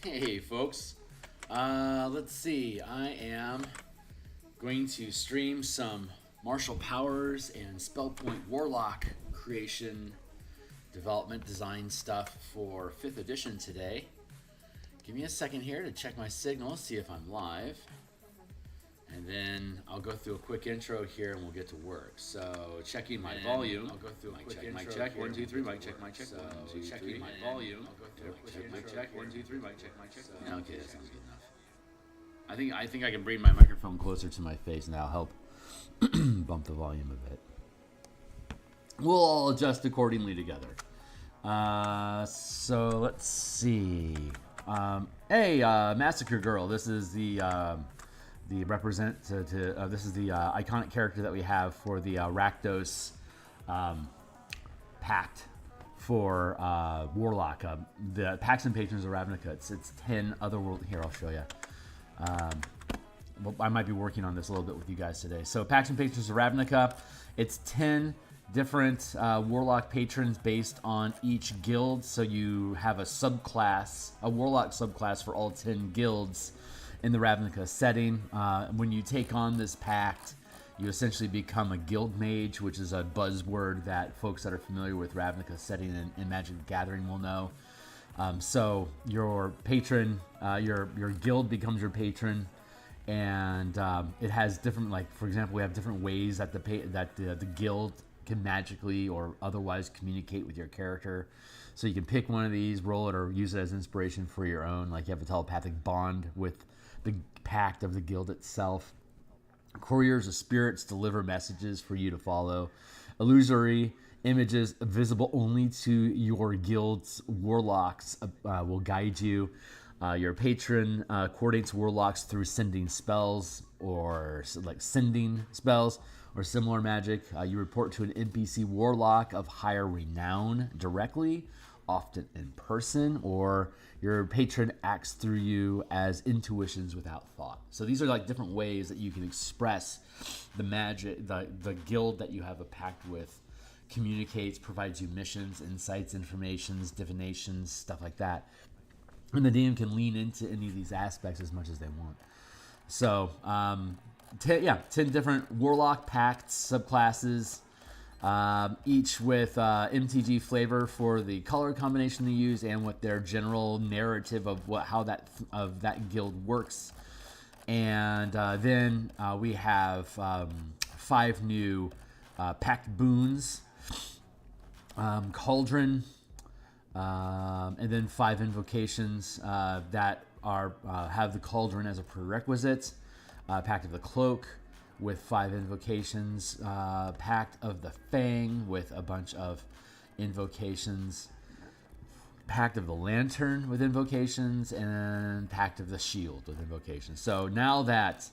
Hey folks, let's see, I am going to stream some martial powers and spell point warlock creation, development, design stuff for 5th edition today. Give me a second here to check my signal, see if I'm live. And then I'll go through a quick intro here and we'll get to work. So checking my volume. I'll go through a quick intro. Mic check, 1, 2, 3, mic check, mic check. So 1, 2, 3. Checking my volume. I'll go through a quick mic check, 1, 2, 3, mic check, mic check. Yeah, okay, that sounds good enough. I think I can bring my microphone closer to my face and that'll help bump the volume a bit. We'll all adjust accordingly together. So let's see. Hey, Massacre Girl, this is the representative. This is the iconic character that we have for the Rakdos Pact for Warlock. The Pacts and Patrons of Ravnica. It's 10 otherworldly. Here, I'll show you. Well, I might be working on this a little bit with you guys today. So Pacts and Patrons of Ravnica. It's 10 different Warlock patrons based on each guild. So you have a subclass, a Warlock subclass for all 10 guilds in the Ravnica setting. When you take on this pact, you essentially become a guild mage, which is a buzzword that folks that are familiar with Ravnica setting and Magic the Gathering will know. So your patron, your guild becomes your patron, and it has different, like for example, we have different ways that the guild can magically or otherwise communicate with your character. So you can pick one of these, roll it, or use it as inspiration for your own. Like you have a telepathic bond with the pact of the guild itself. Couriers of spirits deliver messages for you to follow. Illusory images visible only to your guild's warlocks will guide you. Your patron coordinates warlocks through sending spells or like sending spells or similar magic. You report to an NPC warlock of higher renown directly, often in person, or your patron acts through you as intuitions without thought. So these are like different ways that you can express the magic, the guild that you have a pact with communicates, provides you missions, insights, informations, divinations, stuff like that. And the DM can lean into any of these aspects as much as they want. So, 10 different Warlock Pacts subclasses, each with MTG flavor for the color combination they use and with their general narrative of how that guild works. And then we have 5 new Pact boons, Cauldron, and then 5 invocations that have the Cauldron as a prerequisite. Pact of the Cloak with 5 invocations, Pact of the Fang with a bunch of invocations, Pact of the Lantern with invocations, and Pact of the Shield with invocations. So now that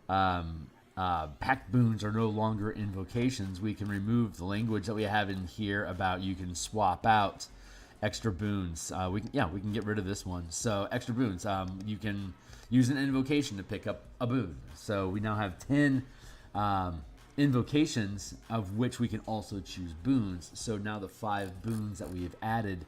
Pact boons are no longer invocations, we can remove the language that we have in here about you can swap out extra boons. We can get rid of this one. So extra boons, you can use an invocation to pick up a boon. So we now have 10 invocations, of which we can also choose boons. So now the 5 boons that we have added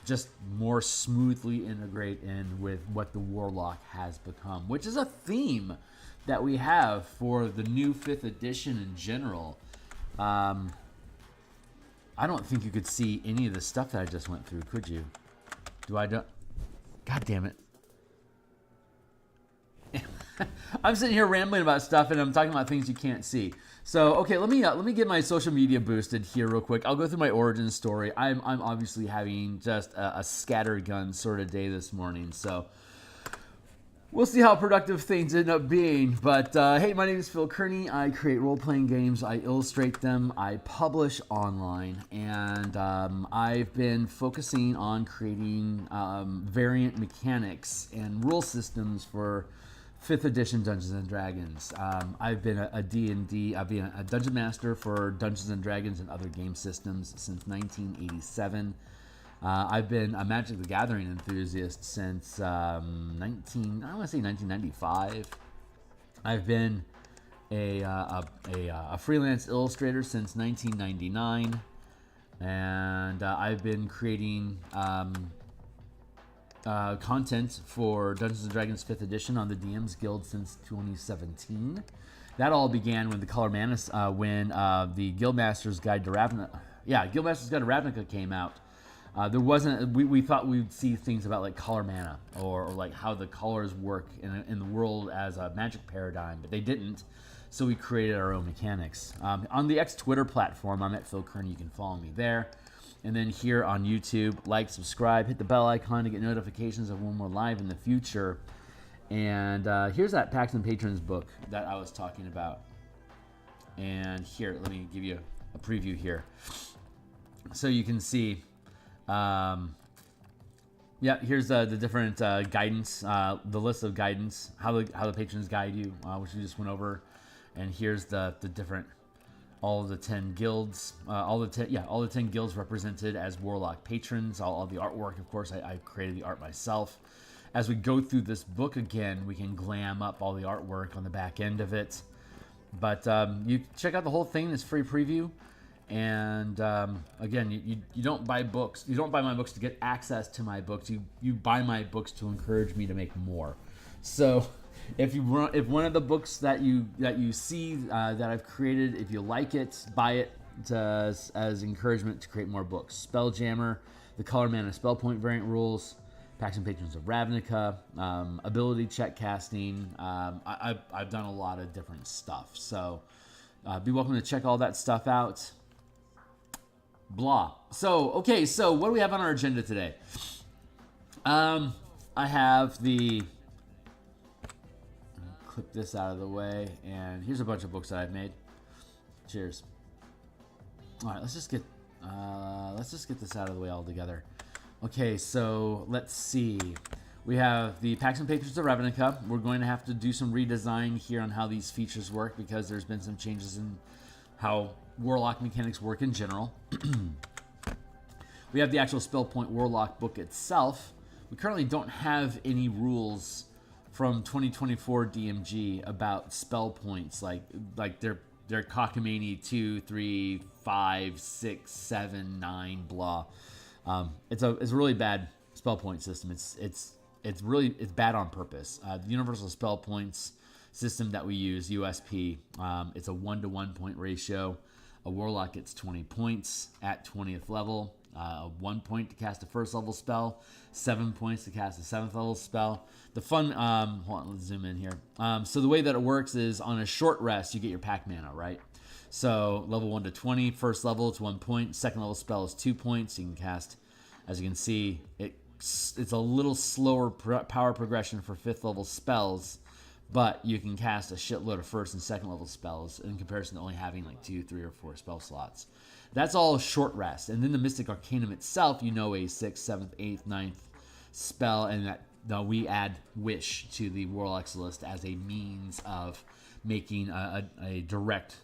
just more smoothly integrate in with what the Warlock has become, which is a theme that we have for the new 5th edition in general. I don't think you could see any of the stuff that I just went through, could you? God damn it. I'm sitting here rambling about stuff and I'm talking about things you can't see. So, okay, let me get my social media boosted here real quick. I'll go through my origin story. I'm obviously having just a scattergun sort of day this morning, so we'll see how productive things end up being. But hey, my name is Phil Kearney. I create role-playing games. I illustrate them. I publish online, and I've been focusing on creating variant mechanics and rule systems for 5th edition Dungeons and Dragons. I've been I've been a dungeon master for Dungeons and Dragons and other game systems since 1987. I've been a Magic the Gathering enthusiast since 1995. I've been a freelance illustrator since 1999, and I've been creating content for Dungeons & Dragons 5th edition on the DMsGuild since 2017. That all began when the Color Mana, when the Guildmaster's Guide to Ravnica, Guildmaster's Guide to Ravnica came out. There wasn't, we thought we'd see things about like color mana or like how the colors work in the world as a magic paradigm, but they didn't. So we created our own mechanics. On the X Twitter platform, I'm at Phil Kearney. You can follow me there. And then here on YouTube, like, subscribe, hit the bell icon to get notifications of when we're live in the future. And here's that Pacts and Patrons book that I was talking about. And here, let me give you a preview here. So you can see, here's the different guidance, the list of guidance, how the patrons guide you, which we just went over. And here's the different, all of the 10 guilds, all the 10 guilds represented as Warlock patrons, all the artwork, of course, I created the art myself. As we go through this book again, we can glam up all the artwork on the back end of it. But you check out the whole thing, this free preview. And again, you don't buy books. You don't buy my books to get access to my books. You buy my books to encourage me to make more. So if one of the books that you see that I've created, if you like it, buy it as encouragement to create more books. Spelljammer, the Color Mana Spell Point variant rules, Pacts and Patrons of Ravnica, ability check casting. I've done a lot of different stuff. So be welcome to check all that stuff out. Blah. So, okay, so what do we have on our agenda today? I have clip this out of the way, and here's a bunch of books that I've made. Cheers. All right, let's just get this out of the way altogether. Okay, so let's see. We have the Pacts and Patrons of Ravnica. We're going to have to do some redesign here on how these features work because there's been some changes in how Warlock mechanics work in general. We have the actual Spell Point Warlock book itself. We currently don't have any rules from 2024 DMG about spell points, like they're cockamamie 2, 3, 5, 6, 7, 9, blah. It's a really bad spell point system. It's bad on purpose. The Universal Spell Points system that we use, USP, it's a 1-to-1 point ratio. A Warlock gets 20 points at 20th level, 1 point to cast a first level spell, 7 points to cast a 7th level spell. The fun, hold on, let's zoom in here. So the way that it works is on a short rest, you get your pack mana, right? So level 1 to 20, first level, it's 1 point. Second level spell is 2 points. You can cast, as you can see, it's a little slower power progression for 5th level spells, but you can cast a shitload of first and second level spells in comparison to only having like 2, 3, or 4 spell slots. That's all short rest. And then the Mystic Arcanum itself, a 6th, 7th, 8th, 9th spell, and that we add Wish to the Warlocks list as a means of making a direct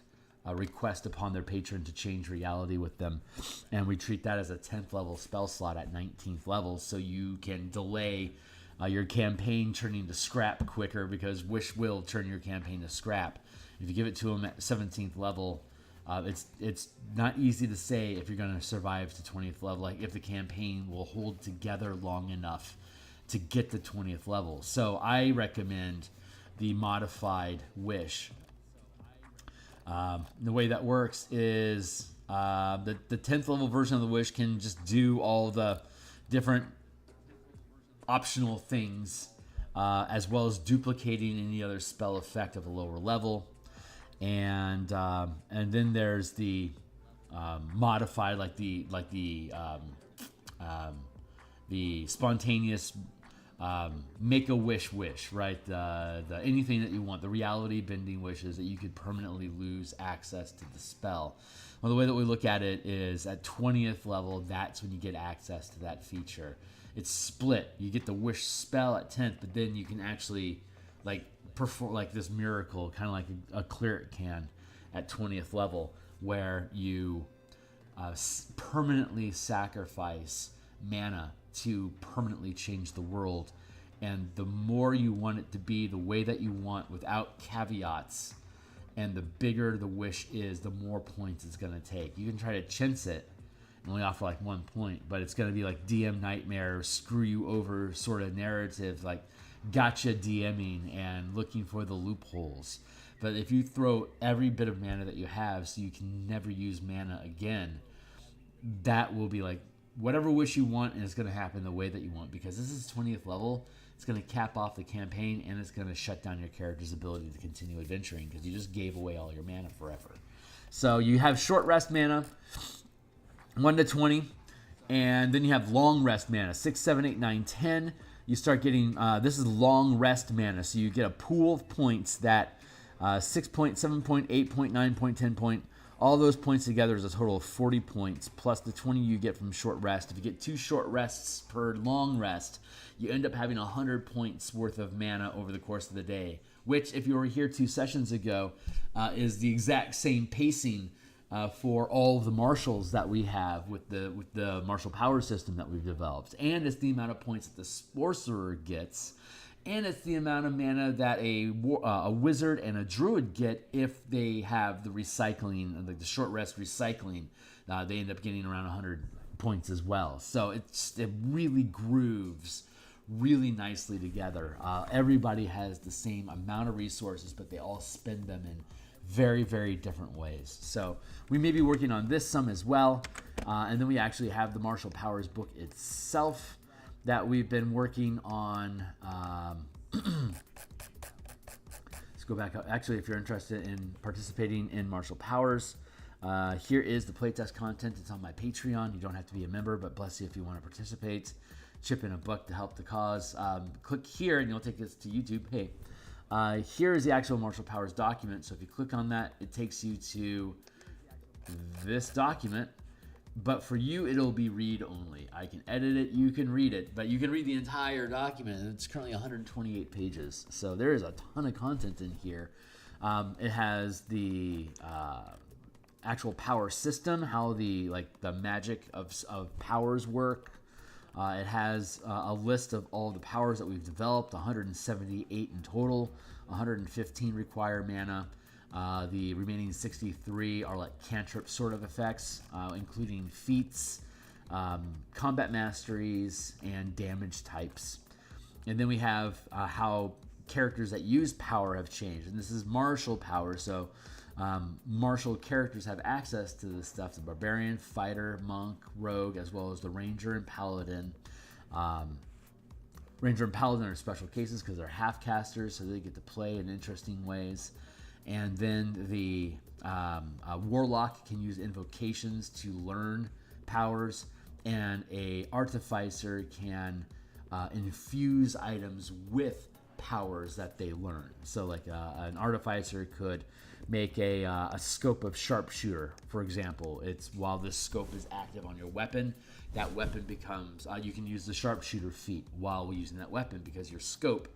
request upon their patron to change reality with them. And we treat that as a 10th level spell slot at 19th level, so you can delay your campaign turning to scrap quicker, because Wish will turn your campaign to scrap. If you give it to them at 17th level, it's not easy to say if you're going to survive to 20th level, like if the campaign will hold together long enough to get to 20th level. So I recommend the modified Wish. The way that works is the 10th level version of the Wish can just do all the different optional things, as well as duplicating any other spell effect of a lower level. And then there's the modified, like the spontaneous make a wish, right? The anything that you want, the reality bending wishes that you could permanently lose access to the spell. Well, the way that we look at it is at 20th level, that's when you get access to that feature. It's split. You get the wish spell at 10th, but then you can actually like perform like this miracle, kind of like a cleric can at 20th level, where you permanently sacrifice mana to permanently change the world. And the more you want it to be the way that you want without caveats, and the bigger the wish is, the more points it's going to take. You can try to chintz it only offer like 1 point, but it's going to be like DM nightmare, screw you over sort of narrative, like gotcha DMing and looking for the loopholes. But if you throw every bit of mana that you have so you can never use mana again, that will be like whatever wish you want, and it's going to happen the way that you want, because this is 20th level. It's going to cap off the campaign, and it's going to shut down your character's ability to continue adventuring because you just gave away all your mana forever. So you have short rest mana, 1 to 20, and then you have long rest mana, 6, 7, 8, 9, 10. You start getting, this is long rest mana, so you get a pool of points that 6 point, 7 point, 8 point, 9 point, 10 point, all those points together is a total of 40 points, plus the 20 you get from short rest. If you get 2 short rests per long rest, you end up having 100 points worth of mana over the course of the day, which, if you were here 2 sessions ago, is the exact same pacing for all of the marshals that we have with the martial power system that we've developed. And it's the amount of points that the sorcerer gets, and it's the amount of mana that a wizard and a druid get if they have the recycling, like the short rest recycling. They end up getting around 100 points as well. So it really grooves really nicely together. Everybody has the same amount of resources, but they all spend them in very, very different ways. So we may be working on this some as well. And then we actually have the Martial Powers book itself that we've been working on. Let's go back up. Actually, if you're interested in participating in Martial Powers, here is the playtest content. It's on my Patreon. You don't have to be a member, but bless you if you want to participate. Chip in a buck to help the cause. Click here and you'll take us to YouTube. Hey, here is the actual Martial Powers document. So if you click on that, it takes you to this document. But for you, it'll be read only. I can edit it, you can read it, but you can read the entire document. And it's currently 128 pages. So there is a ton of content in here. It has the actual power system, how the magic of powers work. It has a list of all the powers that we've developed, 178 in total, 115 require mana. The remaining 63 are like cantrip sort of effects, including feats, combat masteries, and damage types. And then we have how characters that use power have changed. And this is martial power, so martial characters have access to this stuff: the barbarian, fighter, monk, rogue, as well as the ranger and paladin. Ranger and paladin are special cases because they're half casters, so they get to play in interesting ways. And then the warlock can use invocations to learn powers, and a artificer can infuse items with powers that they learn. So like an artificer could make a scope of sharpshooter, for example. It's while this scope is active on your weapon, that weapon becomes, you can use the sharpshooter feat while using that weapon because your scope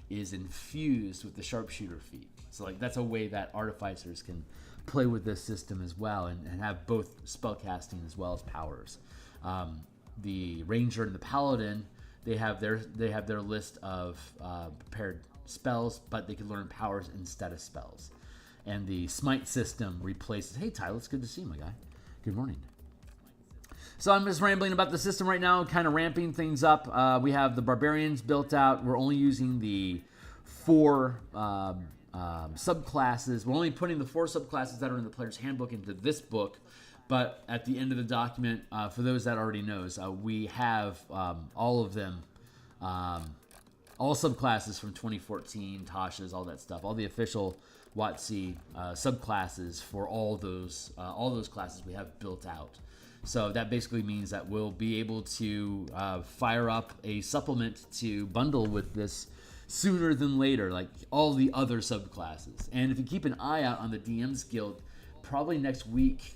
is infused with the sharpshooter feat. So like that's a way that artificers can play with this system as well, and have both spellcasting as well as powers. The ranger and the paladin, they have their list of prepared spells, but they can learn powers instead of spells. And the smite system replaces. Hey Tyler, it's good to see you, my guy. Good morning. So I'm just rambling about the system right now, kind of ramping things up. We have the barbarians built out. We're only using the 4 subclasses. We're only putting the 4 subclasses that are in the player's handbook into this book. But at the end of the document, for those that already knows, we have all of them, all subclasses from 2014, Tasha's, all that stuff, all the official WotC subclasses for all those classes we have built out. So that basically means that we'll be able to fire up a supplement to bundle with this sooner than later, like all the other subclasses. And if you keep an eye out on the DMsGuild, probably next week,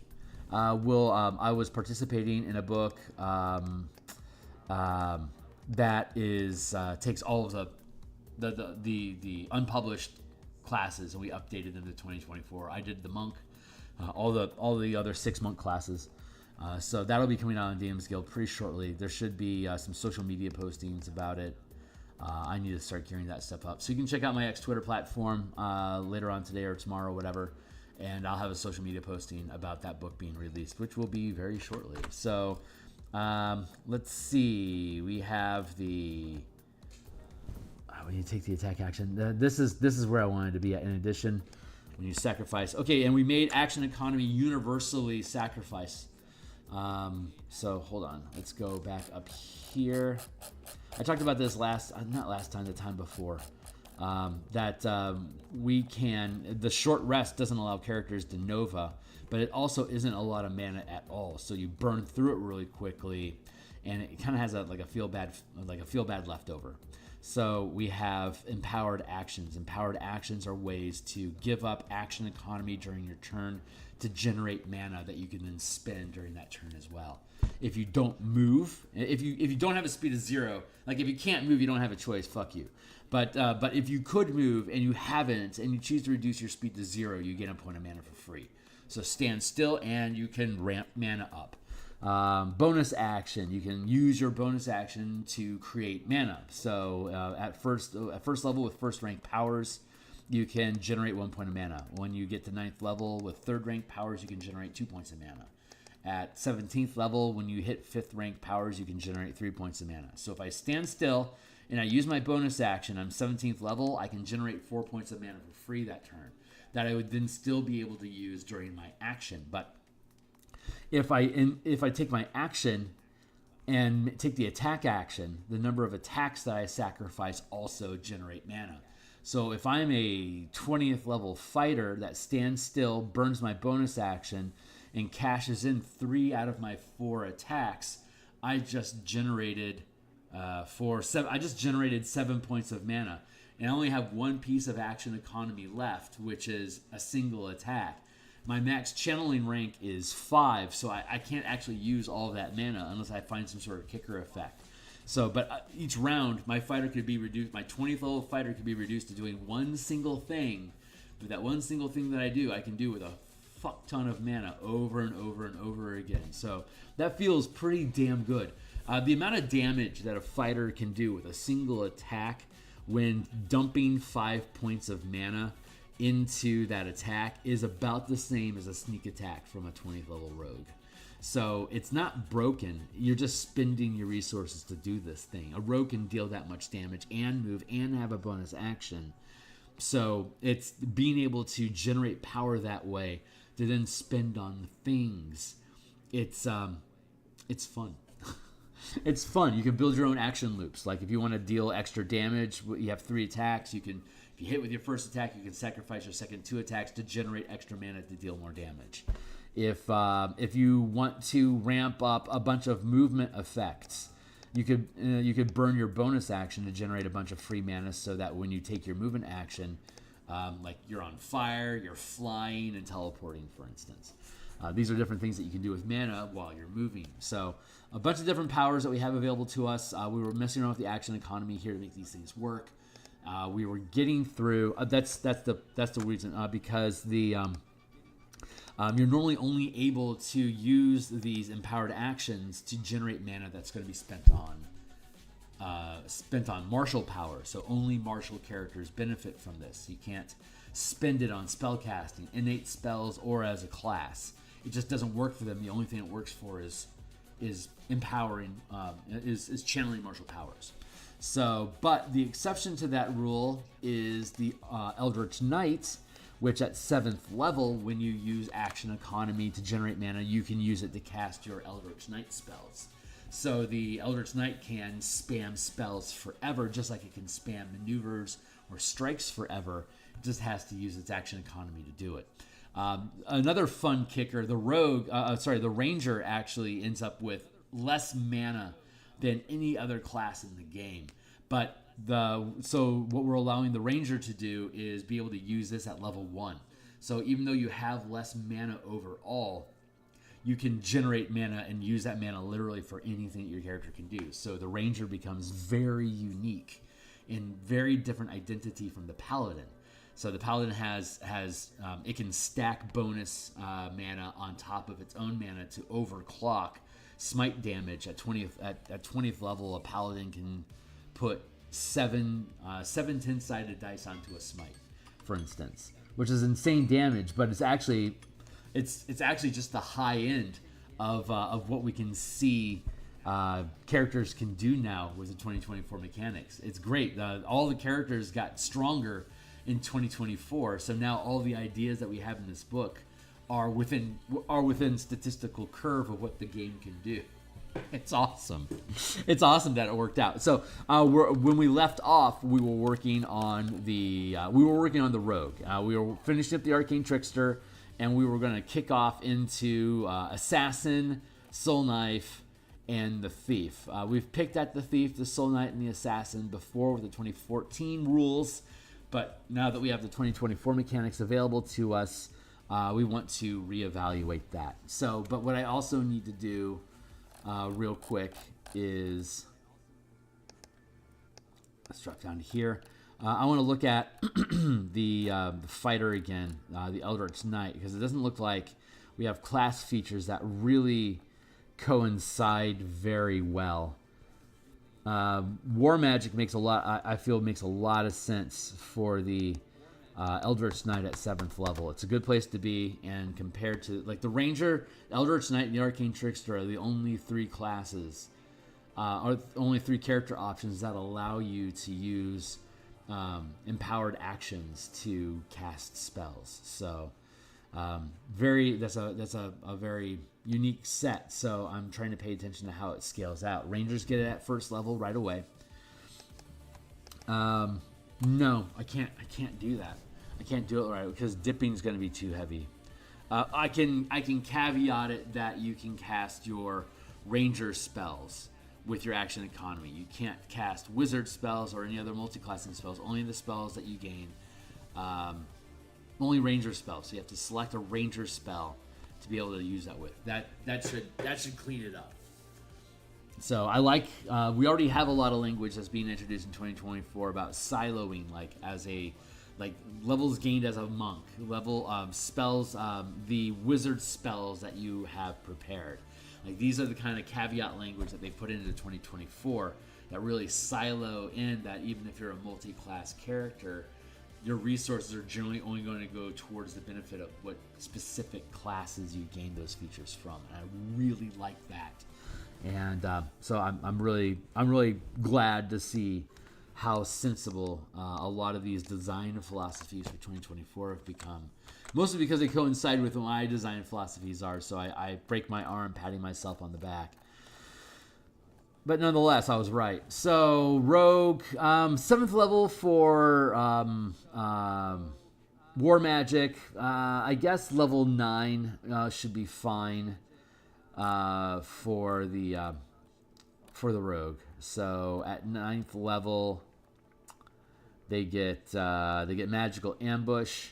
I was participating in a book that is takes all of the unpublished classes, and we updated them to 2024. I did the monk, all the other 6 monk classes. So that'll be coming out on DMsGuild pretty shortly. There should be some social media postings about it. I need to start gearing that stuff up. So you can check out my X Twitter platform later on today or tomorrow, whatever, and I'll have a social media posting about that book being released, which will be very shortly. So let's see. We have the... when you take the attack action, this is where I wanted to be at. In addition, when you sacrifice, okay, and we made action economy universally sacrifice. So hold on, let's go back up here. I talked about this not last time, the time before, that we can, the short rest doesn't allow characters to nova, but it also isn't a lot of mana at all. So you burn through it really quickly, and it kind of has a feel bad leftover. So we have empowered actions. Empowered actions are ways to give up action economy during your turn to generate mana that you can then spend during that turn as well. If you don't move, if you don't have a speed of 0, like if you can't move, you don't have a choice, fuck you. But if you could move and you haven't, and you choose to reduce your speed to 0, you get a point of mana for free. So stand still and you can ramp mana up. Bonus action, you can use your bonus action to create mana. So at first level with first rank powers, you can generate 1 point of mana. When you get to 9th level with 3rd rank powers, you can generate 2 points of mana. At 17th level, when you hit 5th rank powers, you can generate 3 points of mana. So if I stand still and I use my bonus action, I'm 17th level, I can generate 4 points of mana for free that turn, that I would then still be able to use during my action. But if I take my action and take the attack action, the number of attacks that I sacrifice also generate mana. So if I'm a 20th level fighter that stands still, burns my bonus action, and cashes in 3 out of my 4 attacks, I just generated 7 points of mana, and I only have 1 piece of action economy left, which is a single attack. My max channeling rank is 5, so I can't actually use all of that mana unless I find some sort of kicker effect. So, but each round, my fighter could be reduced. My 20th level fighter could be reduced to doing one single thing. But that one single thing that I do, I can do with a fuck ton of mana over and over and over again. So that feels pretty damn good. The amount of damage that a fighter can do with a single attack when dumping 5 points of mana into that attack is about the same as a sneak attack from a 20th level rogue. So it's not broken. You're just spending your resources to do this thing. A rogue can deal that much damage and move and have a bonus action. So it's being able to generate power that way to then spend on things. It's fun. It's fun. You can build your own action loops. Like if you want to deal extra damage, you have 3 attacks. You can, if you hit with your first attack, you can sacrifice your second 2 attacks to generate extra mana to deal more damage. If you want to ramp up a bunch of movement effects, you could burn your bonus action to generate a bunch of free mana, so that when you take your movement action, like you're on fire, you're flying and teleporting, for instance. These are different things that you can do with mana while you're moving. So a bunch of different powers that we have available to us. We were messing around with the action economy here to make these things work. We were getting through. That's the reason, because the you're normally only able to use these empowered actions to generate mana that's going to be spent on martial power. So only martial characters benefit from this. You can't spend it on spellcasting, innate spells, or as a class. It just doesn't work for them. The only thing it works for is empowering, is channeling martial powers. So, but the exception to that rule is the Eldritch Knight, which at 7th level, when you use action economy to generate mana, you can use it to cast your Eldritch Knight spells. So the Eldritch Knight can spam spells forever, just like it can spam maneuvers or strikes forever. It just has to use its action economy to do it. Another fun kicker, the Ranger actually ends up with less mana than any other class in the game. But so what we're allowing the Ranger to do is be able to use this at level 1. So even though you have less mana overall, you can generate mana and use that mana literally for anything that your character can do. So the Ranger becomes very unique and very different identity from the Paladin. So the Paladin has it can stack bonus mana on top of its own mana to overclock smite damage. At 20th level, a Paladin can put seven 10-sided dice onto a smite, for instance, which is insane damage, but it's actually just the high end of what we can see characters can do now with the 2024 mechanics. It's great. All the characters got stronger in 2024, so now all the ideas that we have in this book are within statistical curve of what the game can do. It's awesome. It's awesome that it worked out. So when we left off, we were working on the Rogue. We were finishing up the Arcane Trickster, and we were going to kick off into Assassin, Soul Knife, and the Thief. We've picked at the Thief, the Soul Knight, and the Assassin before with the 2014 rules, but now that we have the 2024 mechanics available to us, we want to reevaluate that. So, but what I also need to do real quick is, let's drop down to here. I want to look at the fighter again, the Eldritch Knight, because it doesn't look like we have class features that really coincide very well. War Magic makes a lot. I feel makes a lot of sense for the Eldritch Knight at 7th level. It's a good place to be, and compared to like the Ranger, Eldritch Knight, and the Arcane Trickster are the only three classes, are only three character options that allow you to use empowered actions to cast spells. So that's a very unique set. So I'm trying to pay attention to how it scales out. Rangers get it at 1st level right away. No, I can't do that. I can't do it right because dipping is going to be too heavy. I can caveat it that you can cast your ranger spells with your action economy. You can't cast wizard spells or any other multi-classing spells. Only the spells that you gain. Only ranger spells. So you have to select a ranger spell to be able to use that with. That should clean it up. So I like, we already have a lot of language that's being introduced in 2024 about siloing, like levels gained as a monk, level spells, the wizard spells that you have prepared. Like these are the kind of caveat language that they put into 2024 that really silo in that even if you're a multi-class character, your resources are generally only going to go towards the benefit of what specific classes you gain those features from. And I really like that. And so I'm really glad to see how sensible a lot of these design philosophies for 2024 have become. Mostly because they coincide with what my design philosophies are, so I break my arm patting myself on the back. But nonetheless, I was right. So Rogue, 7th level for War Magic. I guess level 9 should be fine for the Rogue. So at 9th level, they get Magical Ambush.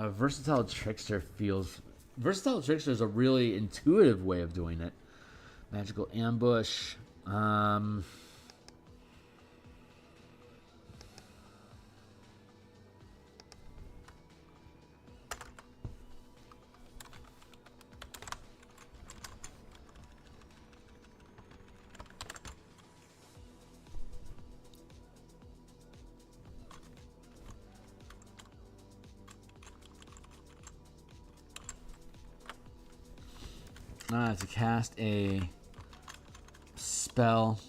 Versatile Trickster is a really intuitive way of doing it. Magical Ambush. To cast a spell.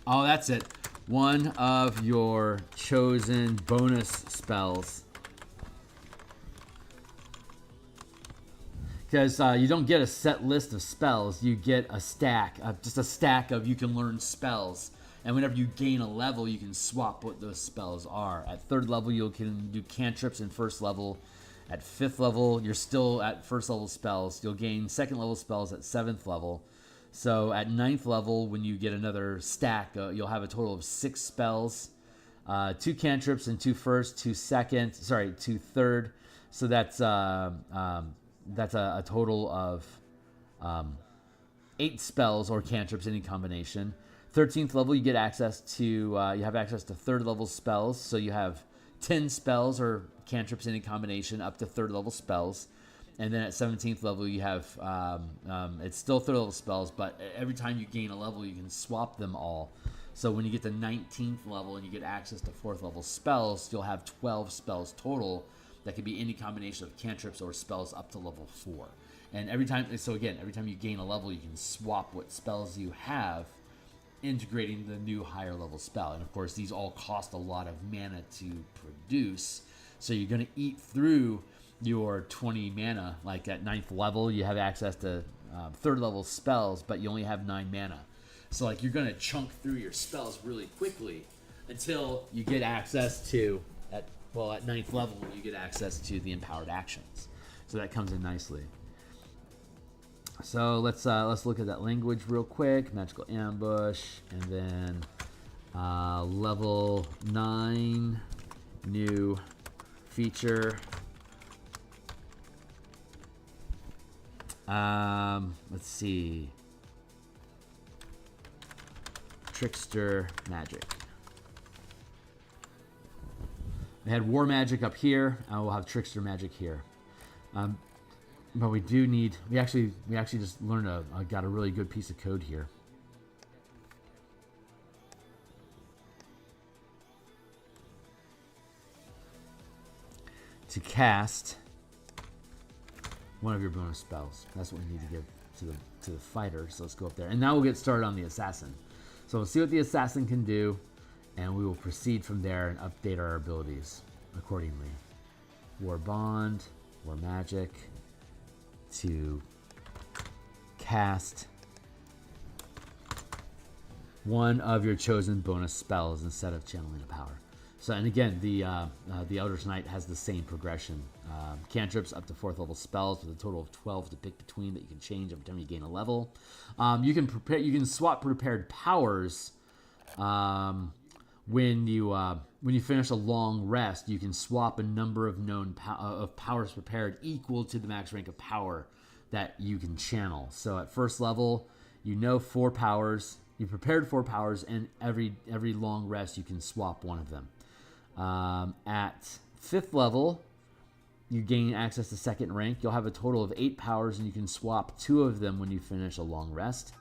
Oh, that's it. One of your chosen bonus spells. Because you don't get a set list of spells, you get a stack, just a stack of you can learn spells. And whenever you gain a level, you can swap what those spells are. At 3rd level, you can do cantrips in 1st level. At 5th level, you're still at 1st level spells. You'll gain 2nd level spells at 7th level. So at 9th level, when you get another stack, you'll have a total of 6 spells. 2 cantrips and 2 first, 2 second, 2 third. So that's a total of 8 spells or cantrips, any combination. 13th level, you get access to you have access to 3rd level spells. So you have 10 spells or cantrips in a combination up to 3rd level spells. And then at 17th level, you have, it's still 3rd level spells, but every time you gain a level, you can swap them all. So when you get to 19th level and you get access to 4th level spells, you'll have 12 spells total that can be any combination of cantrips or spells up to level 4. And every time you gain a level, you can swap what spells you have, integrating the new higher level spell. And of course, these all cost a lot of mana to produce. So you're going to eat through your 20 mana. Like at 9th level, you have access to 3rd level spells, but you only have 9 mana. So like you're going to chunk through your spells really quickly until you get access to, at 9th level, you get access to the empowered actions. So that comes in nicely. So let's look at that language real quick. Magical ambush, and then level 9 new feature. Let's see. Trickster magic. We had war magic up here. We'll have trickster magic here. But we do need. We actually just learned got a really good piece of code here. To cast one of your bonus spells. That's what we need to give to the fighter. So let's go up there, and now we'll get started on the assassin. So we'll see what the assassin can do, and we will proceed from there and update our abilities accordingly. War bond, war magic. To cast one of your chosen bonus spells instead of channeling a power. So, and again, the Elder's Knight has the same progression. Cantrips up to 4th level spells with a total of 12 to pick between that you can change every time you gain a level. You can swap prepared powers. When you finish a long rest, you can swap a number of known of powers prepared equal to the max rank of power that you can channel. So at 1st level, 4 powers. You prepared 4 powers, and every long rest you can swap one of them. At 5th level, you gain access to 2nd rank. You'll have a total of 8 powers, and you can swap 2 of them when you finish a long rest.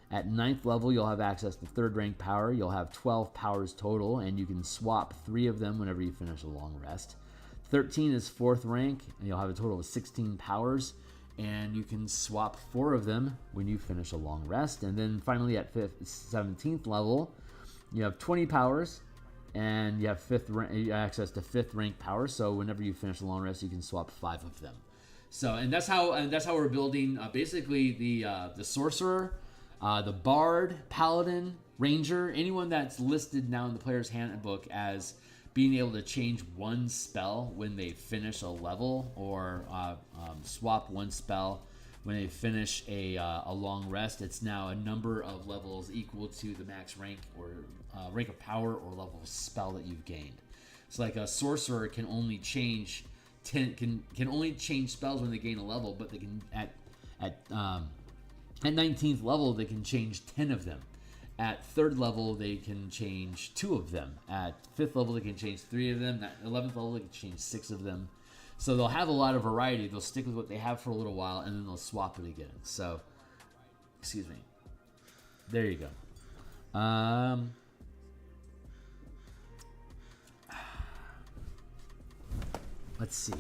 At 9th level, you'll have access to 3rd rank power. You'll have 12 powers total, and you can swap 3 of them whenever you finish a long rest. 13 is 4th rank, and you'll have a total of 16 powers, and you can swap 4 of them when you finish a long rest. And then finally at 17th level, you have 20 powers, and you have access to 5th rank power. So whenever you finish a long rest, you can swap 5 of them. So and that's how we're building basically the sorcerer. The Bard, Paladin, Ranger, anyone that's listed now in the player's handbook as being able to change one spell when they finish a level, or swap one spell when they finish a long rest. It's now a number of levels equal to the max rank or rank of power or level of spell that you've gained. So like a sorcerer can only change can only change spells when they gain a level, but they can at 19th level, they can change 10 of them. At 3rd level, they can change 2 of them. At 5th level, they can change 3 of them. At 11th level, they can change 6 of them. So they'll have a lot of variety. They'll stick with what they have for a little while, and then they'll swap it again. So, excuse me. There you go. Let's see.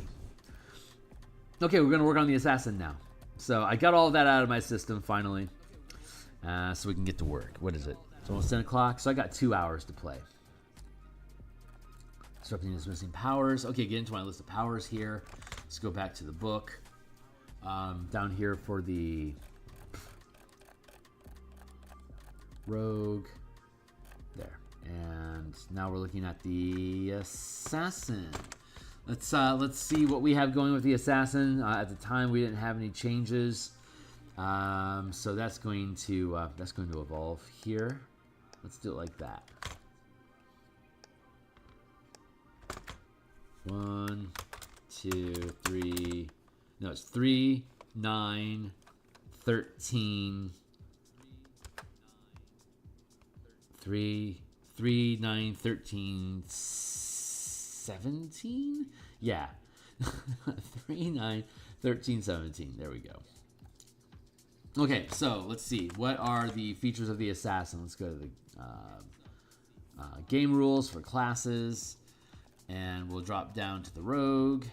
Okay, we're going to work on the assassin now. So I got all of that out of my system finally, so we can get to work. What is it? It's almost 10 o'clock, so I got 2 hours to play. Disrupting is missing powers. Okay, get into my list of powers here. Let's go back to the book. Down here for the rogue. There. And now we're looking at the assassin. Let's see what we have going with the assassin. At the time, we didn't have any changes, so that's going to evolve here. Let's do it like that. 1, 2, 3. No, it's 3, 9, 13. 3, 9, 13. 17? Yeah. 3, 9, 13, 17. There we go. Okay, so let's see. What are the features of the assassin? Let's go to the game rules for classes, and we'll drop down to the rogue.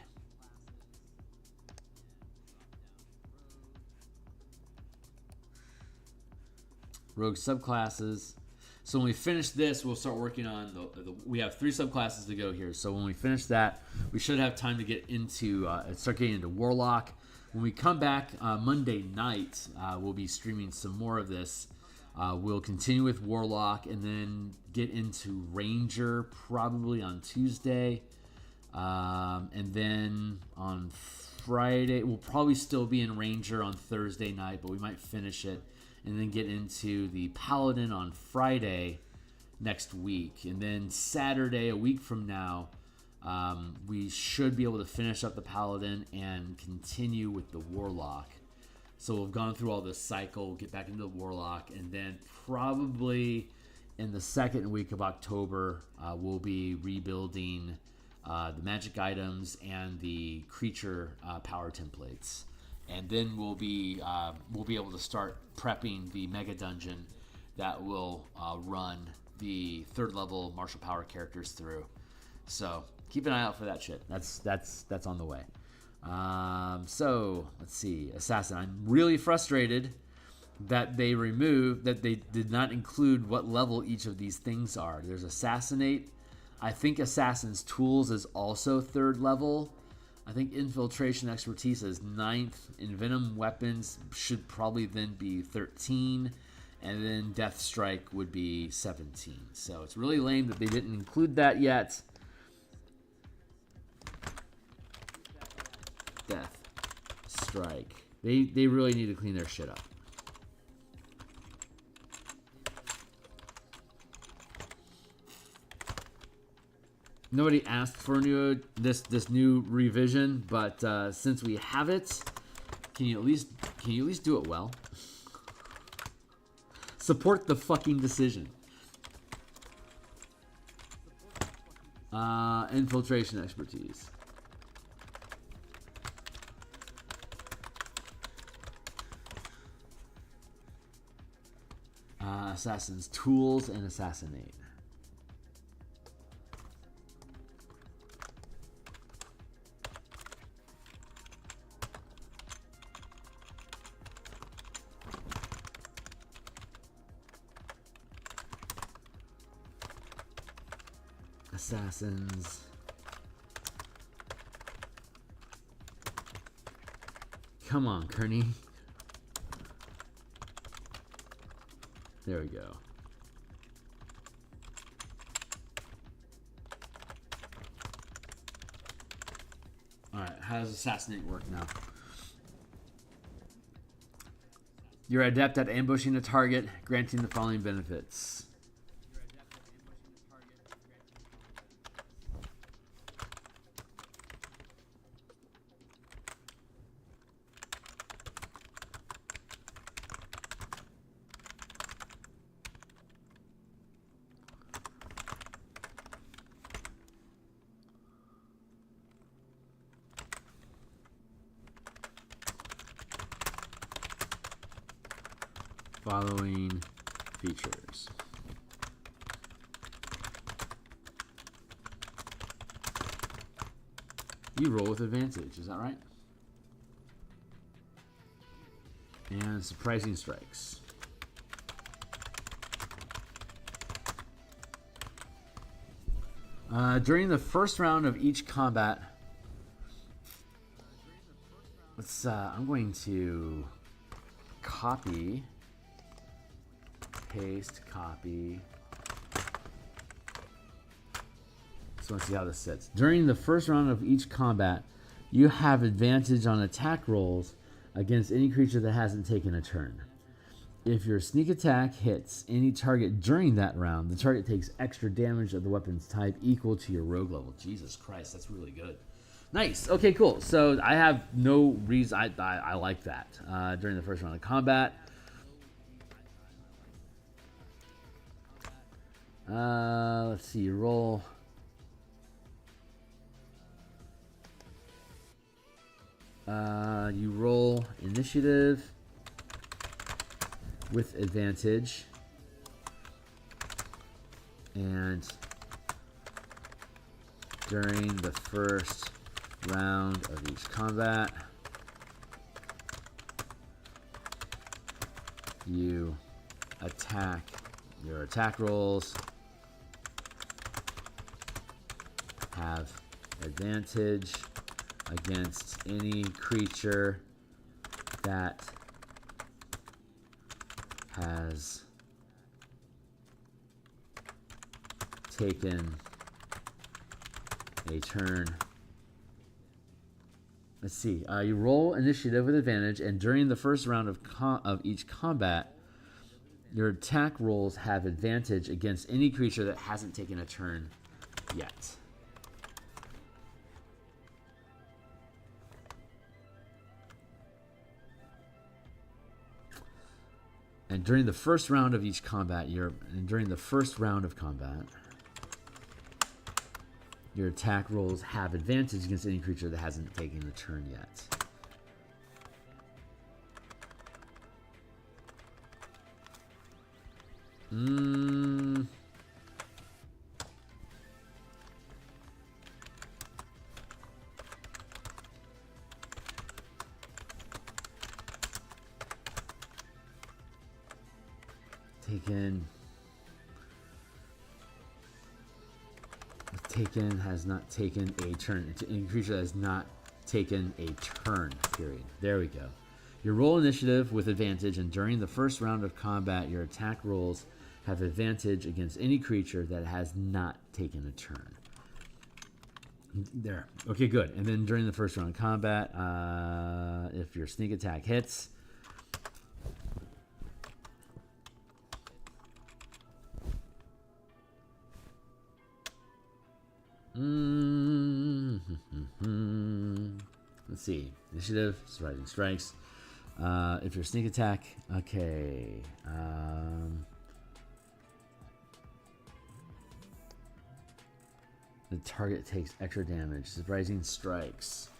Rogue subclasses. So when we finish this, we'll start working on we have 3 subclasses to go here. So when we finish that, we should have time to get into start getting into Warlock. When we come back Monday night, we'll be streaming some more of this. We'll continue with Warlock and then get into Ranger probably on Tuesday. And then on Friday, we'll probably still be in Ranger on Thursday night, but we might finish it and then get into the Paladin on Friday next week. And then Saturday, a week from now, we should be able to finish up the Paladin and continue with the Warlock. So we've gone through all this cycle, get back into the Warlock, and then probably in the second week of October, we'll be rebuilding the magic items and the creature power templates. And then we'll be able to start prepping the mega dungeon that will run the 3rd level martial power characters through. So keep an eye out for that shit. That's on the way. So let's see, assassin. I'm really frustrated that they did not include what level each of these things are. There's assassinate. I think assassin's tools is also 3rd level. I think infiltration expertise is 9th, and venom weapons should probably then be 13, and then death strike would be 17. So it's really lame that they didn't include that yet. Death strike. They really need to clean their shit up. Nobody asked for this new revision, but since we have it, can you at least do it well? Support the fucking decision. Infiltration expertise. Assassin's tools and assassinate. Assassins. Come on, Kearney. There we go. Alright, how does assassinate work now? You're adept at ambushing a target, granting the following benefits. Following features. You roll with advantage, is that right? And surprising strikes. During the first round of each combat, I'm going to copy. Paste, copy. So let's see how this sits. During the first round of each combat, you have advantage on attack rolls against any creature that hasn't taken a turn. If your sneak attack hits any target during that round, the target takes extra damage of the weapon's type equal to your rogue level. Jesus Christ, that's really good. Nice. Okay, cool. So I have no reason. I like that. During the first round of combat. Let's see, roll. You roll initiative with advantage, and during the first round of each combat, you attack. Your attack rolls have advantage against any creature that has taken a turn. Let's see. You roll initiative with advantage, and during the first round of each combat, your attack rolls have advantage against any creature that hasn't taken a turn yet. And during the first round of each combat, your attack rolls have advantage against any creature that hasn't taken a turn yet. Taken has not taken a turn. Any creature that has not taken a turn, period. There we go. Your roll initiative with advantage, and during the first round of combat, your attack rolls have advantage against any creature that has not taken a turn. There. Okay, good. And then during the first round of combat, if your sneak attack hits, let's see. Initiative, Rising Strikes. If your sneak attack, okay. The target takes extra damage. Rising Strikes.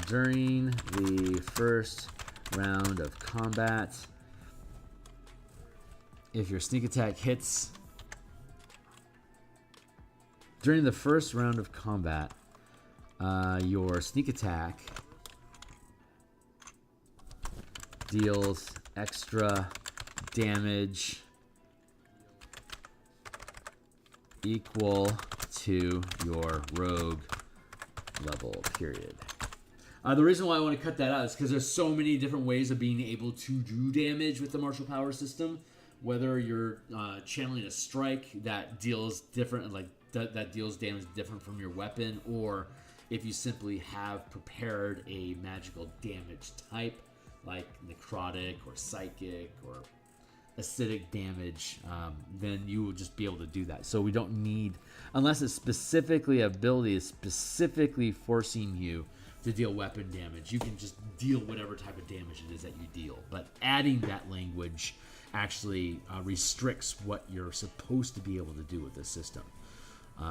During the first round of combat, if your sneak attack hits, during the first round of combat, your sneak attack deals extra damage equal to your rogue level, period. The reason why I want to cut that out is because there's so many different ways of being able to do damage with the martial power system. Whether you're channeling a strike that deals different, like that deals damage different from your weapon, or if you simply have prepared a magical damage type like necrotic or psychic or acidic damage, then you will just be able to do that. So we don't need, unless it's specifically ability is specifically forcing you to deal weapon damage, you can just deal whatever type of damage it is that you deal. But adding that language actually restricts what you're supposed to be able to do with this system.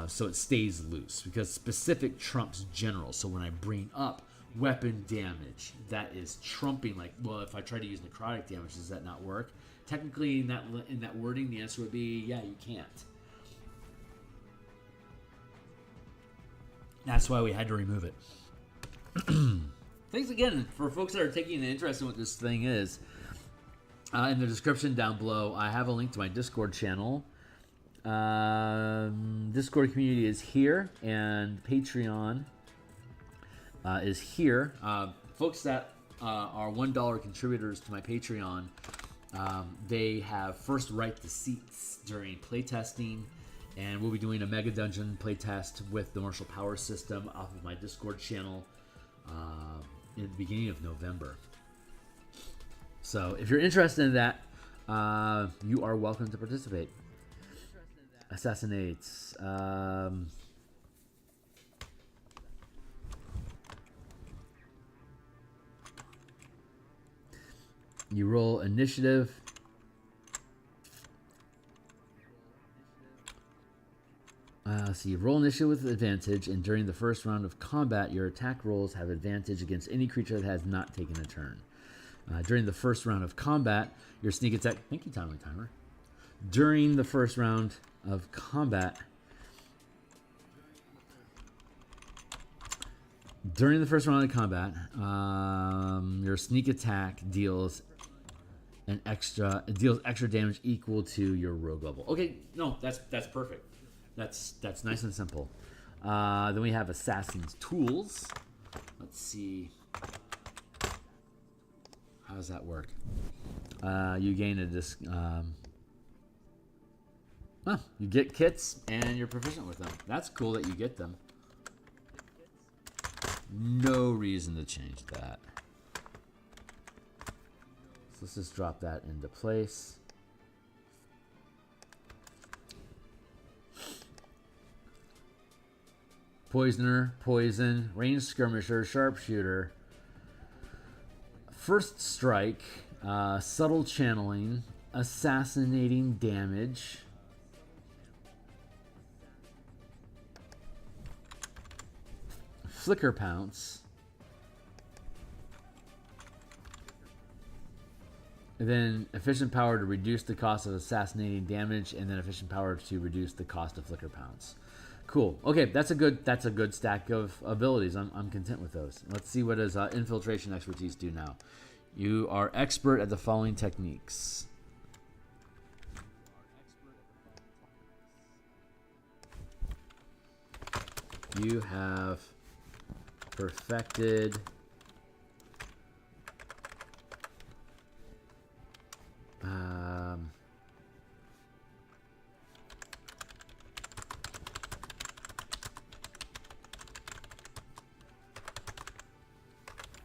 So it stays loose, because specific trumps general. So when I bring up weapon damage, that is trumping, like, well, if I try to use necrotic damage, does that not work? Technically, in that wording, the answer would be, yeah, you can't. That's why we had to remove it. Thanks again for folks that are taking an interest in what this thing is. In the description down below, I have a link to my Discord channel. Discord community is here, and Patreon is here. Folks that are $1 contributors to my Patreon, they have first right to seats during playtesting, and we'll be doing a Mega Dungeon playtest with the Martial Power System off of my Discord channel in the beginning of November. So if you're interested in that, you are welcome to participate. Assassinates. You roll initiative. Let's see. Roll initiative with advantage, and during the first round of combat, your attack rolls have advantage against any creature that has not taken a turn. During the first round of combat, your sneak attack... Thank you, Timely Timer. During the first round of combat... your sneak attack deals extra damage equal to your rogue level. Okay, no, that's perfect. That's nice and simple. Then we have Assassin's Tools. Let's see. How does that work? You gain you get kits and you're proficient with them. That's cool that you get them. No reason to change that. So let's just drop that into place. Poisoner, poison, ranged skirmisher, sharpshooter, first strike, subtle channeling, assassinating damage, flicker pounce, and then efficient power to reduce the cost of assassinating damage, and then efficient power to reduce the cost of flicker pounce. Cool. Okay, that's a good stack of abilities. I'm content with those. Let's see what does infiltration expertise do now. You are expert at the following techniques. You have perfected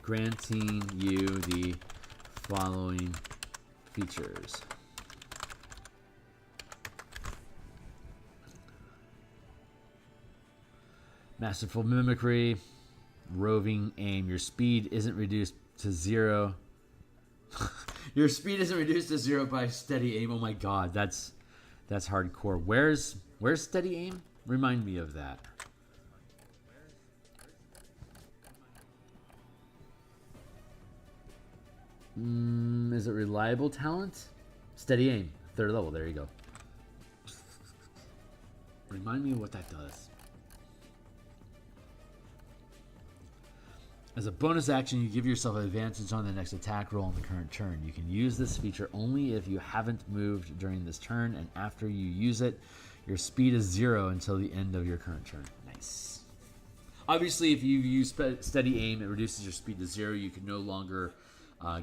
granting you the following features. Masterful mimicry, roving aim. Your speed isn't reduced to 0. Your speed isn't reduced to 0 by steady aim. Oh my god, that's hardcore. Where's steady aim? Remind me of that. Is it reliable talent? Steady aim, 3rd level. There you go. Remind me of what that does. As a bonus action, you give yourself an advantage on the next attack roll in the current turn. You can use this feature only if you haven't moved during this turn, and after you use it, your speed is 0 until the end of your current turn. Nice. Obviously, if you use steady aim, it reduces your speed to 0. You can no longer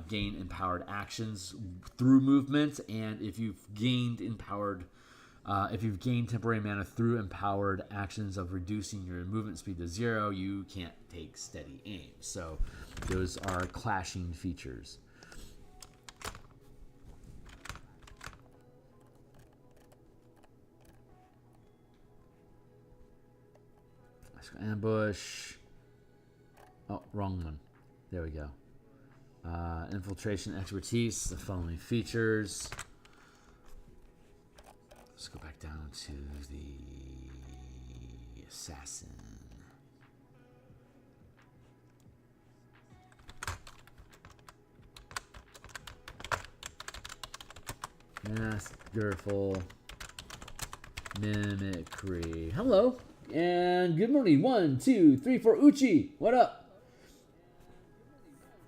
gain empowered actions through movement, and if you've gained temporary mana through empowered actions of reducing your movement speed to 0, you can't take steady aim. So those are clashing features. Let's go ambush. Oh, wrong one. There we go. Infiltration expertise, the following features. Let's go back down to the assassin. Masterful mimicry. Hello and good morning. 1, 2, 3, 4. Uchi, what up?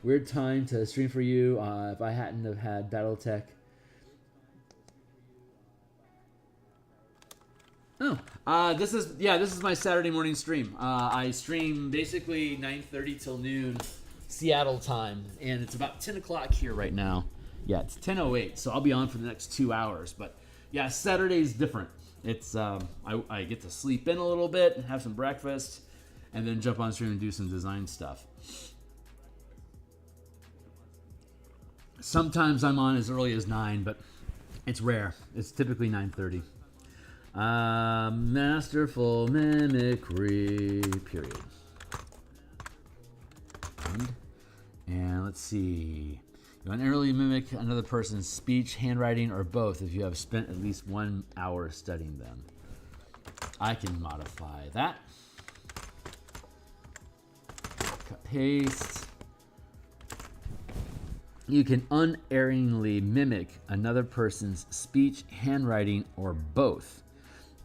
Weird time to stream for you. If I hadn't have had BattleTech. This is my Saturday morning stream. I stream basically 9:30 till noon Seattle time, and it's about 10 o'clock here right now. Yeah, it's 10:08, so I'll be on for the next 2 hours. But yeah, Saturday's different. It's I get to sleep in a little bit, have some breakfast, and then jump on stream and do some design stuff. Sometimes I'm on as early as 9, but it's rare. It's typically 9:30. Masterful mimicry, period. And let's see. You want to early mimic another person's speech, handwriting, or both if you have spent at least 1 hour studying them. I can modify that. Cut, paste. You can unerringly mimic another person's speech, handwriting, or both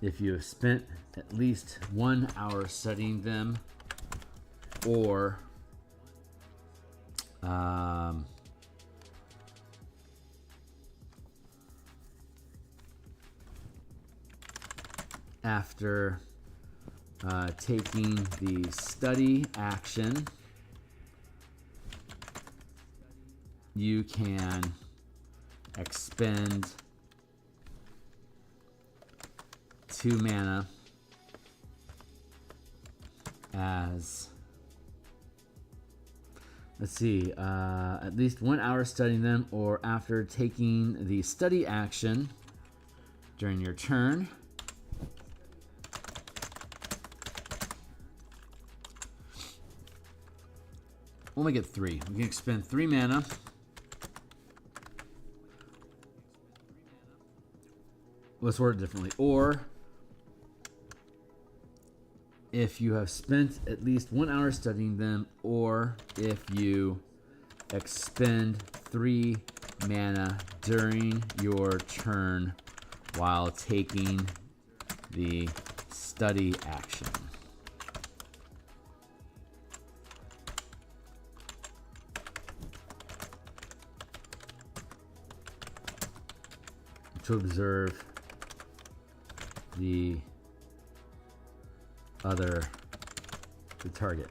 if you have spent at least 1 hour studying them or after taking the study action, you can expend 2 mana as, let's see, at least 1 hour studying them or after taking the study action during your turn. We'll make it 3. We can expend 3 mana. Let's word it differently. Or if you have spent at least 1 hour studying them, or if you expend 3 mana during your turn while taking the study action. To observe the target.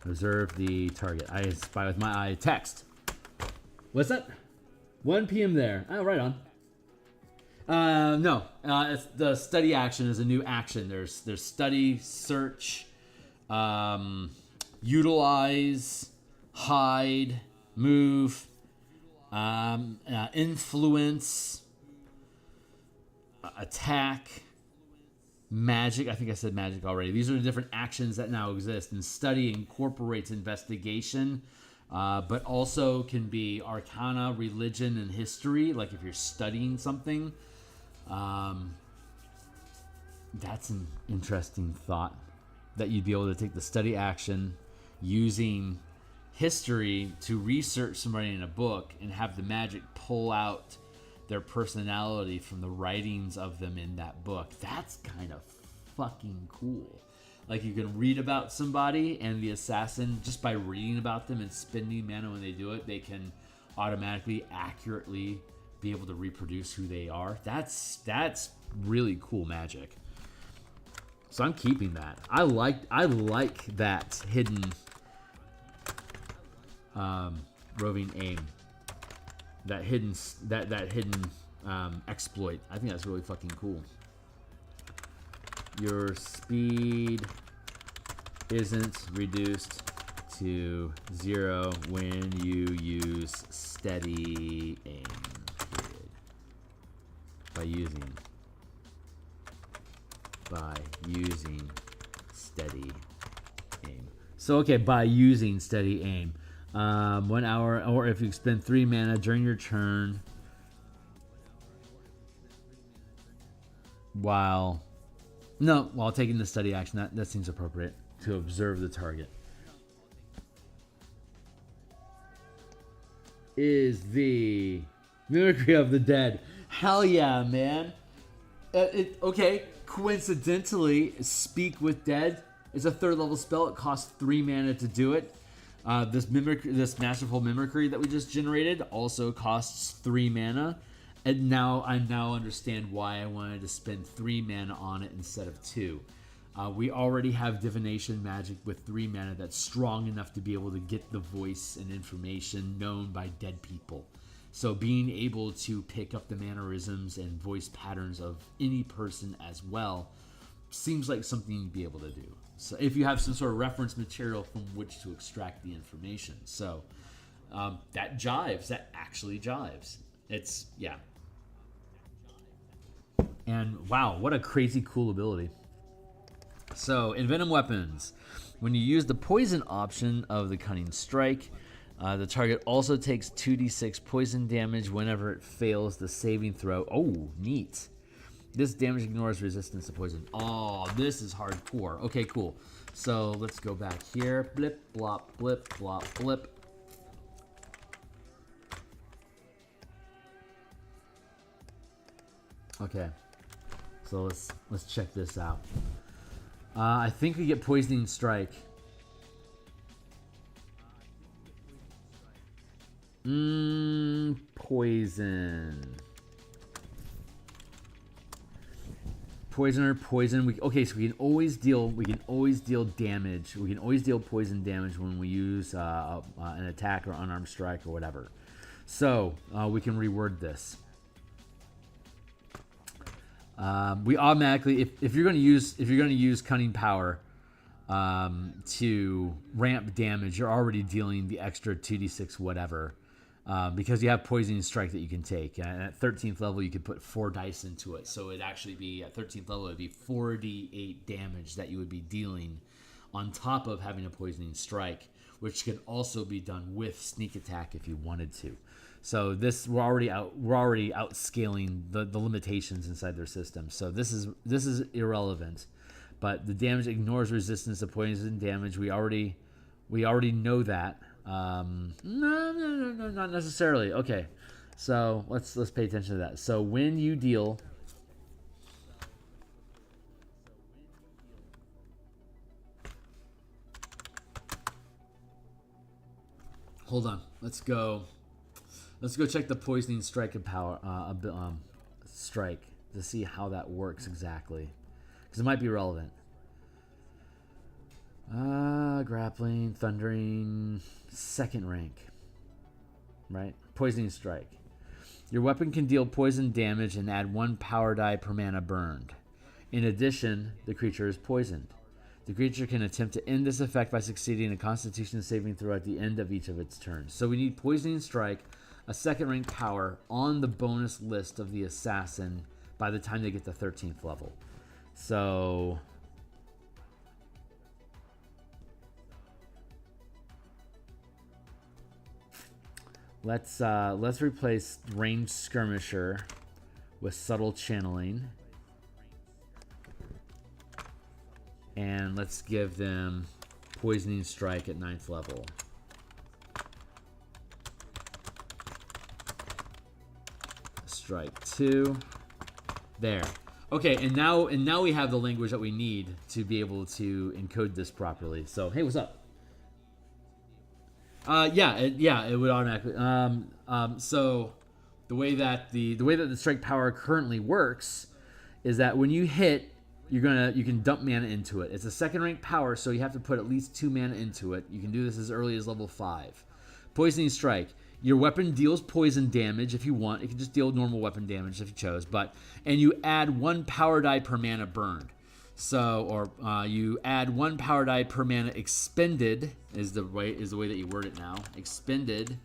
Observe the target. I spy with my eye. Text. What's that? 1 p.m. there. Oh, right on. No. It's the study action is a new action. There's study, search, utilize, hide, move, influence, attack, magic. I think I said magic already. These are the different actions that now exist. And study incorporates investigation, but also can be arcana, religion, and history. Like if you're studying something, that's an interesting thought that you'd be able to take the study action using history to research somebody in a book and have the magic pull out their personality from the writings of them in that book. That's kind of fucking cool. Like you can read about somebody and the assassin, just by reading about them and spending mana when they do it, they can automatically, accurately be able to reproduce who they are. That's really cool magic. So I'm keeping that. I like that hidden roving aim. That hidden exploit. I think that's really fucking cool. Your speed isn't reduced to 0 when you use steady aim. Period. By using steady aim. So okay, by using steady aim. 1 hour, or if you spend 3 mana during your turn while taking the study action. That seems appropriate to observe the target. Is the mimicry of the dead. Hell yeah, man. Okay, coincidentally, Speak with Dead is a 3rd level spell. It costs 3 mana to do it. This masterful mimicry that we just generated also costs 3 mana, and I now understand why I wanted to spend 3 mana on it instead of 2. We already have divination magic with 3 mana that's strong enough to be able to get the voice and information known by dead people. So being able to pick up the mannerisms and voice patterns of any person as well seems like something you'd be able to do. So if you have some sort of reference material from which to extract the information. So that jives. That actually jives. It's, yeah. And wow, what a crazy cool ability. So Envenom Weapons. When you use the poison option of the Cunning Strike, the target also takes 2d6 poison damage whenever it fails the saving throw. Oh, neat. This damage ignores resistance to poison. Oh, this is hardcore. Okay, cool. So let's go back here. Blip, blop, blip, blop, blip. Okay. So let's check this out. I think we get Poisoning Strike. Poison. Poisoner, poison. Okay, so we can always deal damage. We can always deal poison damage when we use an attack or unarmed strike or whatever. So we can reword this. We automatically, if you're going to use Cunning Power to ramp damage, you're already dealing the extra 2d6 whatever, because you have Poisoning Strike that you can take. And at 13th level, you could put 4 dice into it, so it'd actually be at 13th level, it'd be 4d8 damage that you would be dealing on top of having a Poisoning Strike, which can also be done with Sneak Attack if you wanted to. So this we're already outscaling the limitations inside their system. So this is irrelevant, but the damage ignores resistance to poison damage. We already know that. No, not necessarily. Okay, so let's pay attention to that. So when you deal, hold on, let's go check the Poisoning Strike and power strike to see how that works exactly, because it might be relevant. Grappling, thundering, 2nd rank, right? Poisoning Strike. Your weapon can deal poison damage and add 1 power die per mana burned. In addition, the creature is poisoned. The creature can attempt to end this effect by succeeding a Constitution saving throw at the end of each of its turns. So we need Poisoning Strike, a 2nd rank power on the bonus list of the assassin by the time they get to 13th level. So let's replace Ranged Skirmisher with Subtle Channeling, and let's give them Poisoning Strike at 9th level. Strike 2. There. Okay, and now we have the language that we need to be able to encode this properly. So, hey, what's up? Yeah, it would automatically. So the way that the strike power currently works is that when you hit, you can dump mana into it. It's a 2nd rank power, so you have to put at least 2 mana into it. You can do this as early as level 5. Poisoning Strike. Your weapon deals poison damage if you want. It can just deal normal weapon damage if you chose, and you add 1 power die per mana burned. So, or you add 1 power die per mana expended is the way that you word it now. Expended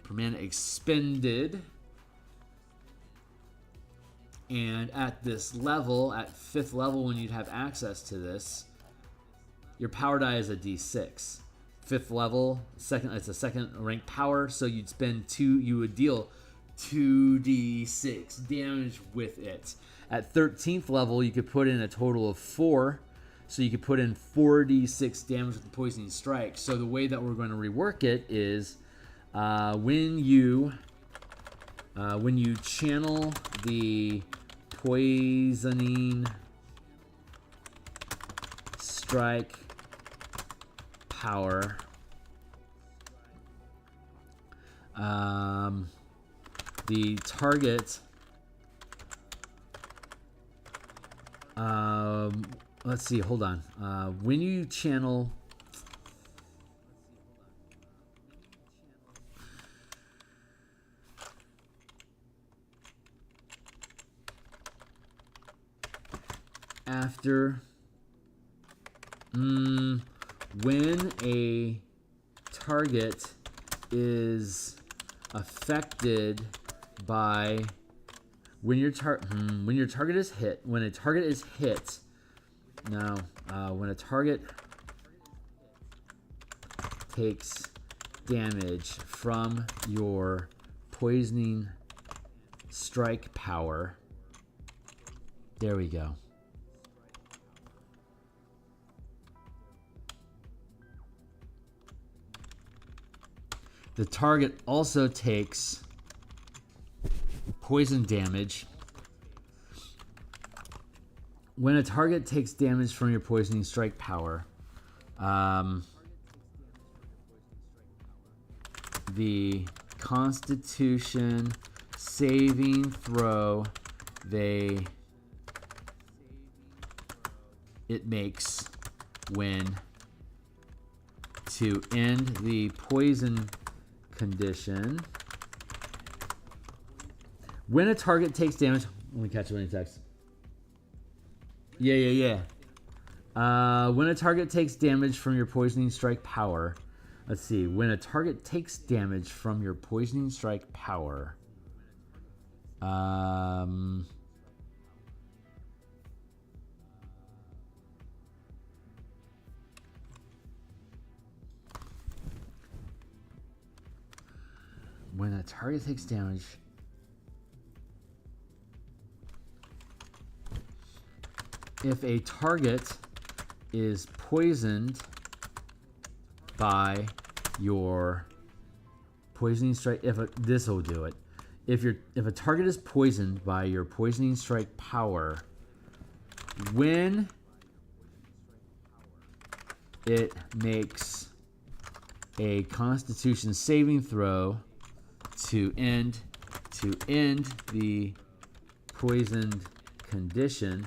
per mana expended. And at this level, at 5th level, when you'd have access to this, your power die is a d6. 5th level, it's a 2nd rank power, so you would deal 2d6 damage with it. At 13th level, you could put in a total of 4, so you could put in 4d6 damage with the Poisoning Strike. So the way that we're going to rework it is when you channel the Poisoning Strike power, the target, let's see, hold on. When you channel, after, when a target is affected by when a target is hit. When a target takes damage from your Poisoning Strike power, There we go. The target also takes poison damage. When a target takes damage from your poisoning strike power, the Constitution saving throw it makes when to end the poison condition. When a target takes damage, let me catch it when he texts. Yeah. When a target takes damage from your poisoning strike power, let's see. When a target takes damage from your poisoning strike power, when a target takes damage, if a target is poisoned by your poisoning strike, this will do it. If a target is poisoned by your poisoning strike power, when it makes a Constitution saving throw to end the poisoned condition.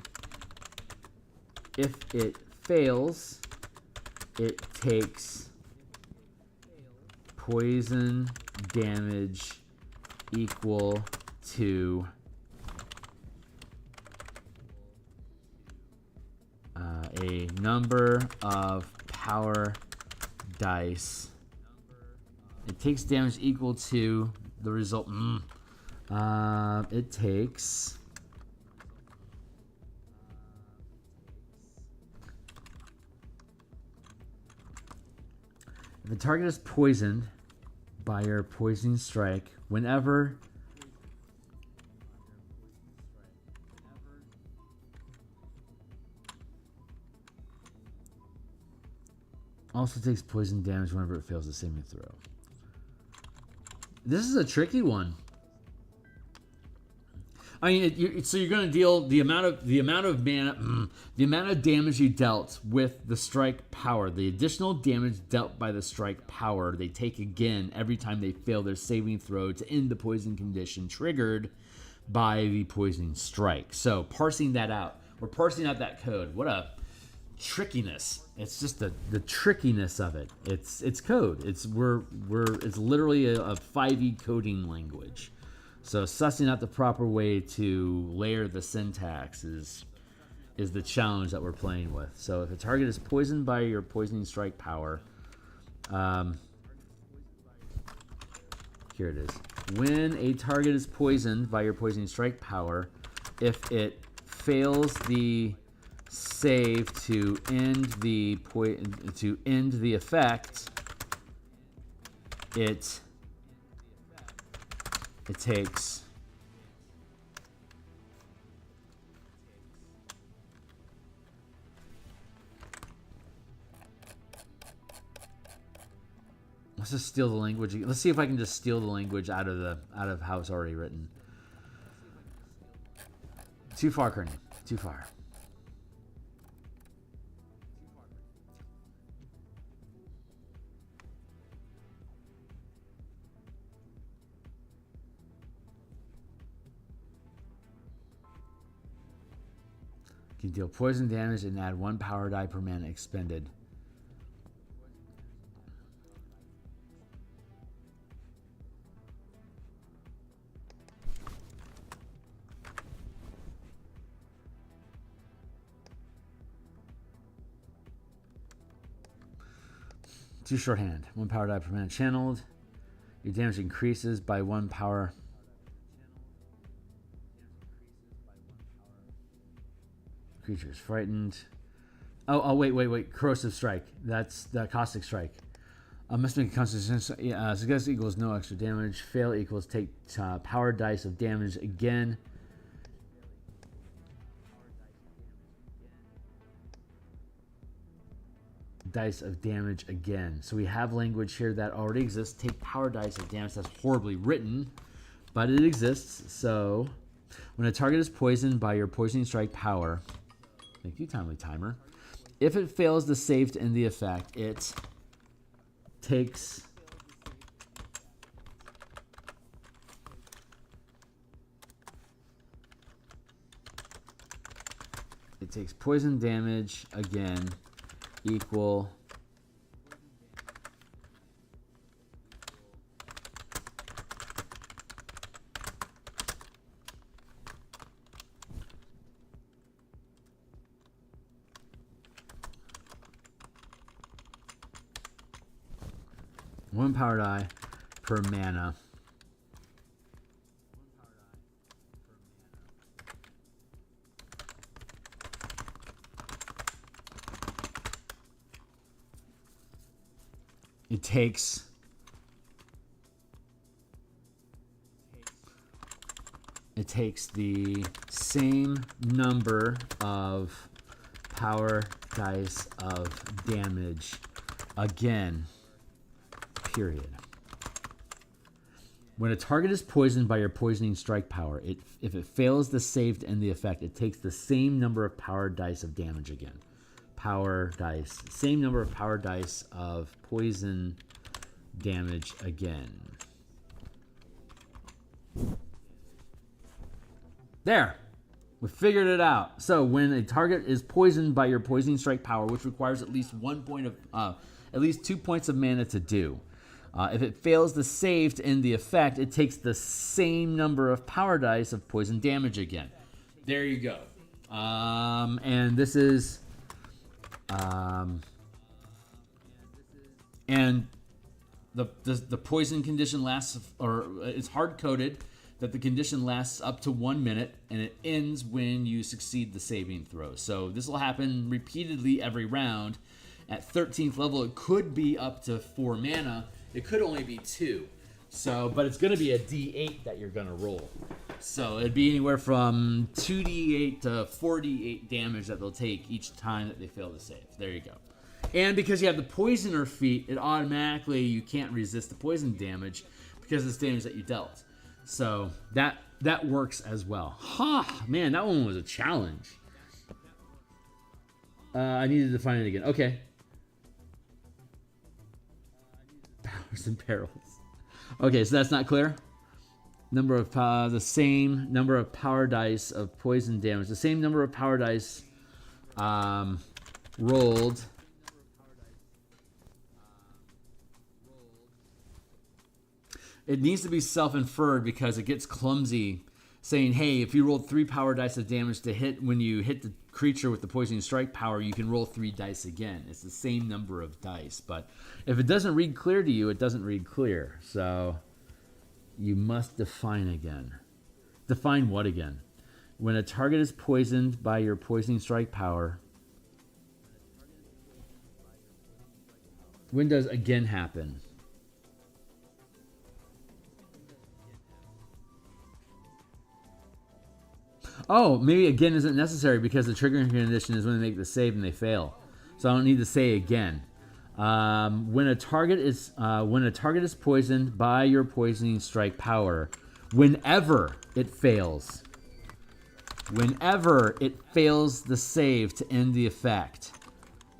If it fails, it takes poison damage equal to a number of power dice. It takes damage equal to the result. It takes if the target is poisoned by your poisoning strike, whenever also takes poison damage whenever it fails the saving throw. This is a tricky one. I mean, so you're going to deal the amount of mana, the amount of damage you dealt with the strike power, the additional damage dealt by the strike power they take again every time they fail their saving throw to end the poison condition triggered by the poisoning strike. So parsing that out, we're parsing out that code. What a trickiness! It's just the trickiness of it. It's code. It's literally a 5e coding language. So sussing out the proper way to layer the syntax is the challenge that we're playing with. So if a target is poisoned by your poisoning strike power, here it is. When a target is poisoned by your poisoning strike power, if it fails the save to end the effect, it takes let's just steal the language. Let's see if I can just steal the language out of how it's already written. Too far, Kearney. Too far. You can deal poison damage and add 1 power die per mana expended. Too shorthand. 1 power die per mana channeled. Your damage increases by 1 power. Creature is frightened. Oh, wait. Corrosive strike. That's the caustic strike. Must make a constitution. Success equals no extra damage. Fail equals take power dice of damage again. dice of damage again. So we have language here that already exists. Take power dice of damage. That's horribly written, but it exists. So when a target is poisoned by your poisoning strike power, thank you, timely timer. If it fails the save to end the effect, it takes poison damage again equal one power die per mana. It takes the same number of power dice of damage again, period. When a target is poisoned by your poisoning strike power, if it fails the save to end the effect, it takes the same number of power dice of damage again. Power dice, same number of power dice of poison damage again. There, we figured it out. So when a target is poisoned by your poisoning strike power, which requires at least 2 points of mana to do, if it fails the save to end the effect, it takes the same number of power dice of poison damage again. There you go. And this is and the poison condition lasts, or it's hard coded that the condition lasts up to 1 minute, and it ends when you succeed the saving throw. So this will happen repeatedly every round. At 13th level, it could be up to 4 mana. It could only be 2. So, but it's going to be a D8 that you're going to roll. So it'd be anywhere from 2d8 to 4d8 damage that they'll take each time that they fail to save. There you go. And because you have the poisoner feat, it automatically, you can't resist the poison damage because it's damage that you dealt. So that works as well. Man, that one was a challenge. I needed to find it again. Okay. Powers and perils. Okay, so that's not clear. Number of the same number of power dice of poison damage. The same number of power dice rolled. It needs to be self-inferred because it gets clumsy saying, hey, if you rolled 3 power dice of damage to hit, when you hit the creature with the poisoning strike power, you can roll 3 dice again. It's the same number of dice. But if it doesn't read clear to you, it doesn't read clear. So you must define again. Define what again? When a target is poisoned by your poisoning strike power, when does again happen? Oh, maybe again isn't necessary because the triggering condition is when they make the save and they fail. So I don't need to say again. When a target is poisoned by your poisoning strike power, whenever it fails the save to end the effect,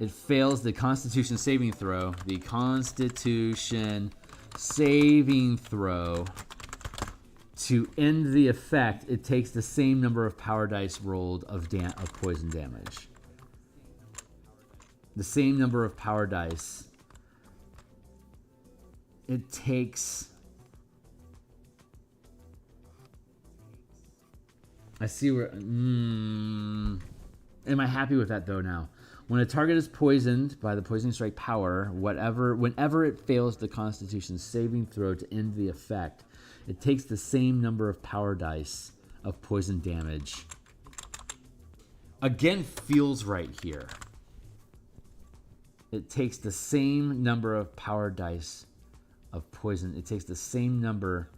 it fails the Constitution saving throw. The Constitution saving throw. To end the effect, it takes the same number of power dice rolled of poison damage. The same number of power dice. It takes... I see where... Am I happy with that, though, now? When a target is poisoned by the poisoning strike power, whenever it fails the Constitution saving throw to end the effect, it takes the same number of power dice of poison damage. Again, feels right here. It takes the same number of power dice of poison. It takes the same number.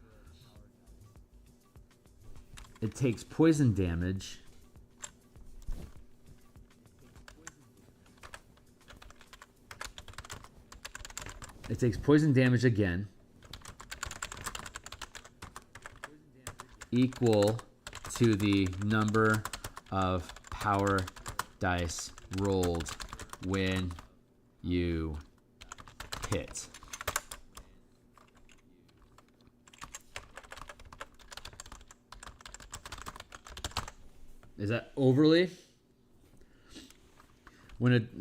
It takes poison damage. It takes poison damage again, equal to the number of power dice rolled when you hit. Is that overly?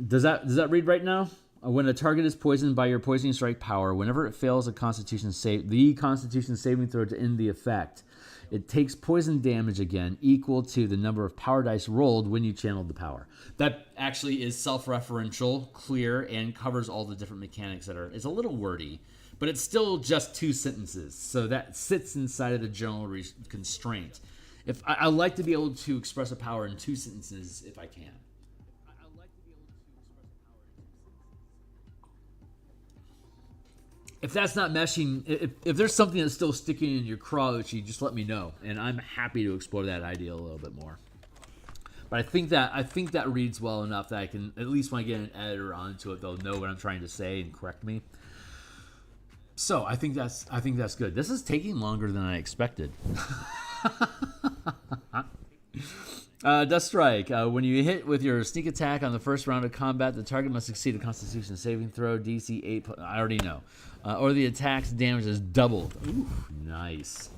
Does that read right now? When a target is poisoned by your poisoning strike power, whenever it fails the Constitution saving throw to end the effect, it takes poison damage again, equal to the number of power dice rolled when you channeled the power. That actually is self-referential, clear, and covers all the different mechanics that are. It's a little wordy, but it's still just 2 sentences, so that sits inside of the general constraint. If I like to be able to express a power in 2 sentences, if I can. If that's not meshing, if there's something that's still sticking in your craw, just let me know, and I'm happy to explore that idea a little bit more. But I think that reads well enough that I can, at least when I get an editor onto it, they'll know what I'm trying to say and correct me. So I think that's good. This is taking longer than I expected. Death Strike. When you hit with your sneak attack on the first round of combat, the target must succeed a Constitution saving throw, DC 8. I already know. Or the attack's damage is doubled. Ooh, nice.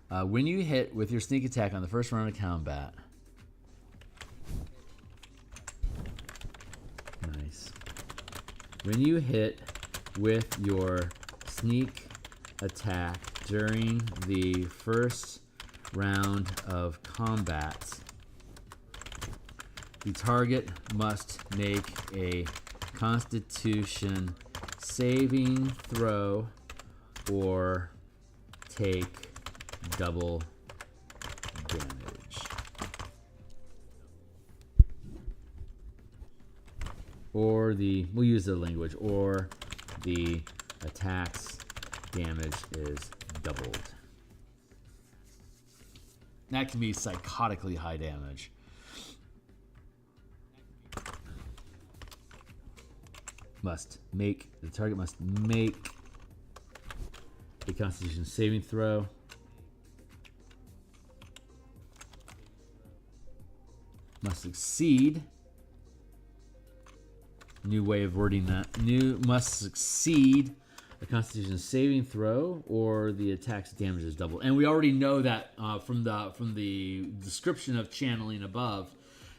When you hit with your sneak attack on the first round of combat. Nice. When you hit with your sneak attack during the first round of combat, the target must make a Constitution saving throw or take double damage. Or we'll use the language, or the attack's damage is doubled. That can be psychotically high damage. The target must make a Constitution saving throw. Must succeed. New way of wording that. Must succeed a Constitution saving throw, or the attack's damage is doubled. And we already know that from the description of channeling above,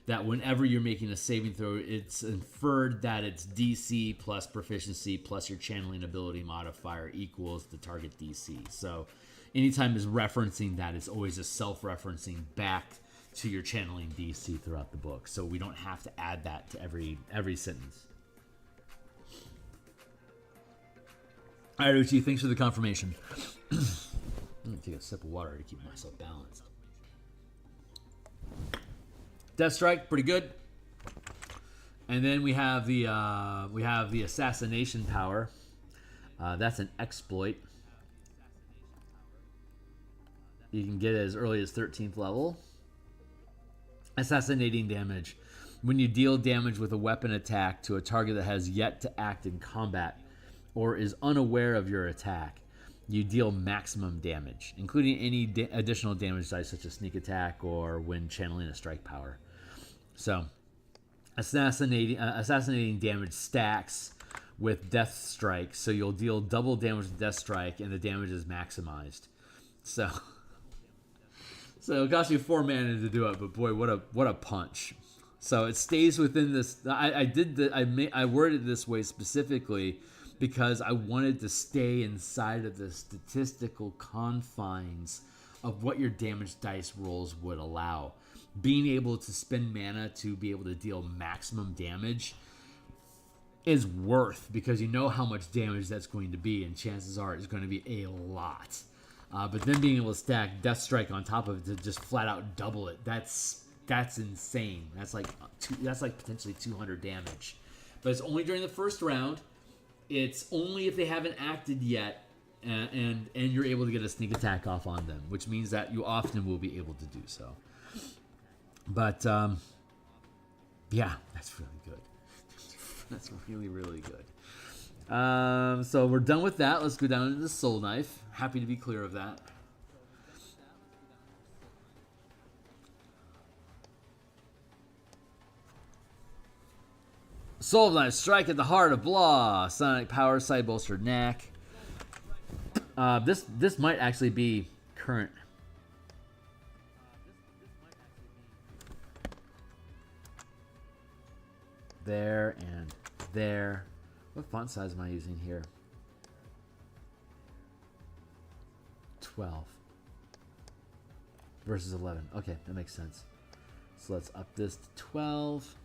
that whenever you're making a saving throw, it's inferred that it's DC plus proficiency plus your channeling ability modifier equals the target DC. So anytime it's referencing that, it's always a self-referencing back to your channeling DC throughout the book. So we don't have to add that to every sentence. All right, Uchi, thanks for the confirmation. I'm going to take a sip of water to keep myself balanced. Death Strike, pretty good. And then we have the assassination power. That's an exploit. You can get it as early as 13th level. Assassinating damage. When you deal damage with a weapon attack to a target that has yet to act in combat or is unaware of your attack, you deal maximum damage, including any additional damage dice such as sneak attack or when channeling a strike power. So, assassinating damage stacks with Death Strike, so you'll deal double damage with Death Strike, and the damage is maximized. So it'll cost you 4 mana to do it, but boy, what a punch! So it stays within this. I worded it this way specifically because I wanted to stay inside of the statistical confines of what your damage dice rolls would allow. Being able to spend mana to be able to deal maximum damage is worth, because you know how much damage that's going to be, and chances are it's going to be a lot. But then being able to stack Death Strike on top of it to just flat out double it, that's insane. That's like potentially 200 damage. But it's only during the first round. It's only if they haven't acted yet, and you're able to get a sneak attack off on them, which means that you often will be able to do so. But yeah, that's really good. That's really, really good. So we're done with that. Let's go down into the Soul Knife. Happy to be clear of that. Soul Knife, strike at the heart of blah. Sonic power, side bolstered knack. This might actually be current. There and there. What font size am I using here? 12 versus 11. Okay, that makes sense. So let's up this to 12.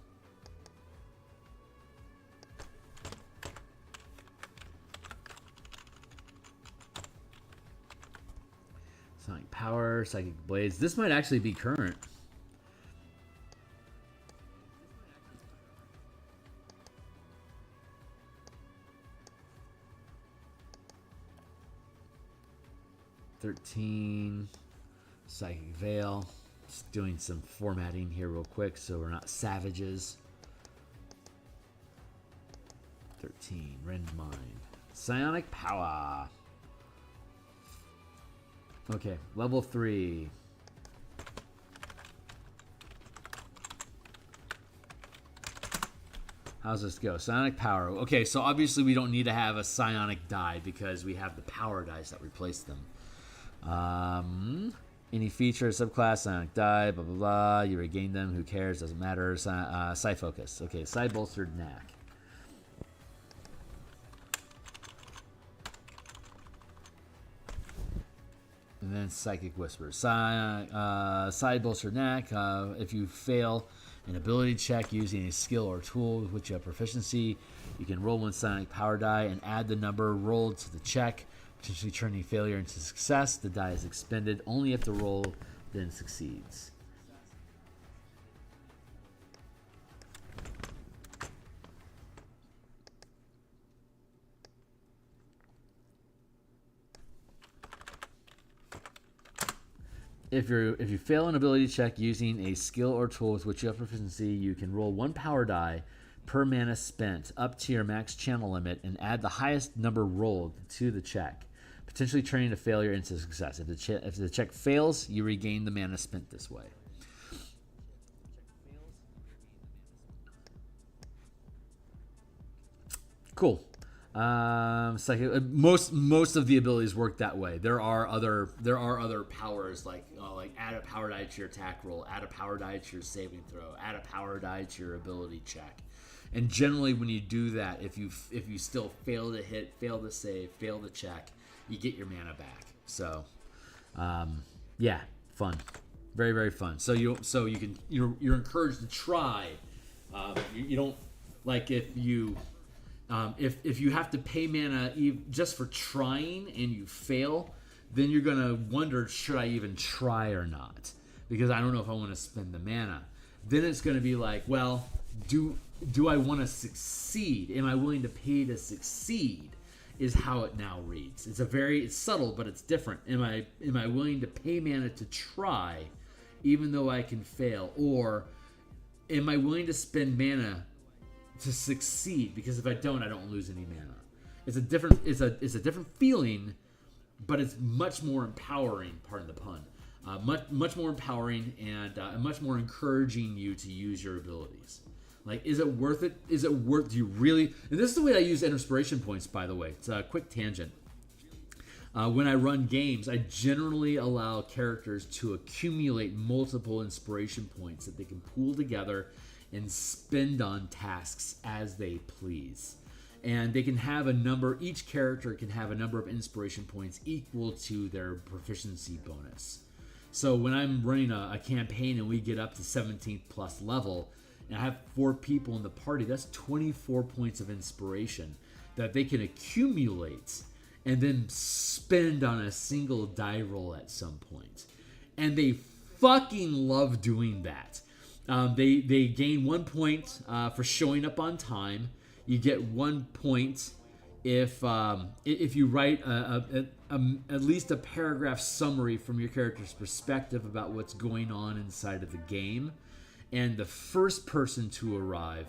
Sonic power, psychic blades. This might actually be current. Psychic Veil. Just doing some formatting here real quick so we're not savages. 13. Rend Mind. Psionic Power. Okay, level 3. How's this go? Psionic Power. Okay, so obviously we don't need to have a psionic die because we have the power dice that replace them. Any feature, subclass, psionic die, blah, blah, blah. You regain them. Who cares? Doesn't matter. Psi focus. Okay, side bolstered knack. And then Psychic Whisper. Side bolstered knack. If you fail an ability check using a skill or tool with which you have proficiency, you can roll one psionic power die and add the number rolled to the check, potentially turning failure into success. The die is expended only if the roll then succeeds. If you fail an ability check using a skill or tool with which you have proficiency, you can roll one power die per mana spent up to your max channel limit and add the highest number rolled to the check, potentially turning a failure into success. If the check fails, you regain the mana spent this way. Cool. Most of the abilities work that way. There are other powers like add a power die to your attack roll, add a power die to your saving throw, add a power die to your ability check. And generally, when you do that, if you still fail to hit, fail to save, fail to check, you get your mana back. So, yeah, fun, very, very fun. So you're encouraged to try. You don't like if you have to pay mana just for trying and you fail, then you're gonna wonder, should I even try or not? Because I don't know if I want to spend the mana. Then it's gonna be like, well, do I want to succeed? Am I willing to pay to succeed? Is how it now reads. It's subtle, but it's different. Am I willing to pay mana to try, even though I can fail, or am I willing to spend mana to succeed? Because if I don't lose any mana. It's a different feeling, but it's much more empowering. Pardon the pun. Much more empowering and much more encouraging you to use your abilities. Like, is it worth it? Is it worth? Do you really? And this is the way I use inspiration points, by the way. It's a quick tangent. When I run games, I generally allow characters to accumulate multiple inspiration points that they can pool together and spend on tasks as they please. And they can have each character can have a number of inspiration points equal to their proficiency bonus. So when I'm running a campaign and we get up to 17th plus level, and I have 4 people in the party, that's 24 points of inspiration that they can accumulate and then spend on a single die roll at some point. And they fucking love doing that. They gain 1 point for showing up on time. You get 1 point if you write at least a paragraph summary from your character's perspective about what's going on inside of the game. And the first person to arrive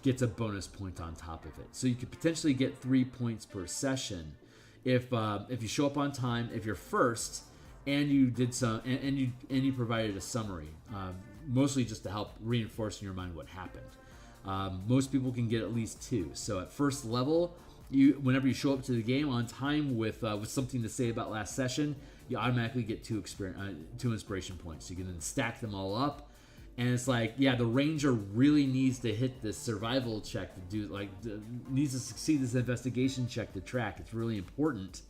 gets a bonus point on top of it. So you could potentially get 3 points per session if you show up on time, if you're first, and you did some, and you provided a summary, mostly just to help reinforce in your mind what happened. Most people can get at least 2. So at first level, whenever you show up to the game on time with something to say about last session, you automatically get 2 inspiration points. You can then stack them all up, and it's like, yeah, the ranger really needs to hit this survival check to do, like, needs to succeed this investigation check to track. It's really important.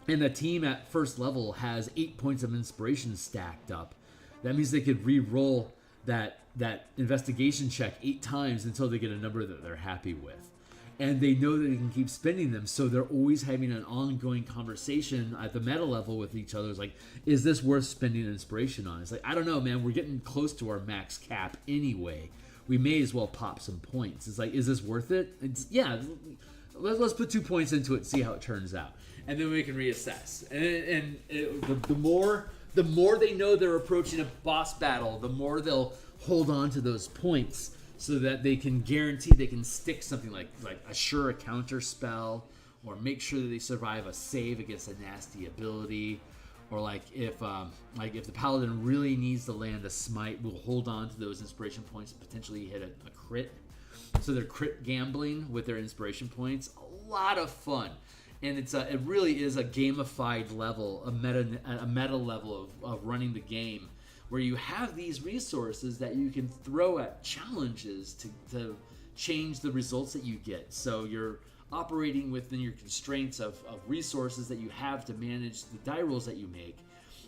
And the team at first level has 8 points of inspiration stacked up. That means they could re-roll that investigation check 8 times until they get a number that they're happy with. And they know that they can keep spending them, so they're always having an ongoing conversation at the meta level with each other. It's like, is this worth spending inspiration on? It's like, I don't know, man. We're getting close to our max cap anyway. We may as well pop some points. It's like, is this worth it? Yeah, let's put 2 points into it and see how it turns out. And then we can reassess. The more they know they're approaching a boss battle, the more they'll hold on to those points, so that they can guarantee they can stick something like assure a counter spell, or make sure that they survive a save against a nasty ability, or like if the paladin really needs to land a smite, we'll hold on to those inspiration points and potentially hit a crit. So they're crit gambling with their inspiration points. A lot of fun, and it really is a gamified level, a meta level of running the game, where you have these resources that you can throw at challenges to change the results that you get. So you're operating within your constraints of resources that you have to manage the die rolls that you make.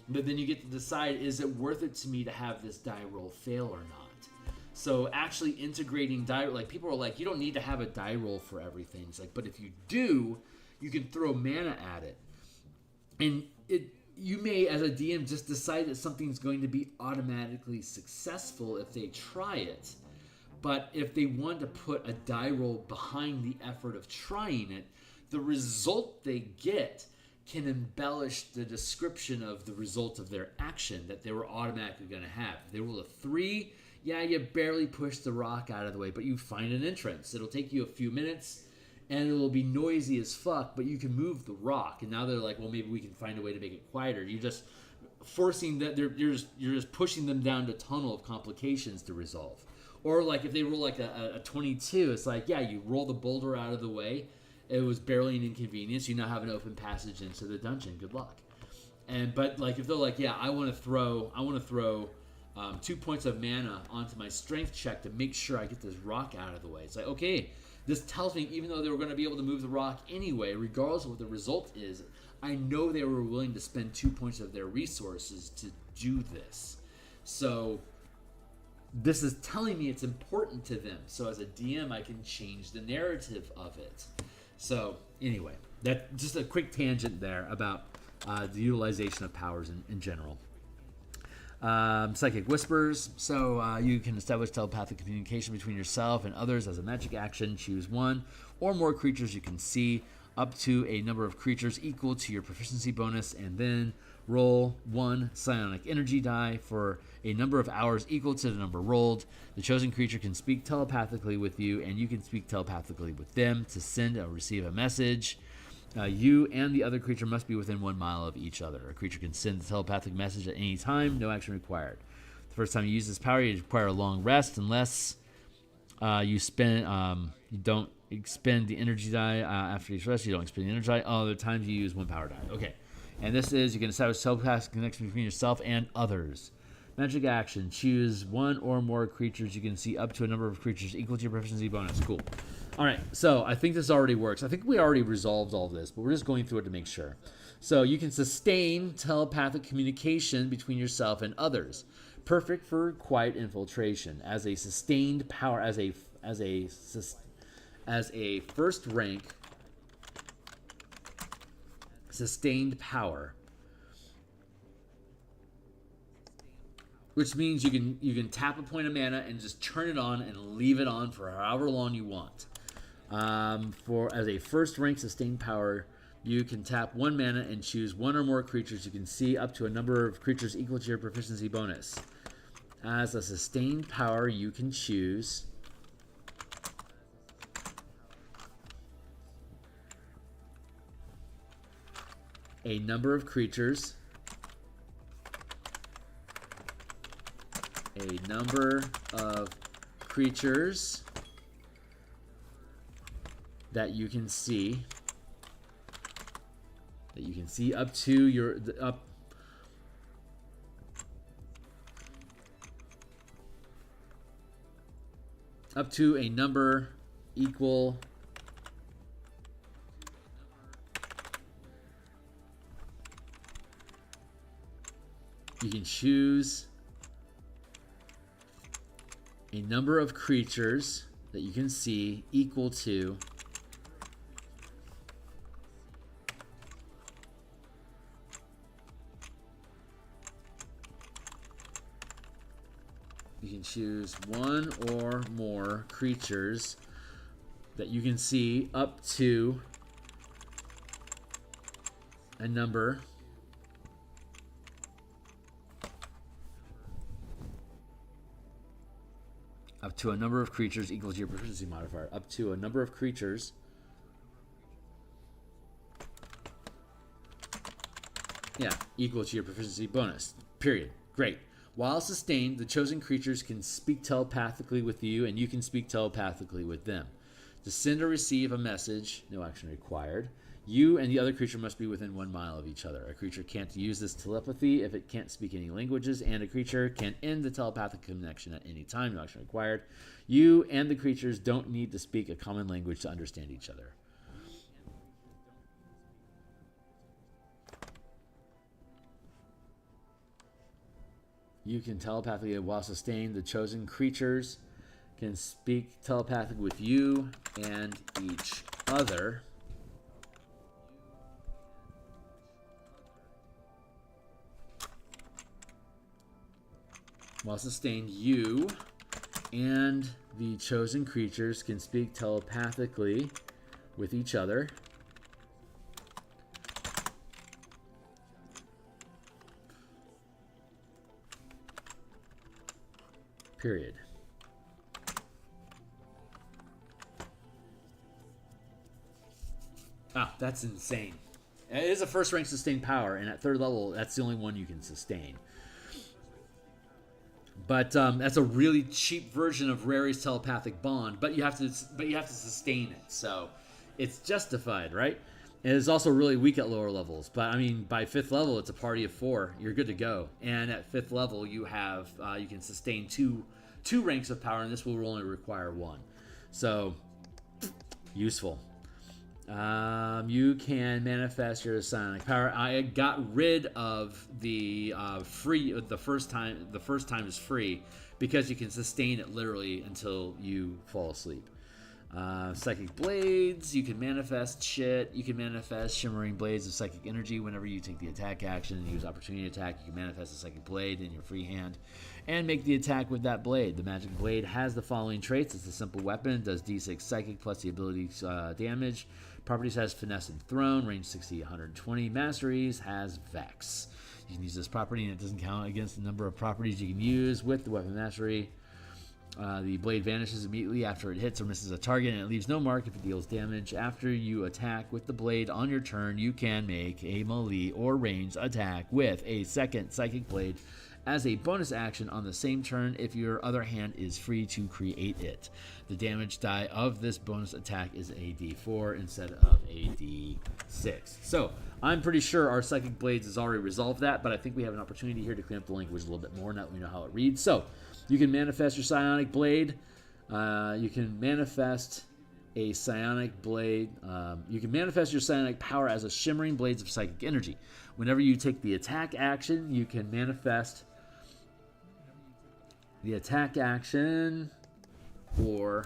But then you get to decide, is it worth it to me to have this die roll fail or not? So actually integrating die, like, people are like, you don't need to have a die roll for everything. It's like, but if you do, you can throw mana at it. And you may, as a DM, just decide that something's going to be automatically successful if they try it. But if they want to put a die roll behind the effort of trying it, the result they get can embellish the description of the result of their action that they were automatically going to have. If they roll a 3, yeah, you barely push the rock out of the way, but you find an entrance. It'll take you a few minutes, and it'll be noisy as fuck, but you can move the rock. And now they're like, well, maybe we can find a way to make it quieter. You're just forcing that. You're just pushing them down the tunnel of complications to resolve. Or like if they roll like a 22, it's like, yeah, you roll the boulder out of the way. It was barely an inconvenience. You now have an open passage into the dungeon. Good luck. But like if they're like, yeah, I want to throw 2 points of mana onto my strength check to make sure I get this rock out of the way. It's like, okay. This tells me, even though they were going to be able to move the rock anyway, regardless of what the result is, I know they were willing to spend 2 points of their resources to do this. So this is telling me it's important to them. So as a DM, I can change the narrative of it. So anyway, that just a quick tangent there about the utilization of powers in general. Psychic Whispers. So you can establish telepathic communication between yourself and others as a magic action. Choose 1 or more creatures you can see, up to a number of creatures equal to your proficiency bonus, and then roll 1 psionic energy die for a number of hours equal to the number rolled. The chosen creature can speak telepathically with you, and you can speak telepathically with them to send or receive a message. You and the other creature must be within 1 mile of each other. A creature can send a telepathic message at any time, no action required. The first time you use this power, you require a long rest, unless you don't expend the energy die after each rest. You don't expend the energy die. Other times you use 1 power die. Okay, and this is, you can establish telepathic connection between yourself and others. Magic action: choose 1 or more creatures you can see, up to a number of creatures equal to your proficiency bonus. Cool. All right, so I think this already works. I think we already resolved all this, but we're just going through it to make sure. So you can sustain telepathic communication between yourself and others. Perfect for quiet infiltration. As a sustained power, as a first rank sustained power, which means you can tap a point of mana and just turn it on and leave it on for however long you want. As a first rank sustained power, you can tap 1 mana and choose 1 or more creatures you can see, up to a number of creatures equal to your proficiency bonus. As a sustained power, you can choose a number of creatures, that you can see up to your up to a number equal you can choose a number of creatures that you can see equal to you can choose one or more creatures that you can see up to a number of creatures equal to your proficiency modifier. Up to a number of creatures equal to your proficiency bonus. Period. Great. While sustained, the chosen creatures can speak telepathically with you, and you can speak telepathically with them. To send or receive a message, no action required. You and the other creature must be within 1 mile of each other. A creature can't use this telepathy if it can't speak any languages, and a creature can end the telepathic connection at any time, no action required. You and the creatures don't need to speak a common language to understand each other. You can telepathically, while sustained, the chosen creatures can speak telepathically with you and each other. While sustained, you and the chosen creatures can speak telepathically with each other. Period. Ah, that's insane. It is a first rank sustained power, and at 3rd level, that's the only one you can sustain. But that's a really cheap version of Rary's telepathic bond, but you have to sustain it, so it's justified, right? And it's also really weak at lower levels, but I mean, by 5th level, it's a party of 4. You're good to go, and at 5th level, you have you can sustain two ranks of power, and this will only require 1. So useful. You can manifest your psionic power. I got rid of the free the first time. The first time is free because you can sustain it literally until you fall asleep. Psychic blades. You can manifest shit. You can manifest shimmering blades of psychic energy whenever you take the attack action and use opportunity attack. You can manifest a psychic blade in your free hand and make the attack with that blade. The magic blade has the following traits. It's a simple weapon. It does d6 psychic plus the ability damage. Properties has finesse and thrown. Range 60, 120. Masteries has vex. You can use this property and it doesn't count against the number of properties you can use with the weapon mastery. The blade vanishes immediately after it hits or misses a target, and it leaves no mark if it deals damage. After you attack with the blade on your turn, you can make a melee or ranged attack with a second psychic blade as a bonus action on the same turn if your other hand is free to create it. The damage die of this bonus attack is a d4 instead of a d6. So I'm pretty sure our psychic blades has already resolved that, but I think we have an opportunity here to clean up the language a little bit more now that we know how it reads. So you can manifest your psionic blade. You can manifest a psionic blade. You can manifest your psionic power as a shimmering blades of psychic energy. Whenever you take the attack action, you can manifest the attack action or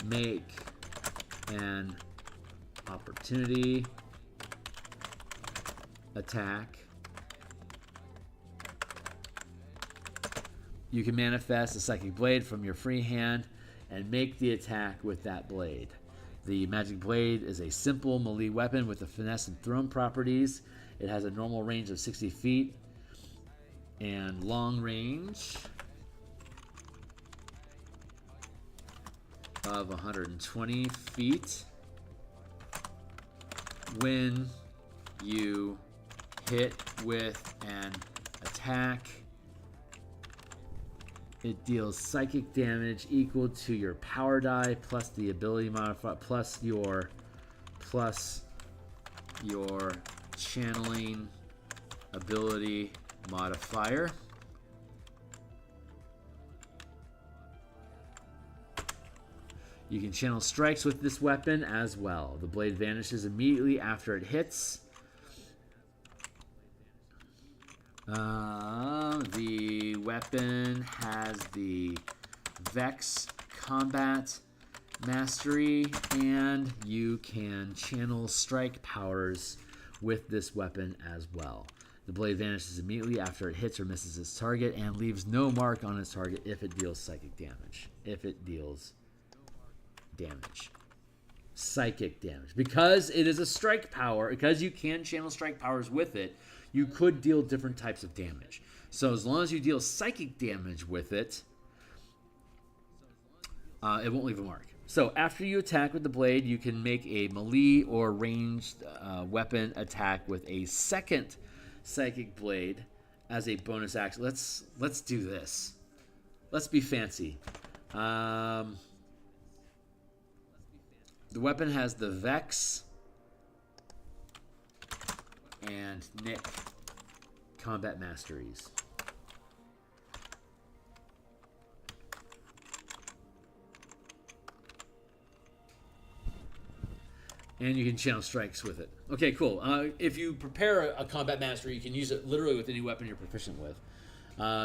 make an opportunity attack. You can manifest a psychic blade from your free hand and make the attack with that blade. The magic blade is a simple melee weapon with the finesse and thrown properties. It has a normal range of 60 feet and long range of 120 feet. When you hit with an attack, it deals psychic damage equal to your power die plus the ability modifier plus your channeling ability modifier. You can channel strikes with this weapon as well. The blade vanishes immediately after it hits. The weapon has the Vex combat mastery, and you can channel strike powers with this weapon as well. The blade vanishes immediately after it hits or misses its target and leaves no mark on its target if it deals psychic damage. If it deals damage. Psychic damage. Because it is a strike power, because you can channel strike powers with it, you could deal different types of damage. So as long as you deal psychic damage with it, it won't leave a mark. So after you attack with the blade, you can make a melee or ranged weapon attack with a second psychic blade as a bonus action. Let's do this. Let's be fancy. The weapon has the Vex and Nick combat masteries. And you can channel strikes with it. Okay, cool. If you prepare a combat mastery, you can use it literally with any weapon you're proficient with.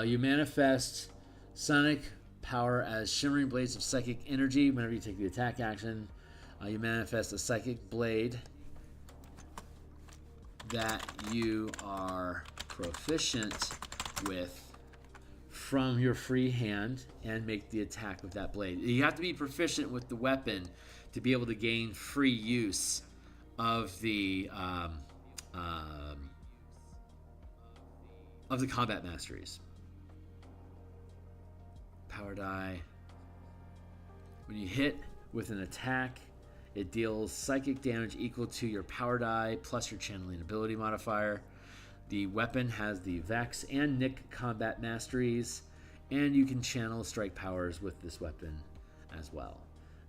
You manifest sonic power as shimmering blades of psychic energy whenever you take the attack action. You manifest a psychic blade that you are proficient with from your free hand and make the attack with that blade. You have to be proficient with the weapon to be able to gain free use of the combat masteries. Power die. When you hit with an attack, it deals psychic damage equal to your power die plus your channeling ability modifier. The weapon has the Vex and Nick combat masteries, and you can channel strike powers with this weapon as well.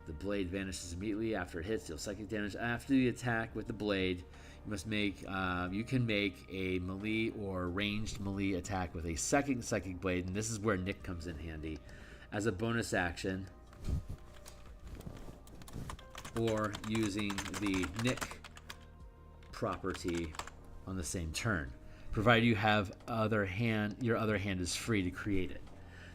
The blade vanishes immediately after it hits, deals psychic damage. After the attack with the blade, you can make a melee or ranged melee attack with a second psychic blade, and this is where Nick comes in handy as a bonus action, or using the Nick property on the same turn, provided you have your other hand is free to create it.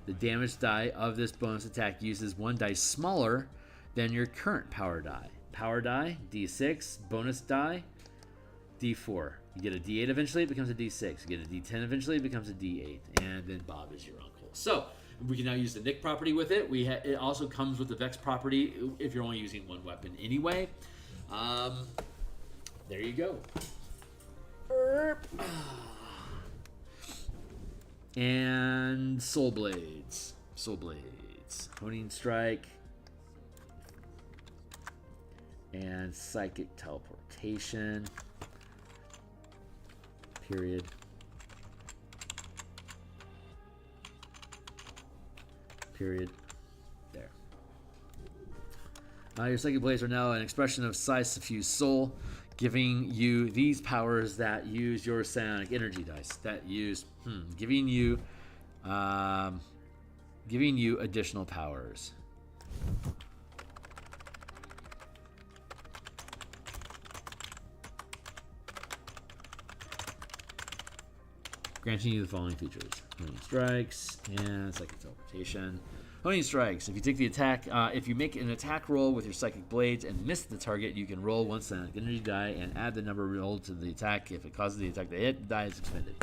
The damage die of this bonus attack uses one dice smaller than your current power die. Power die, D6. Bonus die, D4. You get a D8 eventually, it becomes a D6. You get a D10 eventually, it becomes a D8. And then Bob is your uncle. So we can now use the Nick property with it. It also comes with the Vex property if you're only using one weapon anyway. There you go. And Soul Blades. Honing Strike. And Psychic Teleportation. Period. There. Your Psychic Blades are now an expression of Psi's suffused soul, giving you these powers that use your psionic energy dice. Giving you additional powers. Granting you the following features: Honing Strikes and Psychic Teleportation. Honing Strikes. If you take the attack, if you make an attack roll with your Psychic Blades and miss the target, you can roll one psionic energy die and add the number rolled to the attack. If it causes the attack to hit, the die is expended.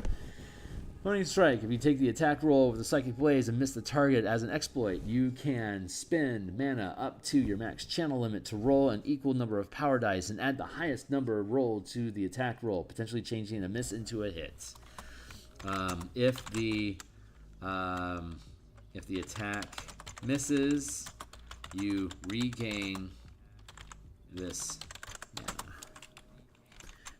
Honing Strike. If you take the attack roll with the Psychic Blades and miss the target as an exploit, you can spend mana up to your max channel limit to roll an equal number of power dice and add the highest number rolled to the attack roll, potentially changing a miss into a hit. If the attack misses, you regain this mana.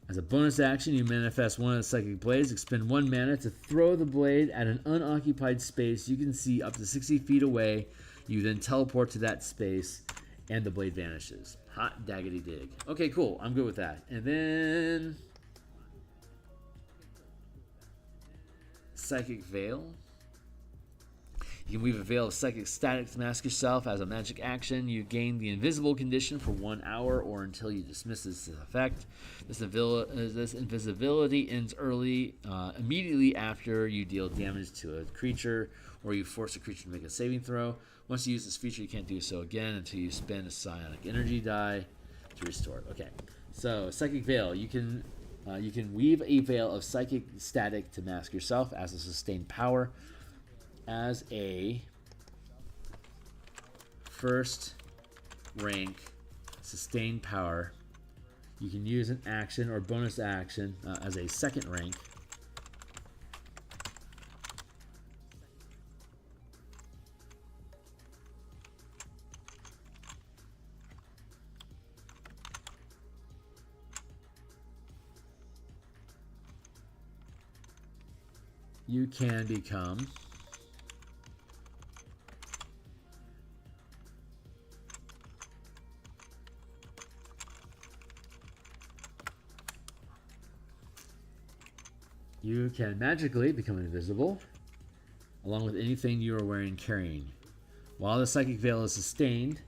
As a bonus action, you manifest one of the psychic blades, expend 1 mana to throw the blade at an unoccupied space you can see up to 60 feet away. You then teleport to that space, and the blade vanishes. Hot daggity dig. Okay, cool. I'm good with that. And then Psychic Veil. You can weave a veil of psychic static to mask yourself. As a magic action, you gain the invisible condition for 1 hour or until you dismiss this effect. This invisibility ends early, immediately after you deal damage to a creature or you force a creature to make a saving throw. Once you use this feature, you can't do so again until you spend a psionic energy die to restore it. Okay, so Psychic Veil. You can weave a veil of psychic static to mask yourself as a sustained power. As a first rank sustained power, you can use an action or bonus action as a second rank. You can become you can magically become invisible, along with anything you are wearing and carrying. While the Psychic Veil is sustained,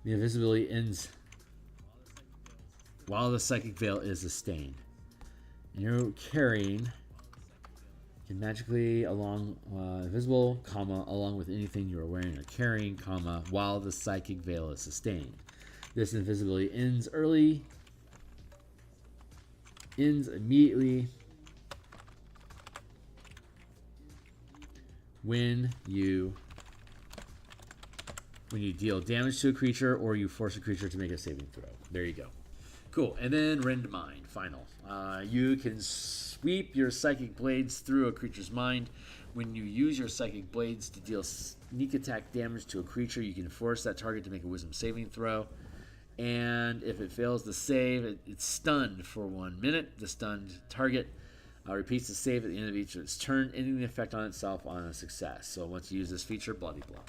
the invisibility ends. While the Psychic Veil is sustained, and you're carrying, can magically invisible, along with anything you are wearing or carrying, while the Psychic Veil is sustained. This invisibility ends immediately when you deal damage to a creature or you force a creature to make a saving throw. There you go. Cool. And then Rend Mind, final. You can sweep your psychic blades through a creature's mind. When you use your psychic blades to deal sneak attack damage to a creature, you can force that target to make a wisdom saving throw. And if it fails to save, it's stunned for 1 minute. The stunned target repeats the save at the end of each of its turn, ending the effect on itself on a success. So once you use this feature, bloody blow.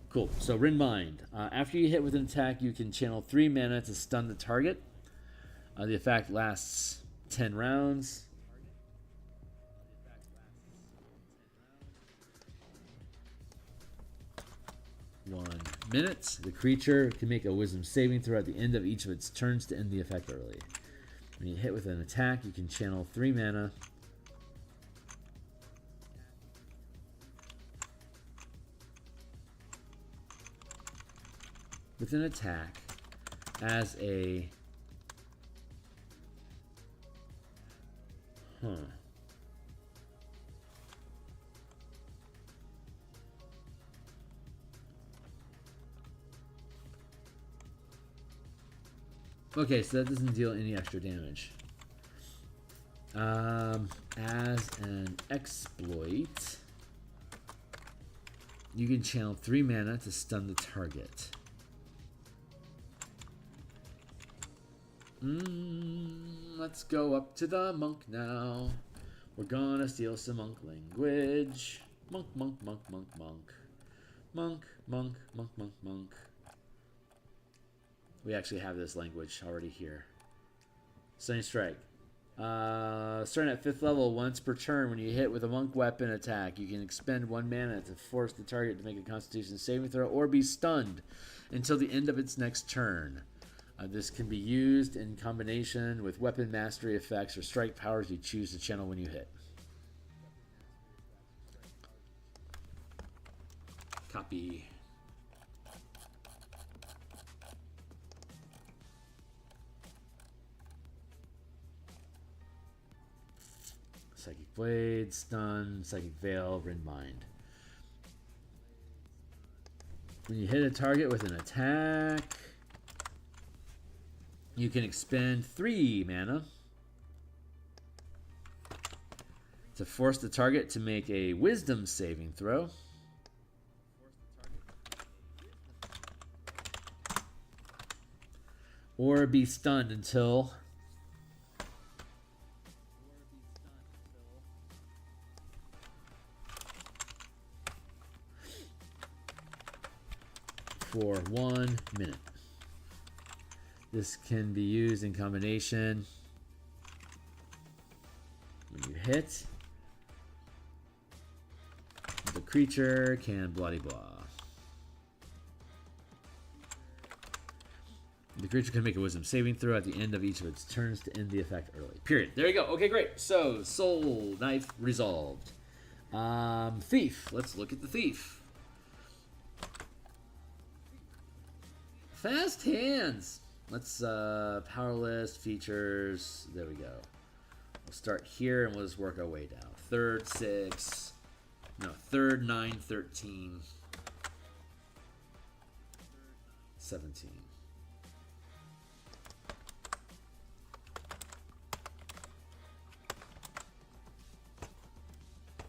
Cool. So Rend Mind. After you hit with an attack, you can channel 3 mana to stun the target. The effect lasts 10 rounds. One minute. The creature can make a wisdom saving throw at the end of each of its turns to end the effect early. When you hit with an attack, you can channel 3 mana. With an attack as a Okay, so that doesn't deal any extra damage. As an exploit, you can channel 3 mana to stun the target. Let's go up to the monk now. We're gonna steal some monk language. Monk, monk, monk, monk, monk. Monk, monk, monk, monk, monk. We actually have this language already here. Stunning Strike. Starting at 5th level, once per turn, when you hit with a monk weapon attack, you can expend 1 mana to force the target to make a Constitution saving throw or be stunned until the end of its next turn. This can be used in combination with weapon mastery effects or strike powers you choose to channel when you hit. Copy. Psychic Blade, Stun, Psychic Veil, Rend Mind. When you hit a target with an attack, you can expend 3 mana to force the target to make a Wisdom saving throw. Or be stunned until for 1 minute. This can be used in combination. When you hit, the creature can bloody blah. The creature can make a wisdom saving throw at the end of each of its turns to end the effect early. Period. There you go. Okay, great. So, Soul Knife resolved. Thief. Let's look at the Thief. Fast hands. Let's power list, features. There we go. We'll start here and we'll just work our way down. Third, 6. No, third, 9, 13. 17.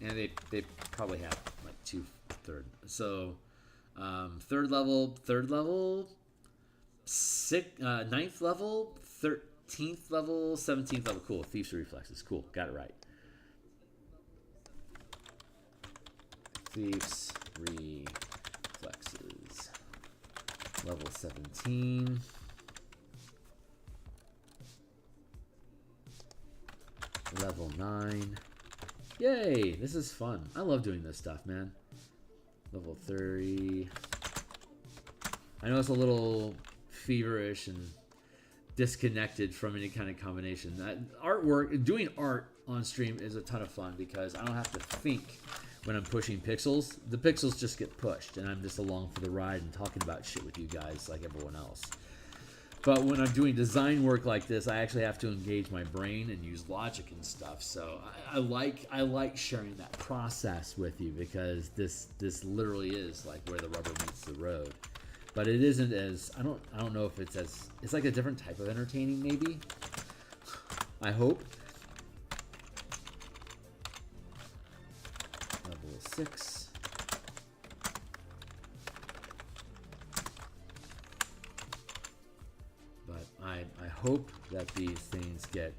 And they probably have like 2 third. So third level, 9th level, 13th level, 17th level. Cool. Thief's Reflexes. Cool. Got it right. Thief's Reflexes. Level 17. Level 9. Yay! This is fun. I love doing this stuff, man. Level 30. I know it's a little feverish and disconnected from any kind of combination. Artwork, doing art on stream is a ton of fun because I don't have to think when I'm pushing pixels. The pixels just get pushed and I'm just along for the ride and talking about shit with you guys like everyone else. But when I'm doing design work like this, I actually have to engage my brain and use logic and stuff. So I like sharing that process with you because this literally is like where the rubber meets the road. But it isn't as I don't know if it's like a different type of entertaining maybe. I hope. Level 6. I hope that these things kind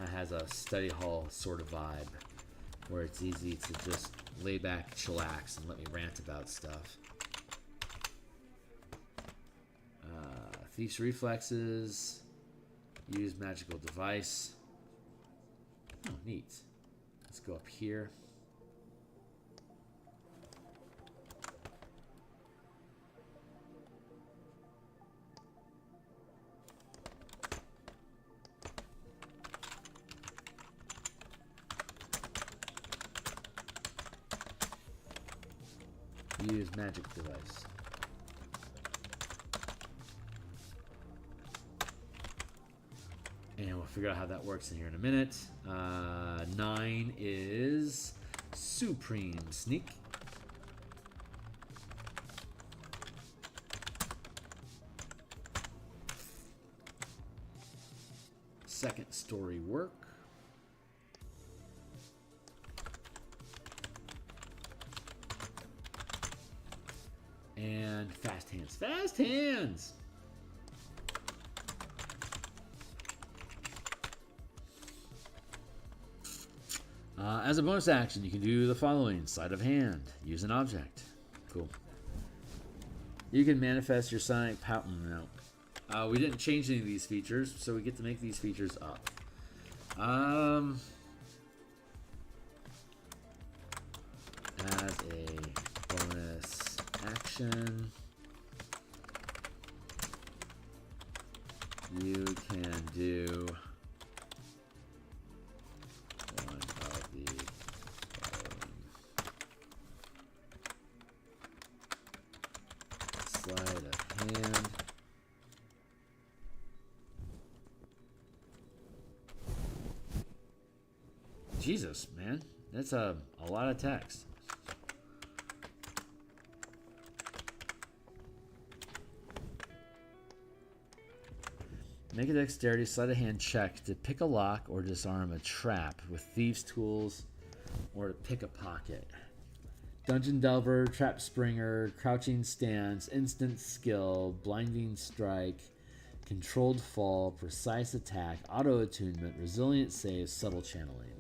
of has a study hall sort of vibe where it's easy to just lay back, chillax, and let me rant about stuff. Thief's Reflexes. Use magical device. Oh, neat. Let's go up here. Use magic device. And we'll figure out how that works in here in a minute. 9 is Supreme Sneak. Second story work. And fast hands. Fast hands! As a bonus action, you can do the following. Sleight of hand. Use an object. Cool. You can manifest your sonic power. No. We didn't change any of these features, so we get to make these features up. As a bonus action, you can do one of the following. Sleight of hand. Jesus, man. That's a lot of text. Make a dexterity sleight of hand check to pick a lock or disarm a trap with thieves' tools or to pick a pocket. Dungeon Delver, Trap Springer, Crouching Stance, Instant Skill, Blinding Strike, Controlled Fall, Precise Attack, Auto Attunement, Resilient Save, Subtle Channeling.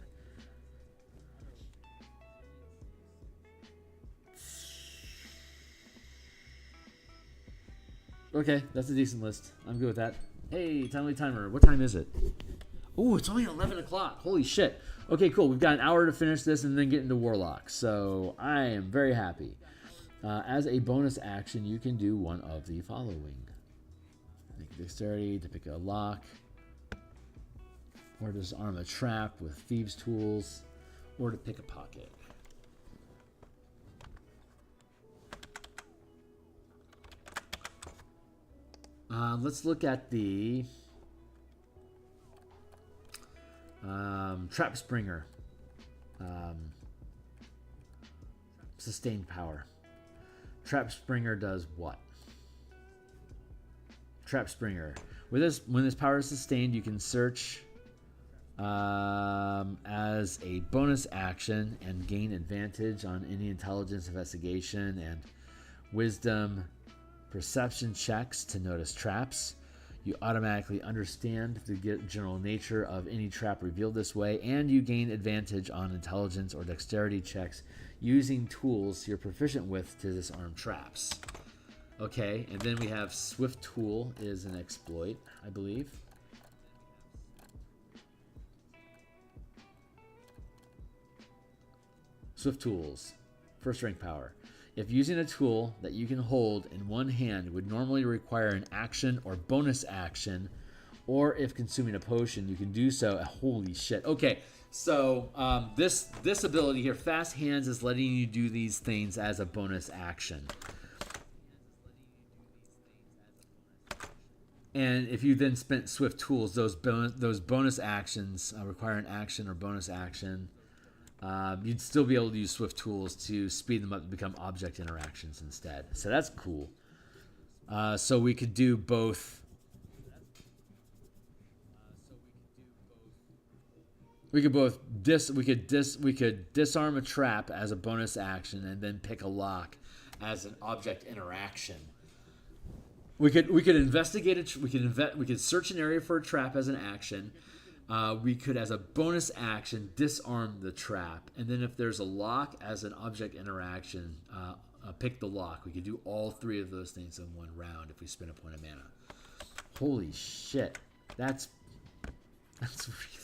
Okay, that's a decent list. I'm good with that. Hey, timely timer. What time is it? Oh, it's only 11 o'clock. Holy shit. Okay, cool. We've got an hour to finish this and then get into Warlock. So I am very happy. As a bonus action, you can do one of the following. Make a dexterity to pick a lock. Or disarm a trap with thieves' tools. Or to pick a pocket. Let's look at the Trap Springer. Sustained power. Trap Springer does what? Trap Springer. When this power is sustained, you can search as a bonus action and gain advantage on any intelligence investigation and wisdom perception checks to notice traps. You automatically understand the general nature of any trap revealed this way, and you gain advantage on intelligence or dexterity checks using tools you're proficient with to disarm traps. Okay, and then we have Swift Tool is an exploit, I believe. Swift Tools, first rank power. If using a tool that you can hold in one hand would normally require an action or bonus action, or if consuming a potion, you can do so. Holy shit. Okay, so this ability here, Fast Hands, is letting you do these things as a bonus action. And if you then spent Swift Tools, those bonus actions require an action or bonus action. You'd still be able to use Swift Tools to speed them up and become object interactions instead. So that's cool. So we could do both. We could disarm a trap as a bonus action and then pick a lock as an object interaction. We could investigate it. We could search an area for a trap as an action. We could, as a bonus action, disarm the trap. And then if there's a lock as an object interaction, pick the lock. We could do all three of those things in one round if we spend a point of mana. Holy shit. That's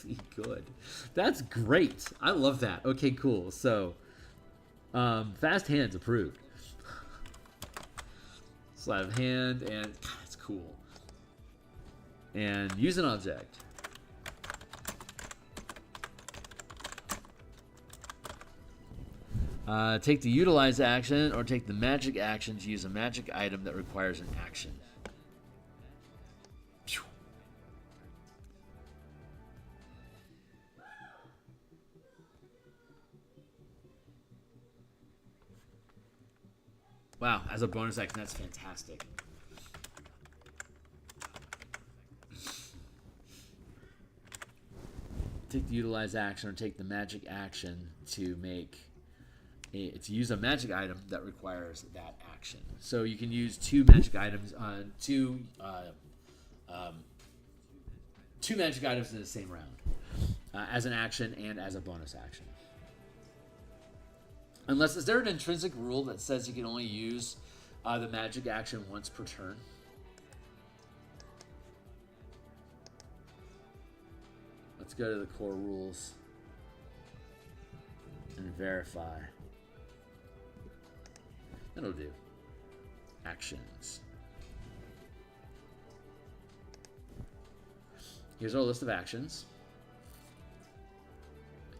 really good. That's great. I love that. Okay, cool. So, Fast Hands approved. Sleight of hand, and God, that's cool. And use an object. Take the utilize action or take the magic action to use a magic item that requires an action. Wow, as a bonus action, that's fantastic. Take the utilize action or take the magic action to use a magic item that requires that action. So you can use two magic items two magic items in the same round as an action and as a bonus action. Unless, is there an intrinsic rule that says you can only use the magic action once per turn? Let's go to the core rules and verify. That'll do. Actions. Here's our list of actions.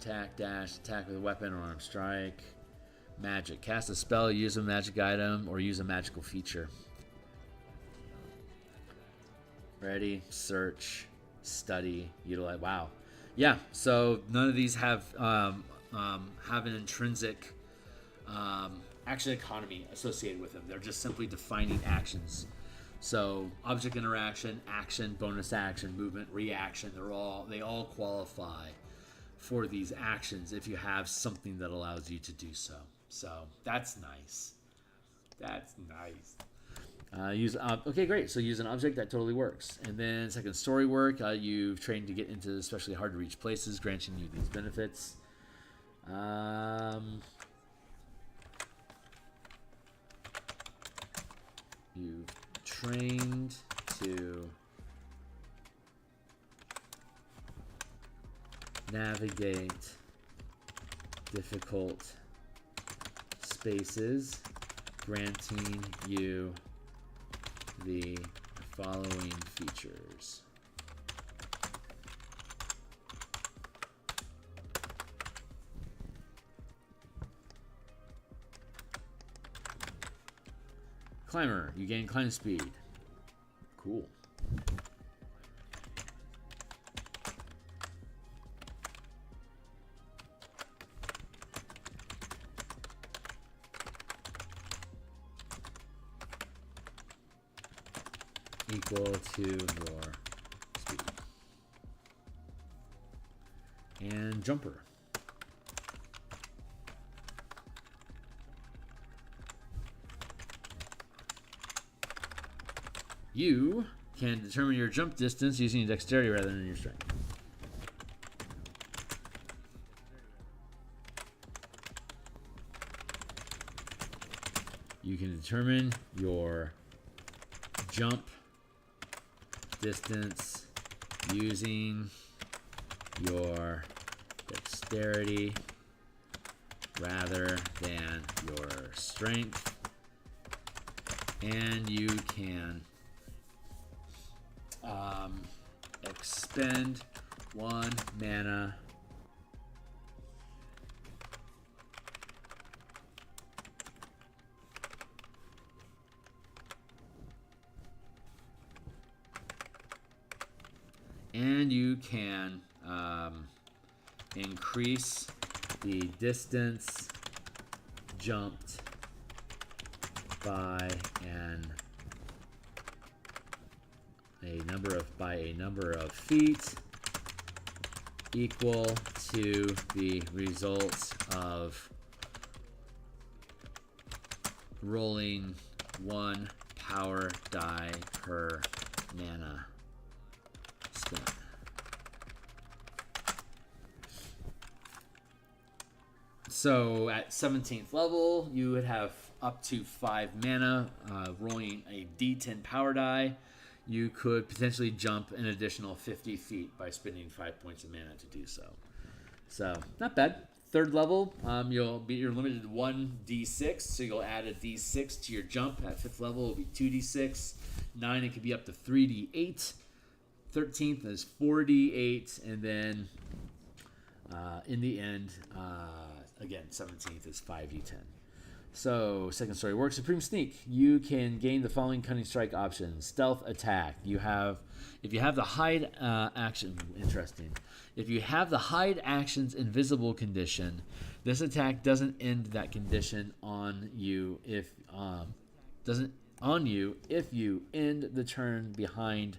Attack, dash, attack with a weapon or armed strike. Magic. Cast a spell, use a magic item, or use a magical feature. Ready, search, study, utilize. Wow. Yeah, so none of these have an intrinsic action economy associated with them. They're just simply defining actions. So object interaction, action, bonus action, movement, reaction, they all qualify for these actions if you have something that allows you to do so. So that's nice. That's nice. Okay, great. So use an object, that totally works. And then second, story work. You've trained to get into especially hard to reach places, granting you these benefits. You've trained to navigate difficult spaces, granting you the following features. Climber, you gain climb speed. Cool. Equal to your speed. And jumper. You can determine your jump distance using dexterity rather than your strength. You can determine your jump distance using your dexterity rather than your strength. And you can expend 1 mana and you can increase the distance jumped by a number of feet equal to the results of rolling 1 power die per mana spent. So at 17th level, you would have up to 5 mana, rolling a d10 power die. You could potentially jump an additional 50 feet by spending 5 points of mana to do so. So not bad. 3rd level, you're limited to 1d6, so you'll add a d6 to your jump. At 5th level, it'll be 2d6. 9, it could be up to 3d8. 13th is 4d8, and then in the end, again, 17th is 5d10. So, second story work. Supreme Sneak. You can gain the following cunning strike options. Stealth attack. If you have the hide action, interesting. If you have the hide action's invisible condition, this attack doesn't end that condition on you if you end the turn behind.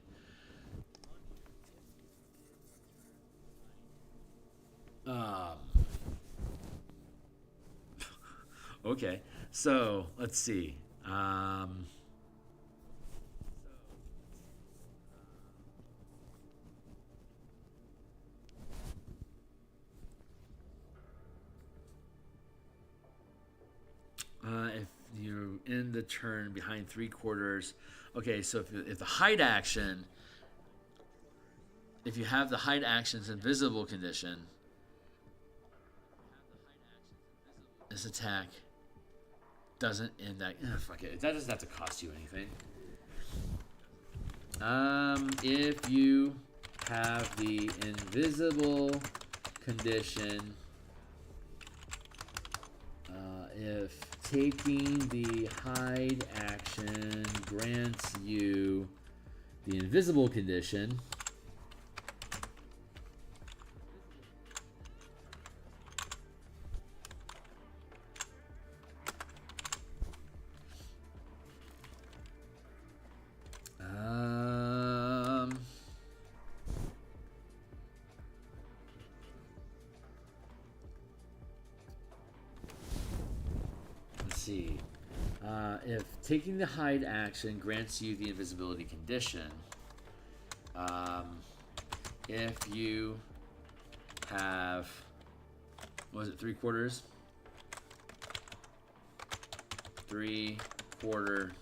Okay, so let's see. If you end the turn behind 3/4, okay. So if the hide action, if you have the hide action's invisible condition, this attack doesn't end that. Fuck it. That doesn't have to cost you anything. If you have the invisible condition, if taking the hide action grants you the invisible condition, if taking the hide action grants you the invisibility condition, if you have, what was it, 3/4? 3/4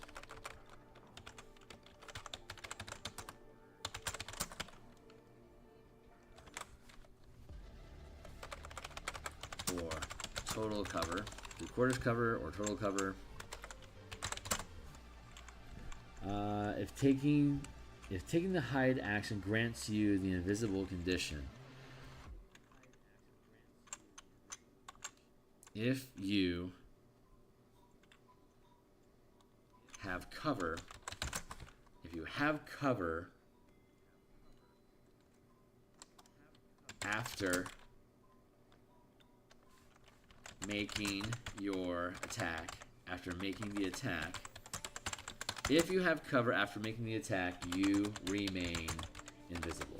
total cover, 3/4 cover or total cover. If taking the hide action grants you the invisible condition, if you have cover, after making your attack, if you have cover after making the attack, you remain invisible.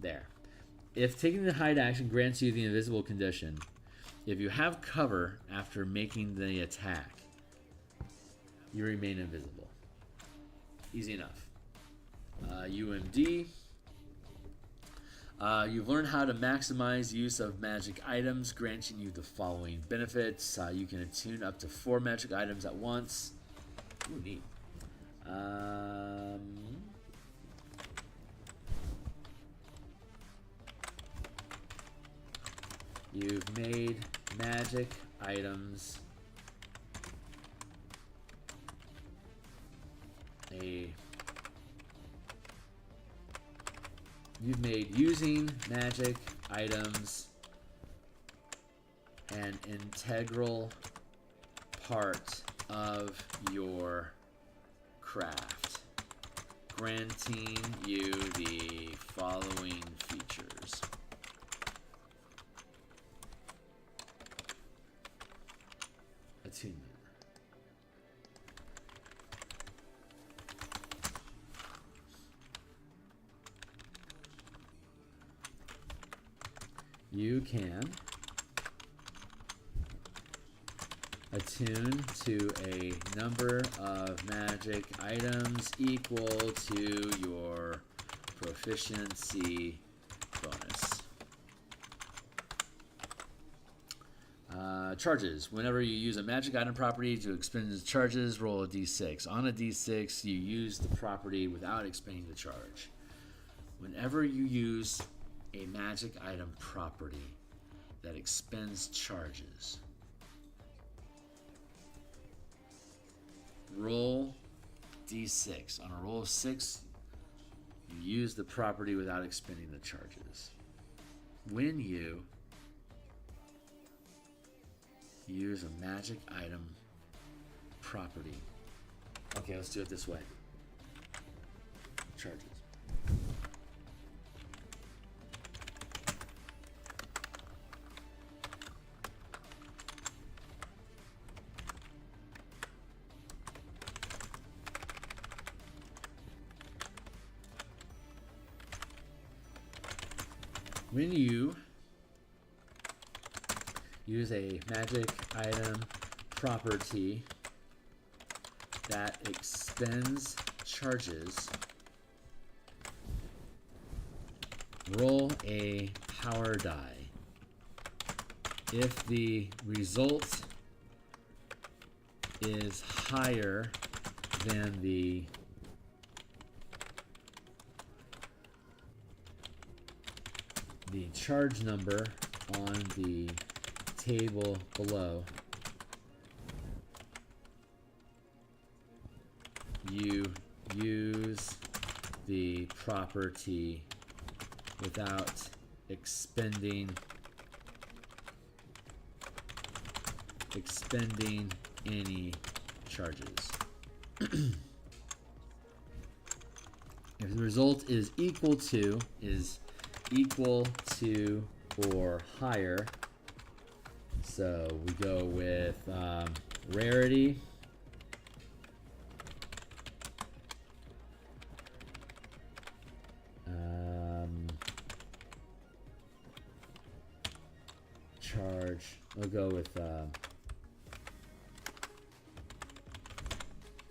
There. If taking the hide action grants you the invisible condition, if you have cover after making the attack, you remain invisible. Easy enough. UMD. You've learned how to maximize use of magic items, granting you the following benefits. You can attune up to 4 magic items at once. Ooh, neat. You've made magic items You've made using magic items an integral part of your craft, granting you the following features. Attunement. You can attune to a number of magic items equal to your proficiency bonus. Charges. Whenever you use a magic item property to expend the charges, roll a d6. On a d6, you use the property without expending the charge. Whenever you use a magic item property that expends charges, roll d6. On a roll of 6, you use the property without expending the charges. When you use a magic item property, okay, let's do it this way. Charges. When you use a magic item property that expends charges, roll a power die. If the result is higher than the charge number on the table below, you use the property without expending any charges. If the result is equal to or higher, so we go with rarity, charge, we'll go with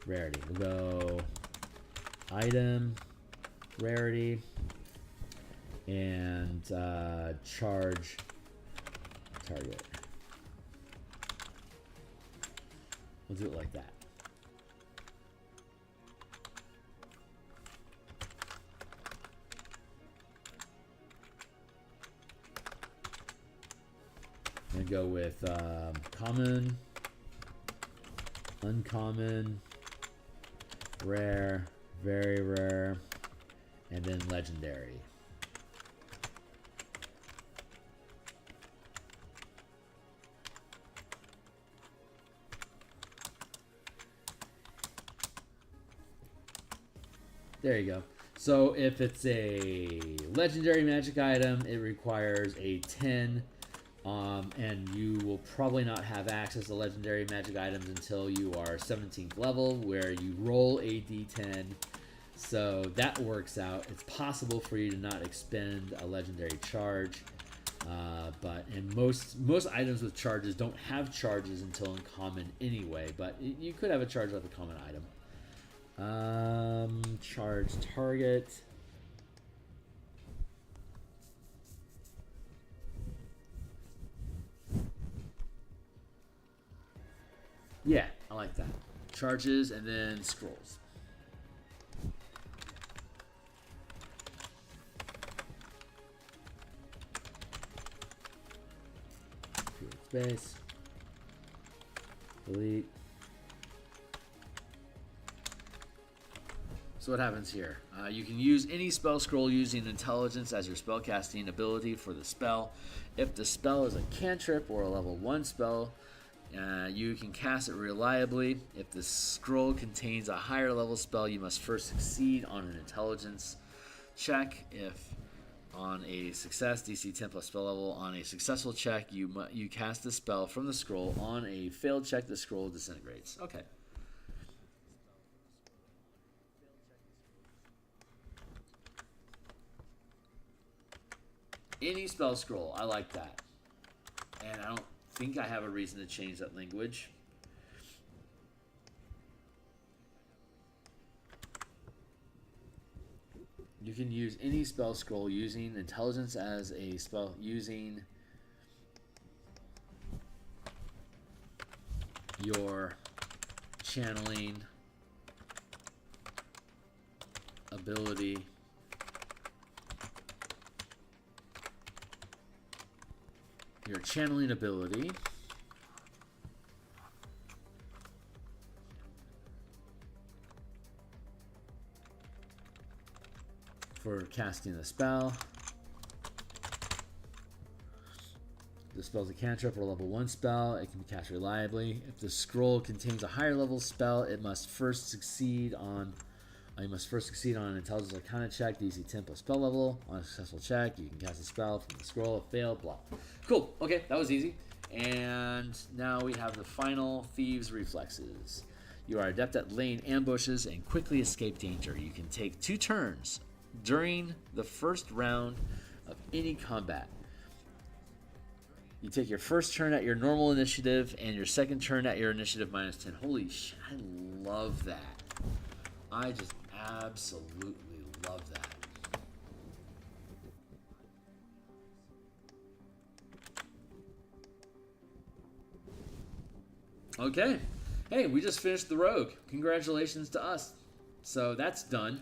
rarity. We'll go item, rarity, and charge target. We'll do it like that. And go with common, uncommon, rare, very rare, and then legendary. There you go. So if it's a legendary magic item, it requires a 10, and you will probably not have access to legendary magic items until you are 17th level, where you roll a d10. So that works out. It's possible for you to not expend a legendary charge, but most items with charges don't have charges until uncommon anyway. But you could have a charge with a common item. Charge target. Yeah, I like that. Charges and then scrolls. Space. Delete. So what happens here? You can use any spell scroll using intelligence as your spellcasting ability for the spell. If the spell is a cantrip or a level 1 spell, you can cast it reliably. If the scroll contains a higher level spell, you must first succeed on an intelligence check. If on a success, DC 10 plus spell level, on a successful check, you cast the spell from the scroll. On a failed check, the scroll disintegrates. Okay. Any spell scroll, I like that. And I don't think I have a reason to change that language. You can use any spell scroll using intelligence as a spell, using your channeling ability for casting the spell. The spell's a cantrip or a level 1 spell. It can be cast reliably. If the scroll contains a higher level spell, it must first succeed on an intelligence arcana check, DC 10 plus spell level. On a successful check, you can cast a spell from the scroll. If failed, blah. Cool. Okay, that was easy. And now we have the final Thieves' Reflexes. You are adept at laying ambushes and quickly escape danger. You can take 2 turns during the first round of any combat. You take your first turn at your normal initiative and your second turn at your initiative minus 10. Holy shit, I love that. I just absolutely love that. Okay. Hey, we just finished the Rogue. Congratulations to us. So that's done.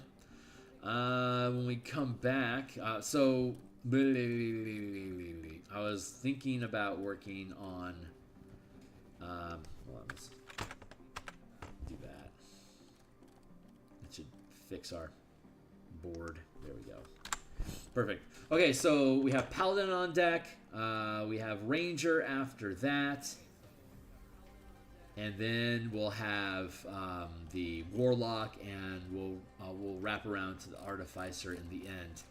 When we come back, I was thinking about working on, well, let's do that. It should fix our board. There we go. Perfect. Okay, so we have Paladin on deck. We have Ranger after that. And then we'll have the Warlock, and we'll wrap around to the Artificer in the end.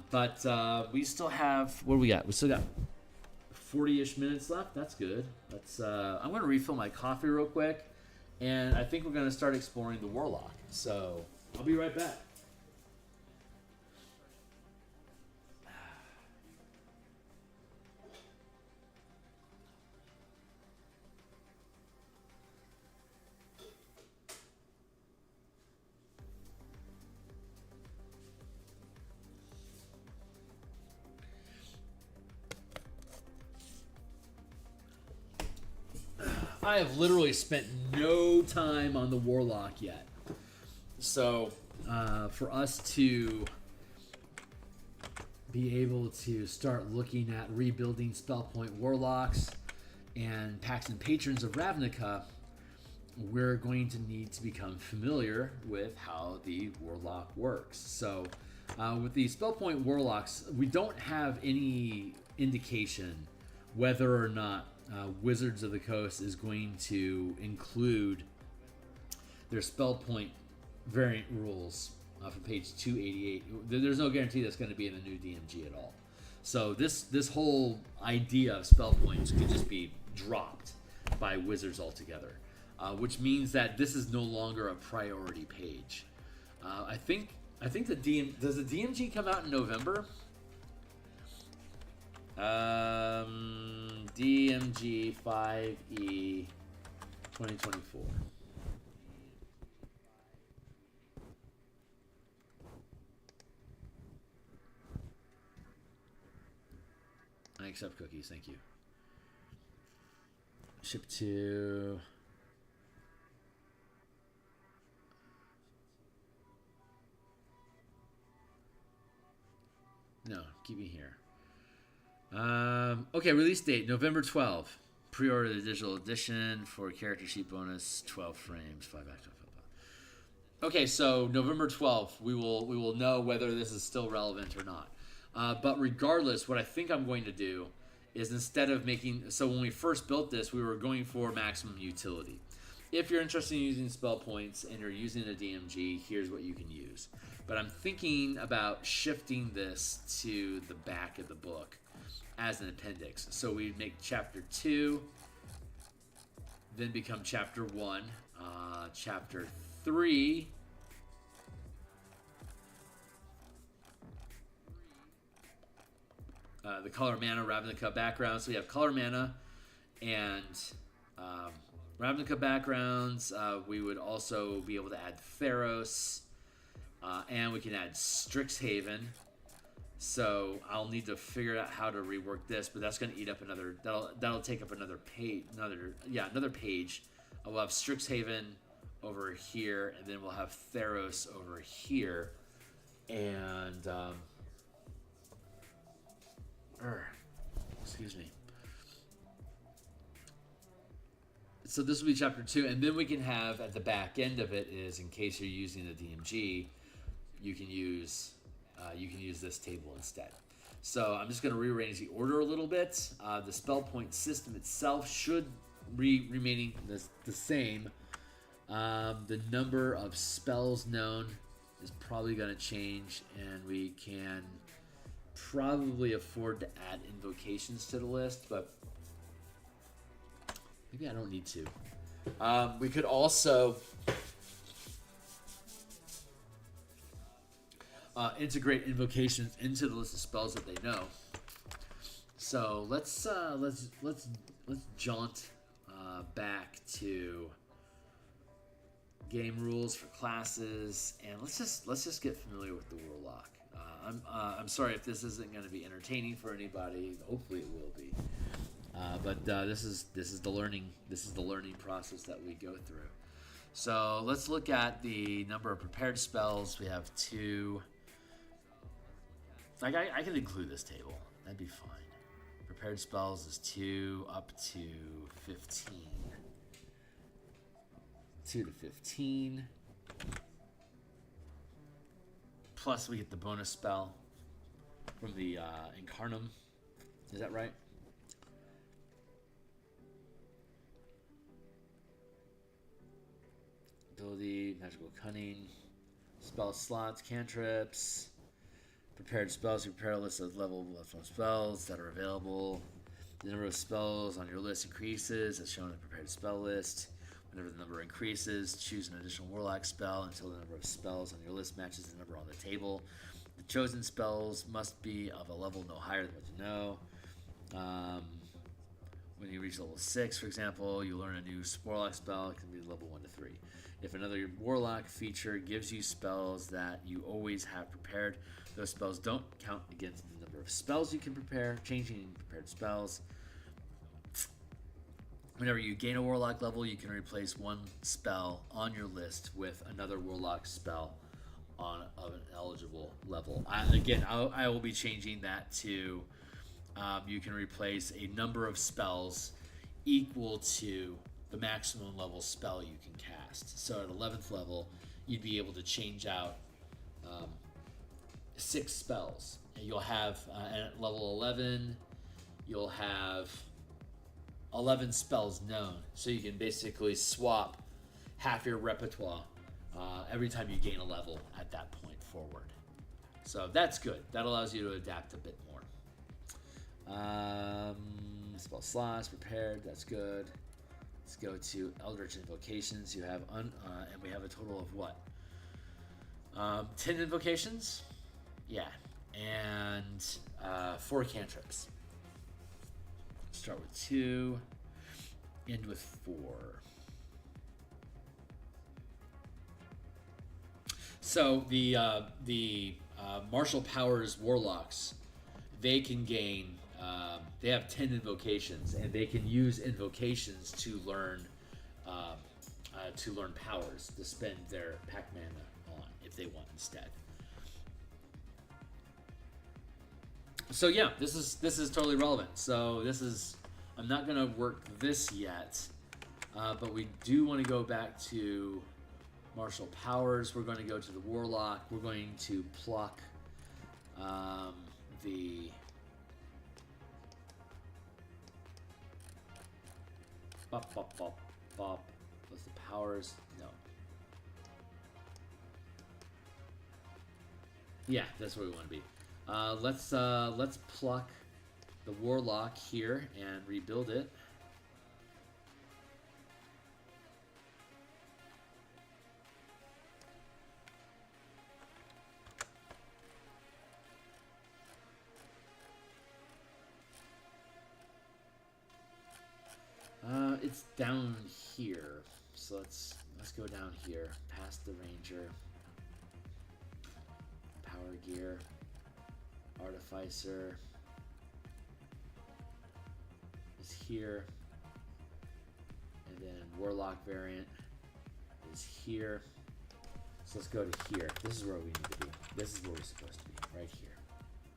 But we still have, what do we got? We still got 40-ish minutes left. That's good. I'm going to refill my coffee real quick, and I think we're going to start exploring the Warlock. So I'll be right back. I have literally spent no time on the Warlock yet. So, for us to be able to start looking at rebuilding Spellpoint Warlocks and Pacts and Patrons of Ravnica, we're going to need to become familiar with how the Warlock works. So with the Spellpoint Warlocks, we don't have any indication whether or not Wizards of the Coast is going to include their Spellpoint variant rules from page 288. There's no guarantee that's going to be in the new DMG at all. So this whole idea of Spellpoints could just be dropped by Wizards altogether, which means that this is no longer a priority page. I think the does the DMG come out in November? DMG 5E 2024. I accept cookies, thank you. Ship to... No, keep me here. Okay, release date, November 12th. Pre-order the digital edition for character sheet bonus, 12 frames, 5 active. Okay, so November 12th, we will know whether this is still relevant or not. But regardless, what I think I'm going to do is instead of making... So when we first built this, we were going for maximum utility. If you're interested in using spell points and you're using a DMG, here's what you can use. But I'm thinking about shifting this to the back of the book as an appendix. So we make chapter 2, then become chapter 1, chapter 3... the color mana Ravnica background. So we have color mana and Ravnica backgrounds. We would also be able to add Theros, and we can add Strixhaven. So I'll need to figure out how to rework this, but that's going to eat up another. That'll take up another page. Another page. We'll have Strixhaven over here, and then we'll have Theros over here, and. Excuse me. So this will be chapter 2, and then we can have at the back end of it is, in case you're using the DMG, you can use this table instead. So I'm just going to rearrange the order a little bit. The spell point system itself should remaining the same. The number of spells known is probably going to change, and we can probably afford to add invocations to the list, but maybe I don't need to. We could also integrate invocations into the list of spells that they know. So let's jaunt back to game rules for classes, and let's just get familiar with the Warlock. I'm sorry if this isn't going to be entertaining for anybody. Hopefully it will be. But this is the learning process that we go through. So let's look at the number of prepared spells. We have 2. Like I can include this table. That'd be fine. Prepared spells is 2 up to 15. 2 to 15. Plus, we get the bonus spell from the Incarnum. Is that right? Ability, Magical Cunning, spell slots, cantrips, prepared spells. You prepare a list of level spells that are available. The number of spells on your list increases as shown in the prepared spell list. Whenever the number increases, choose an additional Warlock spell until the number of spells on your list matches the number on the table. The chosen spells must be of a level no higher than what you know. When you reach level 6, for example, you learn a new Warlock spell. It can be level 1 to 3. If another Warlock feature gives you spells that you always have prepared, those spells don't count against the number of spells you can prepare. Changing prepared spells. Whenever you gain a Warlock level, you can replace one spell on your list with another Warlock spell of an eligible level. I will be changing that to you can replace a number of spells equal to the maximum level spell you can cast. So at 11th level, you'd be able to change out 6 spells. And you'll have, at level 11, you'll have 11 spells known. So you can basically swap half your repertoire every time you gain a level at that point forward. So that's good. That allows you to adapt a bit more. Spell slots prepared. That's good. Let's go to Eldritch Invocations. You have and we have a total of what? 10 invocations? Yeah. And 4 cantrips. Start with 2, end with 4. So the martial powers Warlocks, they can gain. They have 10 invocations, and they can use invocations to learn powers to spend their pack mana on if they want instead. So yeah, this is totally relevant. So I'm not gonna work this yet, but we do want to go back to martial powers. We're going to go to the Warlock. We're going to pluck the bop. What's the powers? No. Yeah, that's where we want to be. Let's pluck the Warlock here and rebuild it. It's down here, so let's go down here, past the Ranger, Power Gear, Artificer is here, and then Warlock variant is here. So let's go to here. This is where we need to be. This is where we're supposed to be, right here,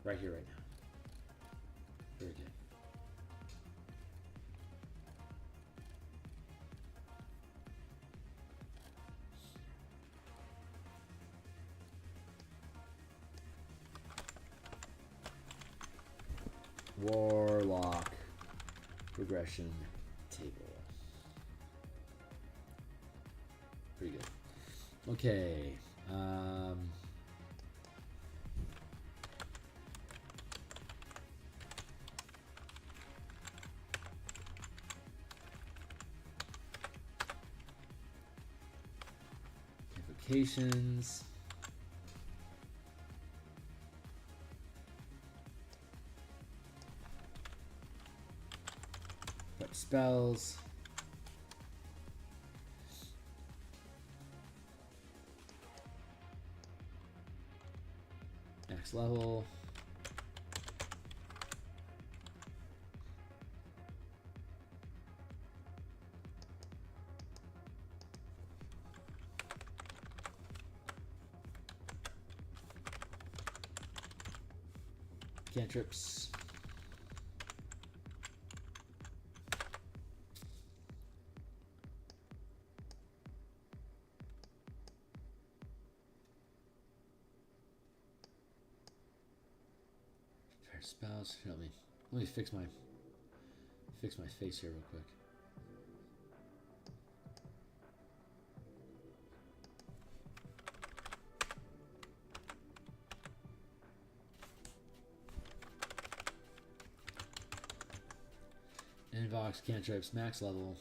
right now. Very good. Warlock progression table. Pretty good. Okay. Invocations. Spells. Max level. Cantrips. Spells. Let me fix my face here real quick. Invox, cantrips, max level,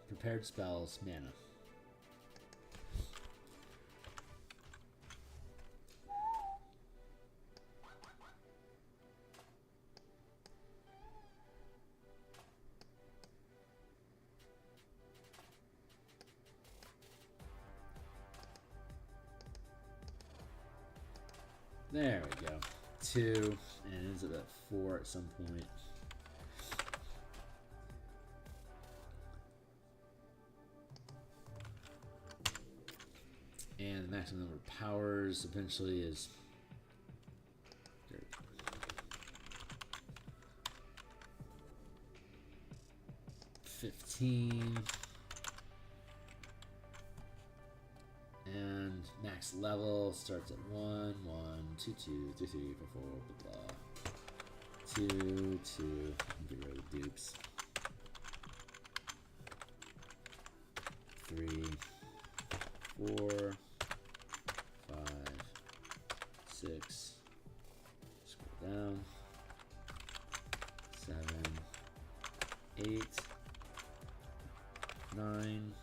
prepared spells, mana. There we go. 2, and it ends up at 4 at some point. And the max maximum number of powers eventually is 15. And max level starts at 1, 2, 2, 3, 3, 4, 4, blah, blah. 2, 2. Get rid of the dupes. 3, 4, 5, 6. Scroll down. 7, 8, 9.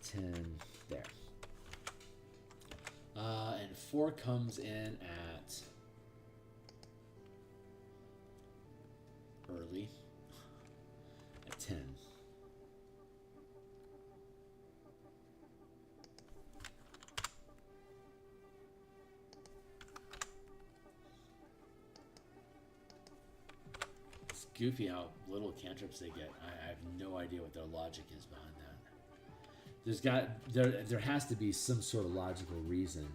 10 there. And 4 comes in at early at 10. It's goofy how little cantrips they get. I have no idea what their logic is behind that. There has to be some sort of logical reason.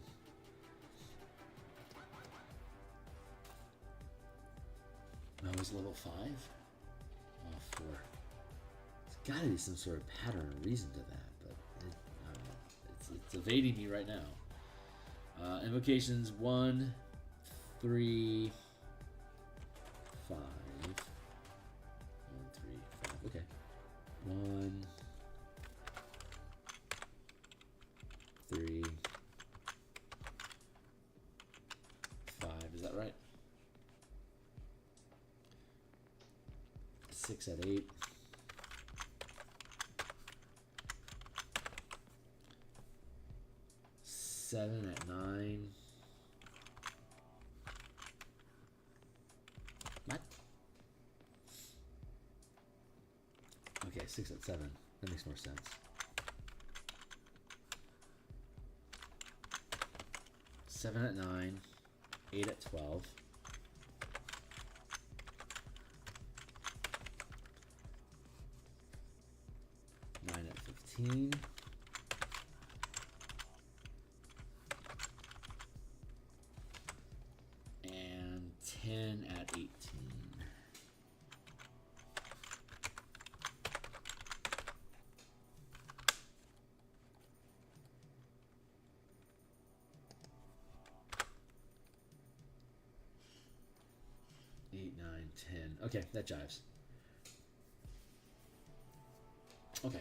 That was level 5? Oh, 4. There's got to be some sort of pattern or reason to that, but I don't know. It's evading me right now. Invocations 1, 3, 5. 1, 3, 5. Okay. 1, 3, 5. Is that right? 6 at 8. 7 at 9. What? Okay, 6 at 7. That makes more sense. 7 at 9. 8 at 12. 9 at 15. And 10 at 18. Okay, that jives. Okay.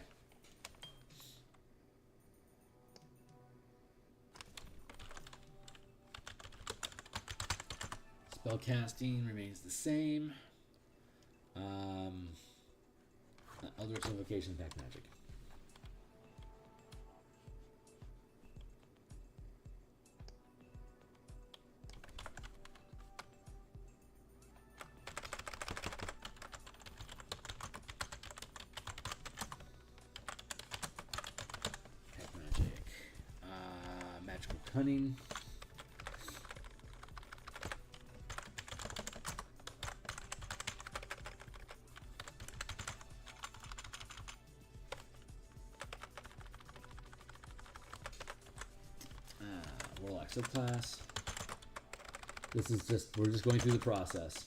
Spellcasting remains the same. Eldritch Invocation, Pack Magic. Cunning. Warlock subclass. This is just, we're just going through the process.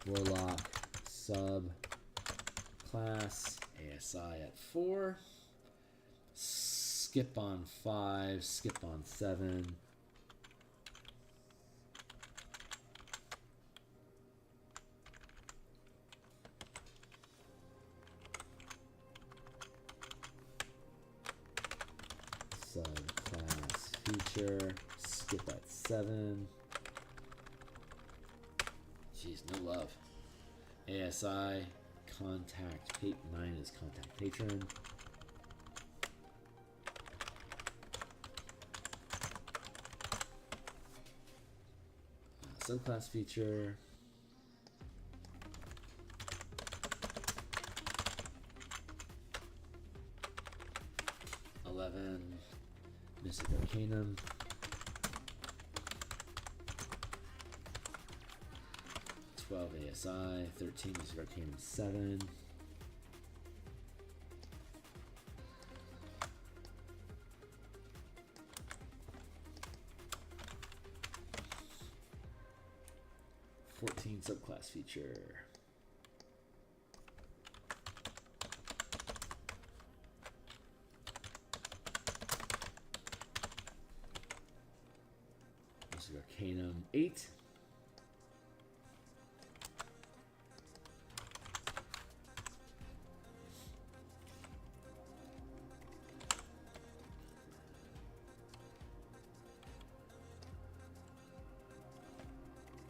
Warlock subclass, ASI at 4. Skip on 5, skip on 7. Subclass feature, skip at 7. Jeez, no love. ASI, contact, 9 is contact patron. Subclass feature. Mystic Arcanum. 12 ASI, 13 Mystic Arcanum 7. 14 subclass feature. This is Arcanum 8.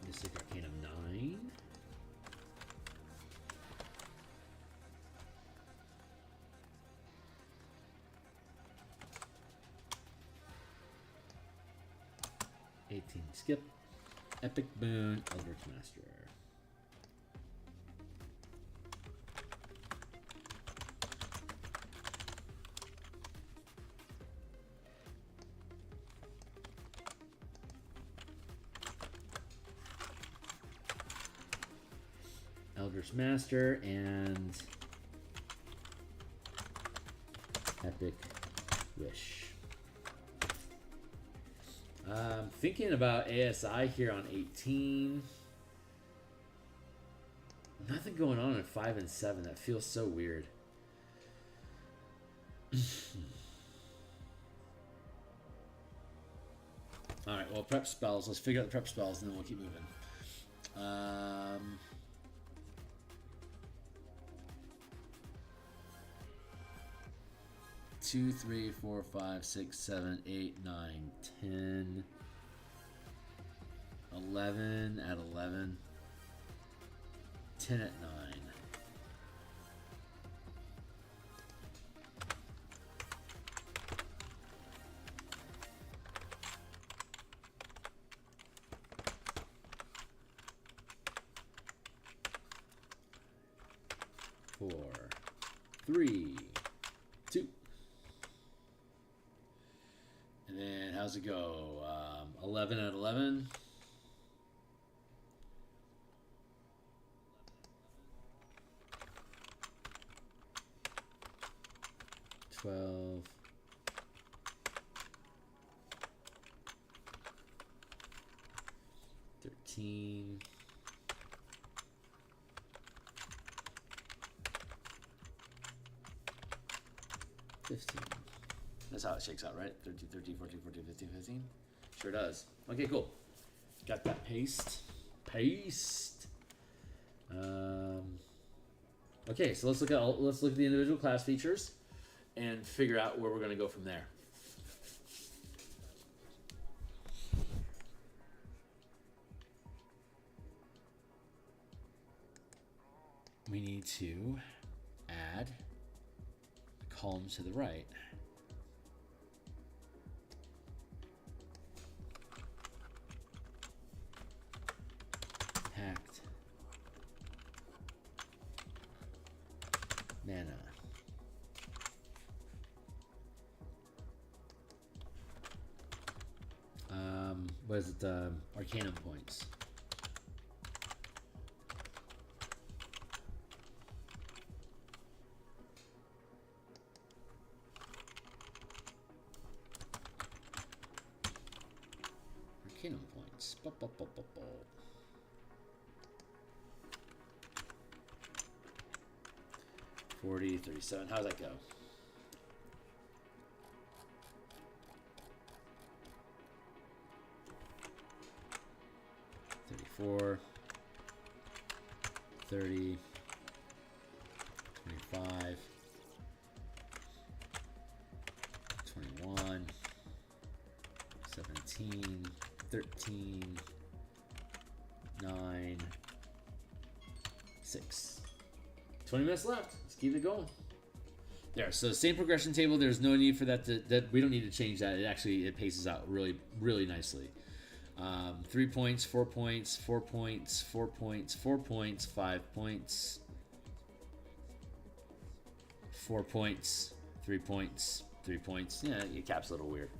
Mystic Arcanum 9. Skip. Epic Boon, Eldritch Master. Eldritch Master and Epic Wish. I'm thinking about ASI here on 18. Nothing going on at 5 and 7. That feels so weird. Alright, well, prep spells. Let's figure out the prep spells and then we'll keep moving. 2, 3, 4, 5, 6, 7, 8, 9, 10, 11 at 11, 10 at 9. Four, 3, 2. And then how's it go? 11 at 11. 12. 13. 15. That's how it shakes out, right? 13, 13, 14, 14, 15, 15. Sure does. Okay, cool. Got that paste. Okay, so let's look at the individual class features and figure out where we're going to go from there. We need to add a column to the right. Pact. Mana. What is it? Arcanum points. Arcanum points. 40, 37. How's that go? $34, 30, 25, 21, 17, 13, 9, 6. 20 minutes left. Let's keep it going. There. So same progression table. There's no need for that. That we don't need to change that. It paces out really, really nicely. 3 points, 4 points, 4 points, 4 points, 4 points, 5 points, 4 points, 3 points, 3 points. Yeah, your cap's a little weird.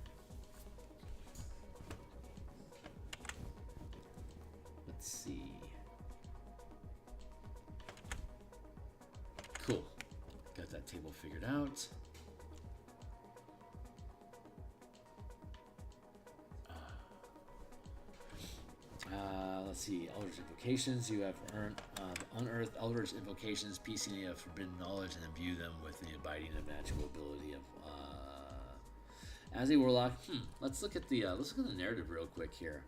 Let's see. Cool. Got that table figured out. let's see, Eldritch Invocations. You have unearthed Eldritch Invocations, piecing a forbidden knowledge and imbue them with the abiding and magical ability of. As a warlock, let's look at the narrative real quick here.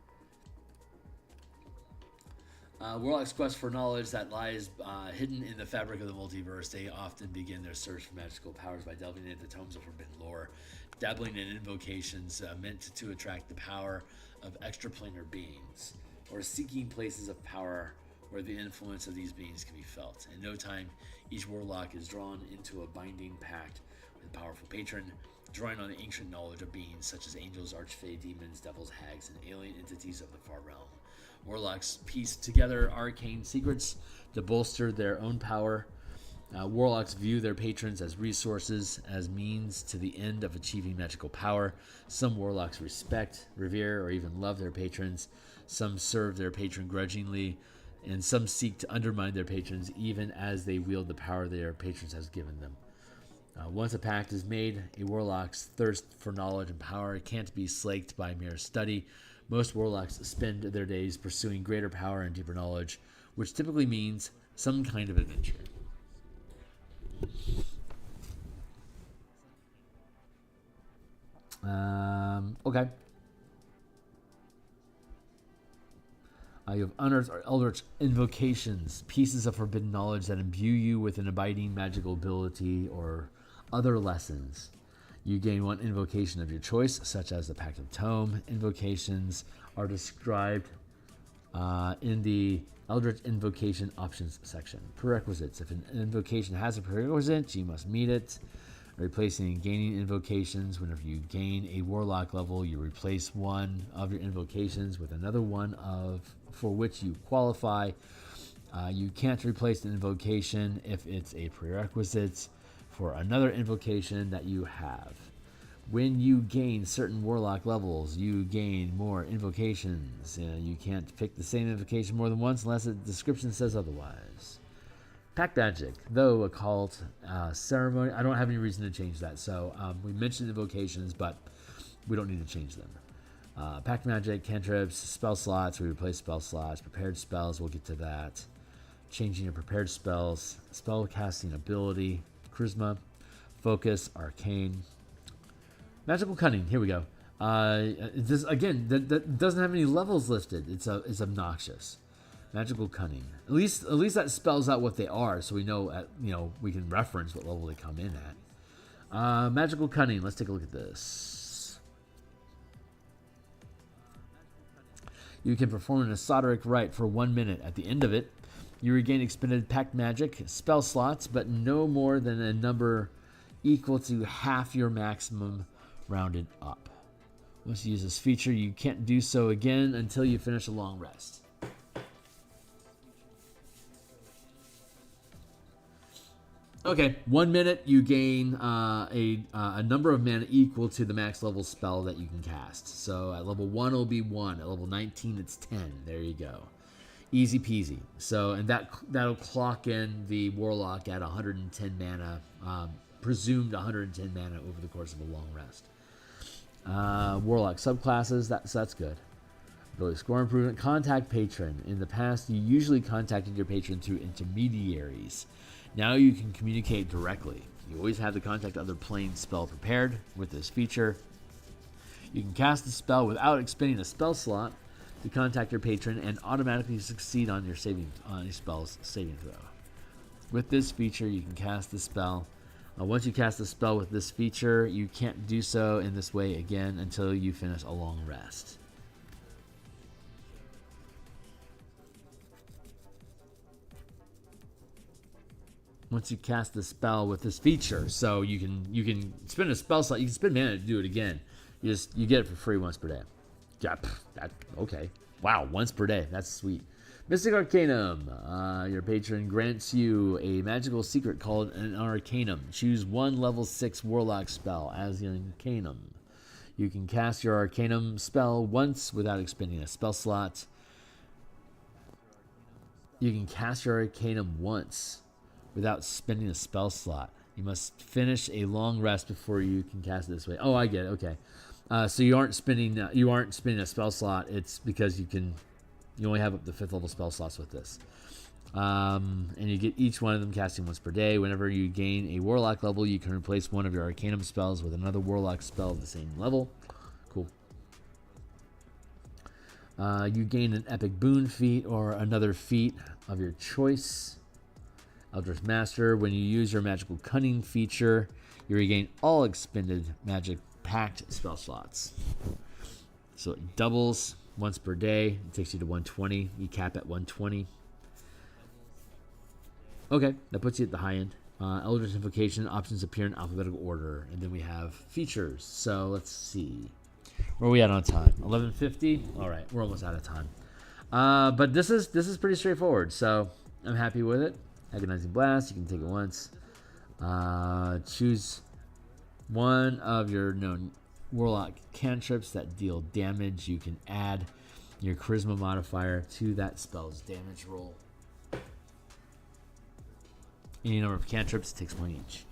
Warlock's quest for knowledge that lies hidden in the fabric of the multiverse. They often begin their search for magical powers by delving into tomes of forbidden lore, dabbling in invocations meant to attract the power of extraplanar beings, or seeking places of power where the influence of these beings can be felt. In no time, each warlock is drawn into a binding pact with a powerful patron, drawing on the ancient knowledge of beings such as angels, archfey, demons, devils, hags, and alien entities of the far realm. Warlocks piece together arcane secrets to bolster their own power. Warlocks view their patrons as resources, as means to the end of achieving magical power. Some warlocks respect, revere, or even love their patrons. Some serve their patron grudgingly, and some seek to undermine their patrons even as they wield the power their patrons has given them. Once a pact is made, a warlock's thirst for knowledge and power can't be slaked by mere study. Most warlocks spend their days pursuing greater power and deeper knowledge, which typically means some kind of adventure. Okay. You have unearthed or eldritch invocations, pieces of forbidden knowledge that imbue you with an abiding magical ability or other lessons. You gain one invocation of your choice, such as the Pact of Tome. Invocations are described in the Eldritch Invocation Options section. Prerequisites. If an invocation has a prerequisite, you must meet it. Replacing and gaining invocations. Whenever you gain a warlock level, you replace one of your invocations with another one for which you qualify. You can't replace an invocation if it's a prerequisite for another invocation that you have. When you gain certain warlock levels, you gain more invocations. You can't pick the same invocation more than once unless the description says otherwise. Pact magic, though a cult ceremony, I don't have any reason to change that. So we mentioned invocations, but we don't need to change them. Pact magic, cantrips, spell slots, we replace spell slots. Prepared spells, we'll get to that. Changing your prepared spells, spell casting ability, charisma, focus, arcane, magical cunning. Here we go. This again, that doesn't have any levels listed. It's obnoxious. Magical cunning. At least that spells out what they are, so we know. We can reference what level they come in at. Magical cunning. Let's take a look at this. You can perform an esoteric rite for 1 minute. At the end of it, you regain expended pact magic spell slots, but no more than a number equal to half your maximum rounded up. Once you use this feature, you can't do so again until you finish a long rest. Okay, 1 minute, you gain a number of mana equal to the max level spell that you can cast. So at level 1, it'll be 1. At level 19, it's 10. There you go. Easy peasy. So, and that'll clock in the Warlock at 110 mana, presumed 110 mana over the course of a long rest. Warlock subclasses, that's good. Ability score improvement. Contact patron. In the past, you usually contacted your patron through intermediaries. Now you can communicate directly. You always have the contact other plane spell prepared with this feature. You can cast the spell without expending a spell slot to contact your patron and automatically succeed on your spell's saving throw. With this feature, you can cast the spell. Once you cast the spell with this feature, you can't do so in this way again until you finish a long rest. Once you cast the spell with this feature, so you can spend a spell slot, you can spend mana to do it again. You get it for free once per day. Yeah, okay. Wow, once per day. That's sweet. Mystic Arcanum. Your patron grants you a magical secret called an Arcanum. Choose one level 6 Warlock spell as the Arcanum. You can cast your Arcanum spell once without expending a spell slot. You can cast your Arcanum once without spending a spell slot. You must finish a long rest before you can cast it this way. Oh, I get it. Okay. So you aren't spending a spell slot. It's because you can You only have up to 5th level spell slots with this. And you get each one of them casting once per day. Whenever you gain a Warlock level, you can replace one of your Arcanum spells with another Warlock spell of the same level. Cool. You gain an Epic Boon feat or another feat of your choice. Eldritch Master, when you use your Magical Cunning feature, you regain all expended Magic Pact spell slots. So it doubles once per day. It takes you to 120. You cap at 120. Okay, that puts you at the high end. Eldritch Invocation options appear in alphabetical order. And then we have features. So let's see. Where are we at on time? 11:50? All right, we're almost out of time. But this is pretty straightforward. So I'm happy with it. Agonizing Blast, you can take it once. Choose one of your known Warlock cantrips that deal damage. You can add your Charisma modifier to that spell's damage roll. Any number of cantrips takes 1 each.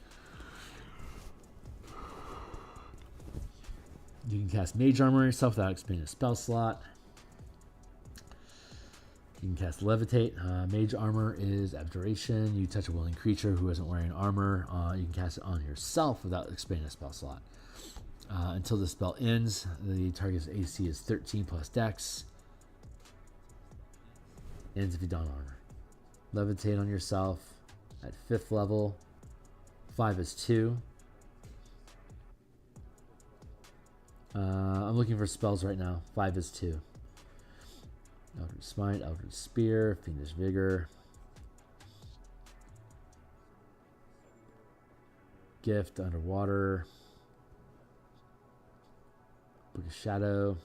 You can cast Mage Armor on yourself without expending a spell slot. You can cast Levitate. Mage Armor is Abjuration. You touch a willing creature who isn't wearing armor. You can cast it on yourself without expending a spell slot. Until the spell ends, the target's AC is 13 plus Dex. Ends if you don't armor. Levitate on yourself at 5th level. 5 is 2. I'm looking for spells right now. 5 is 2. Eldritch Smite, Eldritch Spear, Fiendish Vigor. Gift, Underwater. Book of Shadow.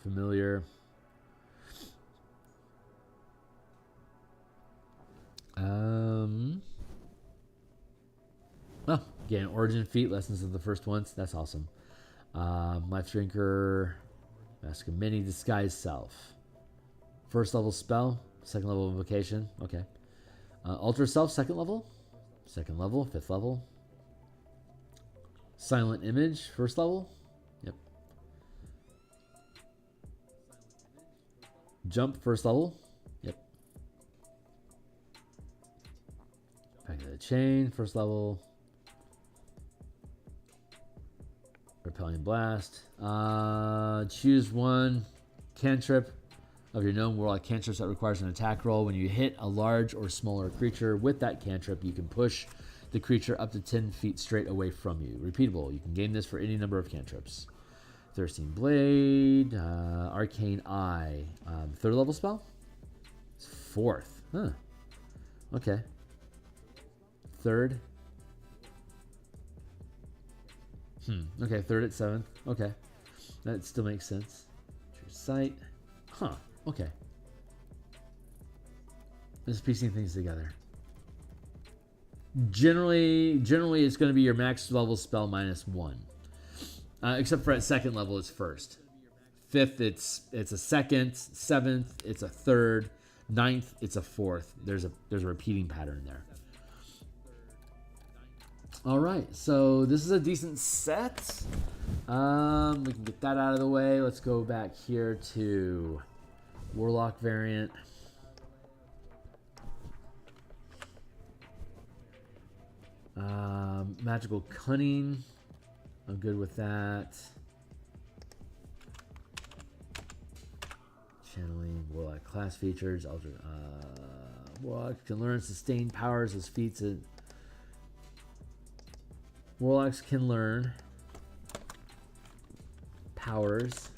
Familiar. Oh, again, Origin Feat, Lessons of the First Ones. That's awesome. Life Drinker, Mask of Many, Disguise Self. 1st level spell, 2nd level invocation. Okay. Alter Self, 2nd level. 2nd level, 5th level. Silent Image, 1st level. Yep. Jump, 1st level. Yep. Back to the Chain, 1st level. Repelling Blast. Choose one cantrip of your known Warlock cantrips that requires an attack roll. When you hit a large or smaller creature with that cantrip, you can push the creature up to 10 feet straight away from you. Repeatable. You can gain this for any number of cantrips. Thirsting Blade. Arcane Eye. 3rd level spell? It's 4th. Huh. Okay. 3rd. Okay, 3rd at 7th. Okay. That still makes sense. True Sight. Huh. Okay. Just piecing things together. Generally it's going to be your max level spell minus 1. Except for at 2nd level, it's 1st. 5th, it's a 2nd. 7th, it's a 3rd. 9th, it's a 4th. There's a repeating pattern there. All right, so this is a decent set. We can get that out of the way. Let's go back here to Warlock variant. Magical Cunning. I'm good with that. Channeling, Warlock class features. Warlock can learn sustained powers as feats. Warlocks can learn powers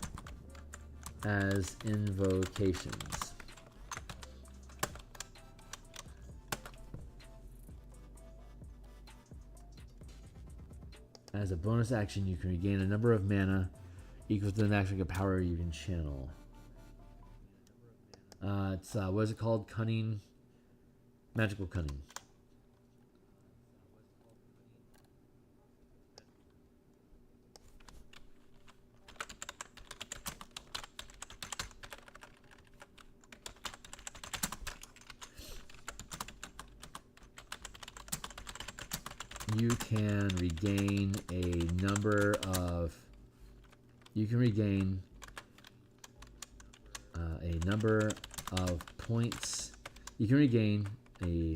as invocations. As a bonus action, you can regain a number of mana equal to the magic power you can channel. It's what is it called? Cunning, Magical Cunning. You can regain a number of. You can regain a number of points you can regain. A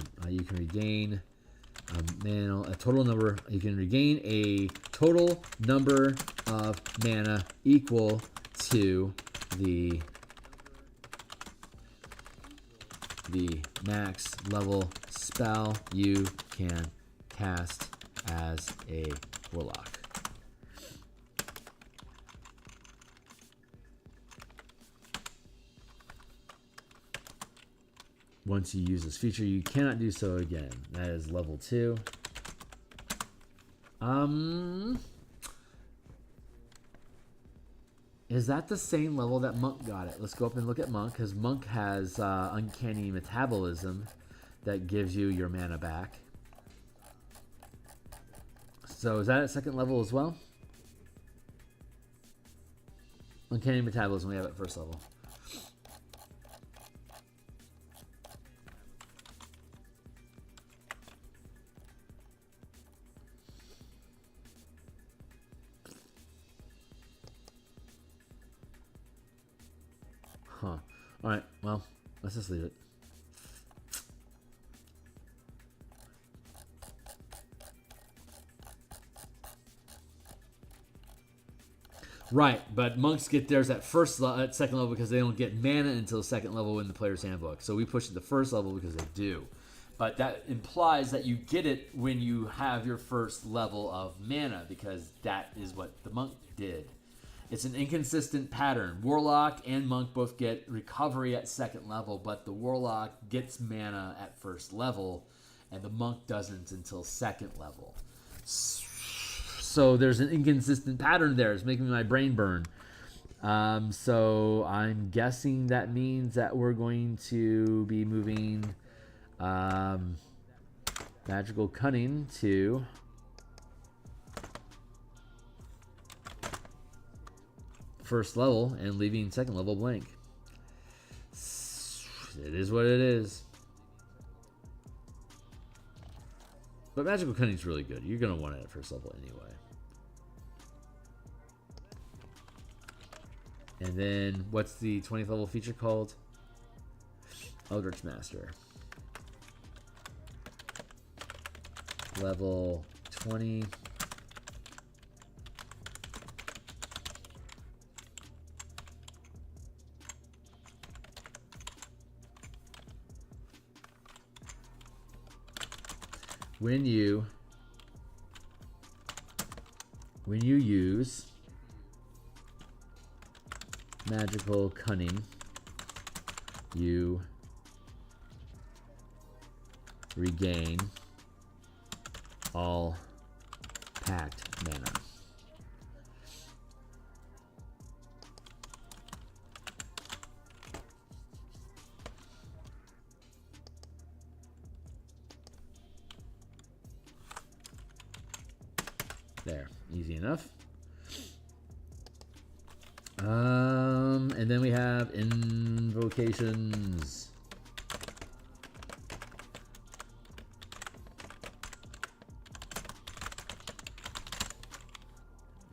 total number. You can regain a total number of mana equal to the max level spell you can cast as a warlock. Once you use this feature, you cannot do so again. That is level 2. Is that the same level that Monk got it? Let's go up and look at Monk, because Monk has uncanny metabolism that gives you your mana back. So is that at second level as well? Uncanny metabolism, we have it at first level. Huh. Alright, well, let's just leave it. Right, but monks get theirs at second level because they don't get mana until second level in the player's handbook. So we push it to first level because they do. But that implies that you get it when you have your first level of mana, because that is what the monk did. It's an inconsistent pattern. Warlock and Monk both get recovery at second level, but the Warlock gets mana at first level, and the Monk doesn't until second level. So there's an inconsistent pattern there. It's making my brain burn. So I'm guessing that means that we're going to be moving Magical Cunning to... first level and leaving second level blank. It is what it is. But Magical Cunning is really good. You're going to want it at first level anyway. And then what's the 20th level feature called? Eldritch Master. Level 20. When you use Magical Cunning, you regain all packed mana. There, easy enough. And then we have invocations.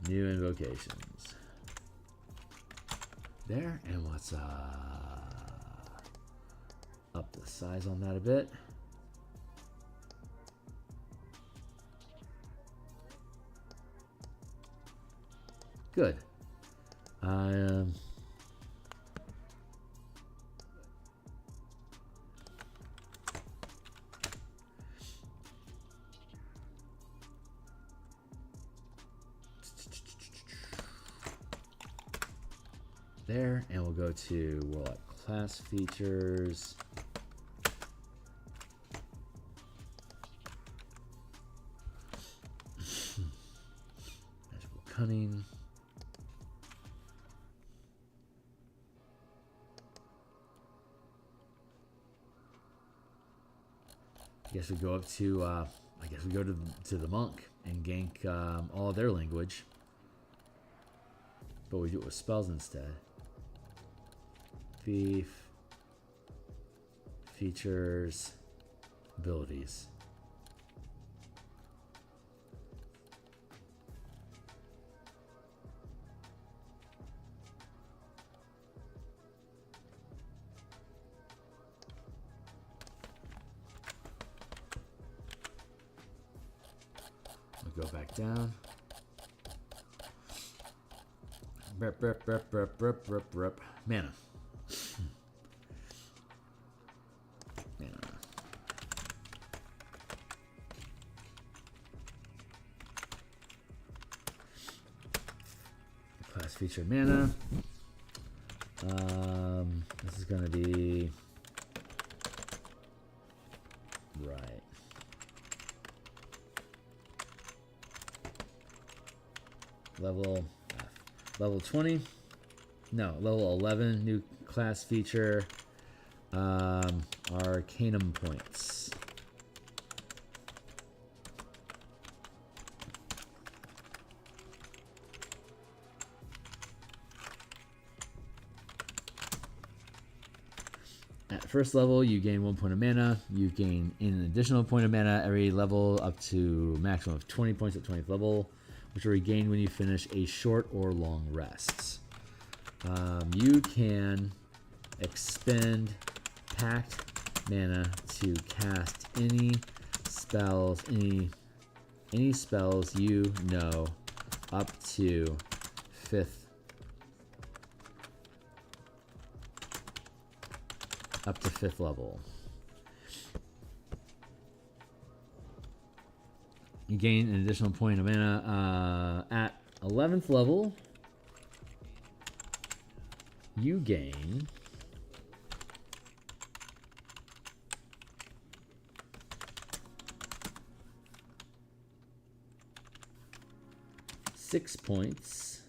New invocations. There, and let's up the size on that a bit. Good. There, and we'll go to Warlock class features. Magical Cunning. I guess we go up to to the monk and gank all of their language, but we do it with spells instead. Thief, features, abilities. go back down. Mana. Class feature mana. This is going to be right. Level 20. No, level 11. New class feature. Arcanum points. At first level, you gain 1 point of mana. You gain an additional point of mana every level up to maximum of 20 points at 20th level, which are regained when you finish a short or long rest. You can expend packed mana to cast any spells, any spells you know up to 5th level. You gain an additional point of mana at 11th level. You gain six points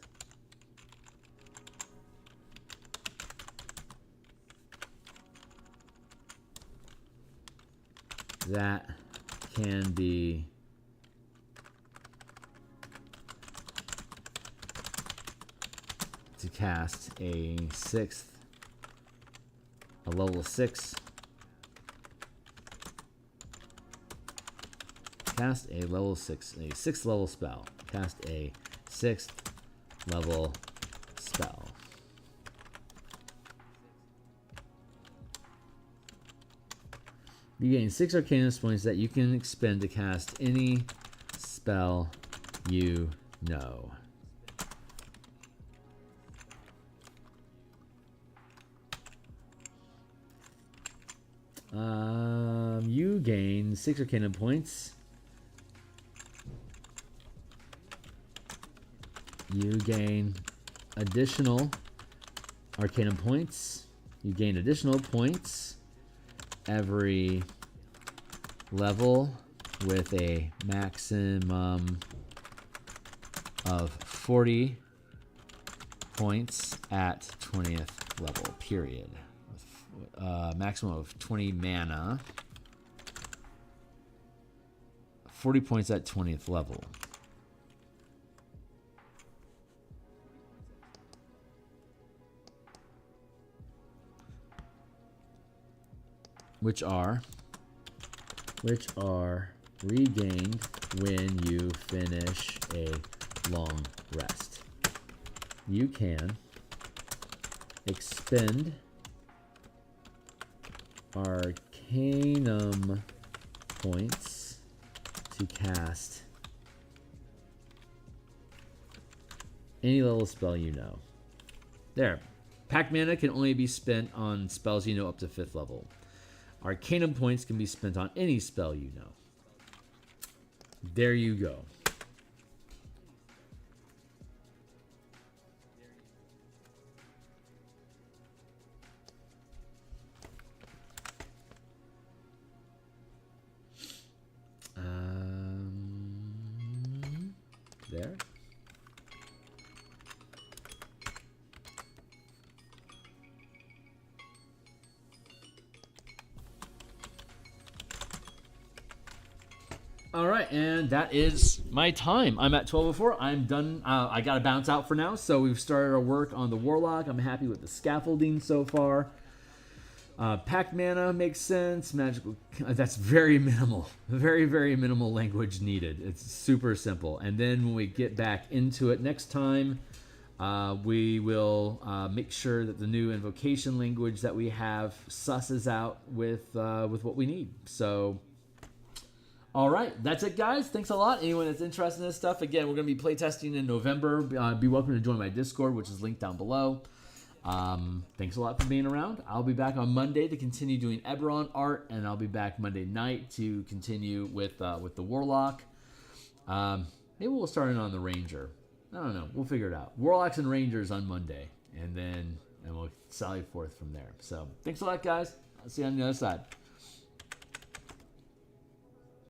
that can be to cast a level 6. Cast a level 6, a 6th level spell. Cast a 6th level spell. You gain 6 Arcanum points that you can expend to cast any spell you know. You gain 6 Arcanum points. You gain additional Arcanum points. You gain additional points every level with a maximum of 40 points at 20th level, period. Maximum of 20 mana. 40 points at 20th level. Which are regained when you finish a long rest. You can expend Arcanum points to cast any level spell you know. There. Pack mana can only be spent on spells you know up to 5th level. Arcanum points can be spent on any spell you know. There you go. There. All right, and that is my time. I'm at 12:04. I'm done. I got to bounce out for now. So we've started our work on the Warlock. I'm happy with the scaffolding so far. Packed mana makes sense. Magical, that's very minimal. Very, very minimal language needed. It's super simple. And then when we get back into it next time, we will make sure that the new invocation language that we have susses out with what we need. So All right, that's it, guys. Thanks a lot. Anyone that's interested in this stuff, again, we're going to be playtesting in November. Be welcome to join my Discord, which is linked down below. Thanks a lot for being around. I'll be back on Monday to continue doing Eberron art, and I'll be back Monday night to continue with the Warlock. Maybe we'll start in on the Ranger. I don't know. We'll figure it out. Warlocks and Rangers on Monday, and we'll sally forth from there. So thanks a lot, guys. I'll see you on the other side.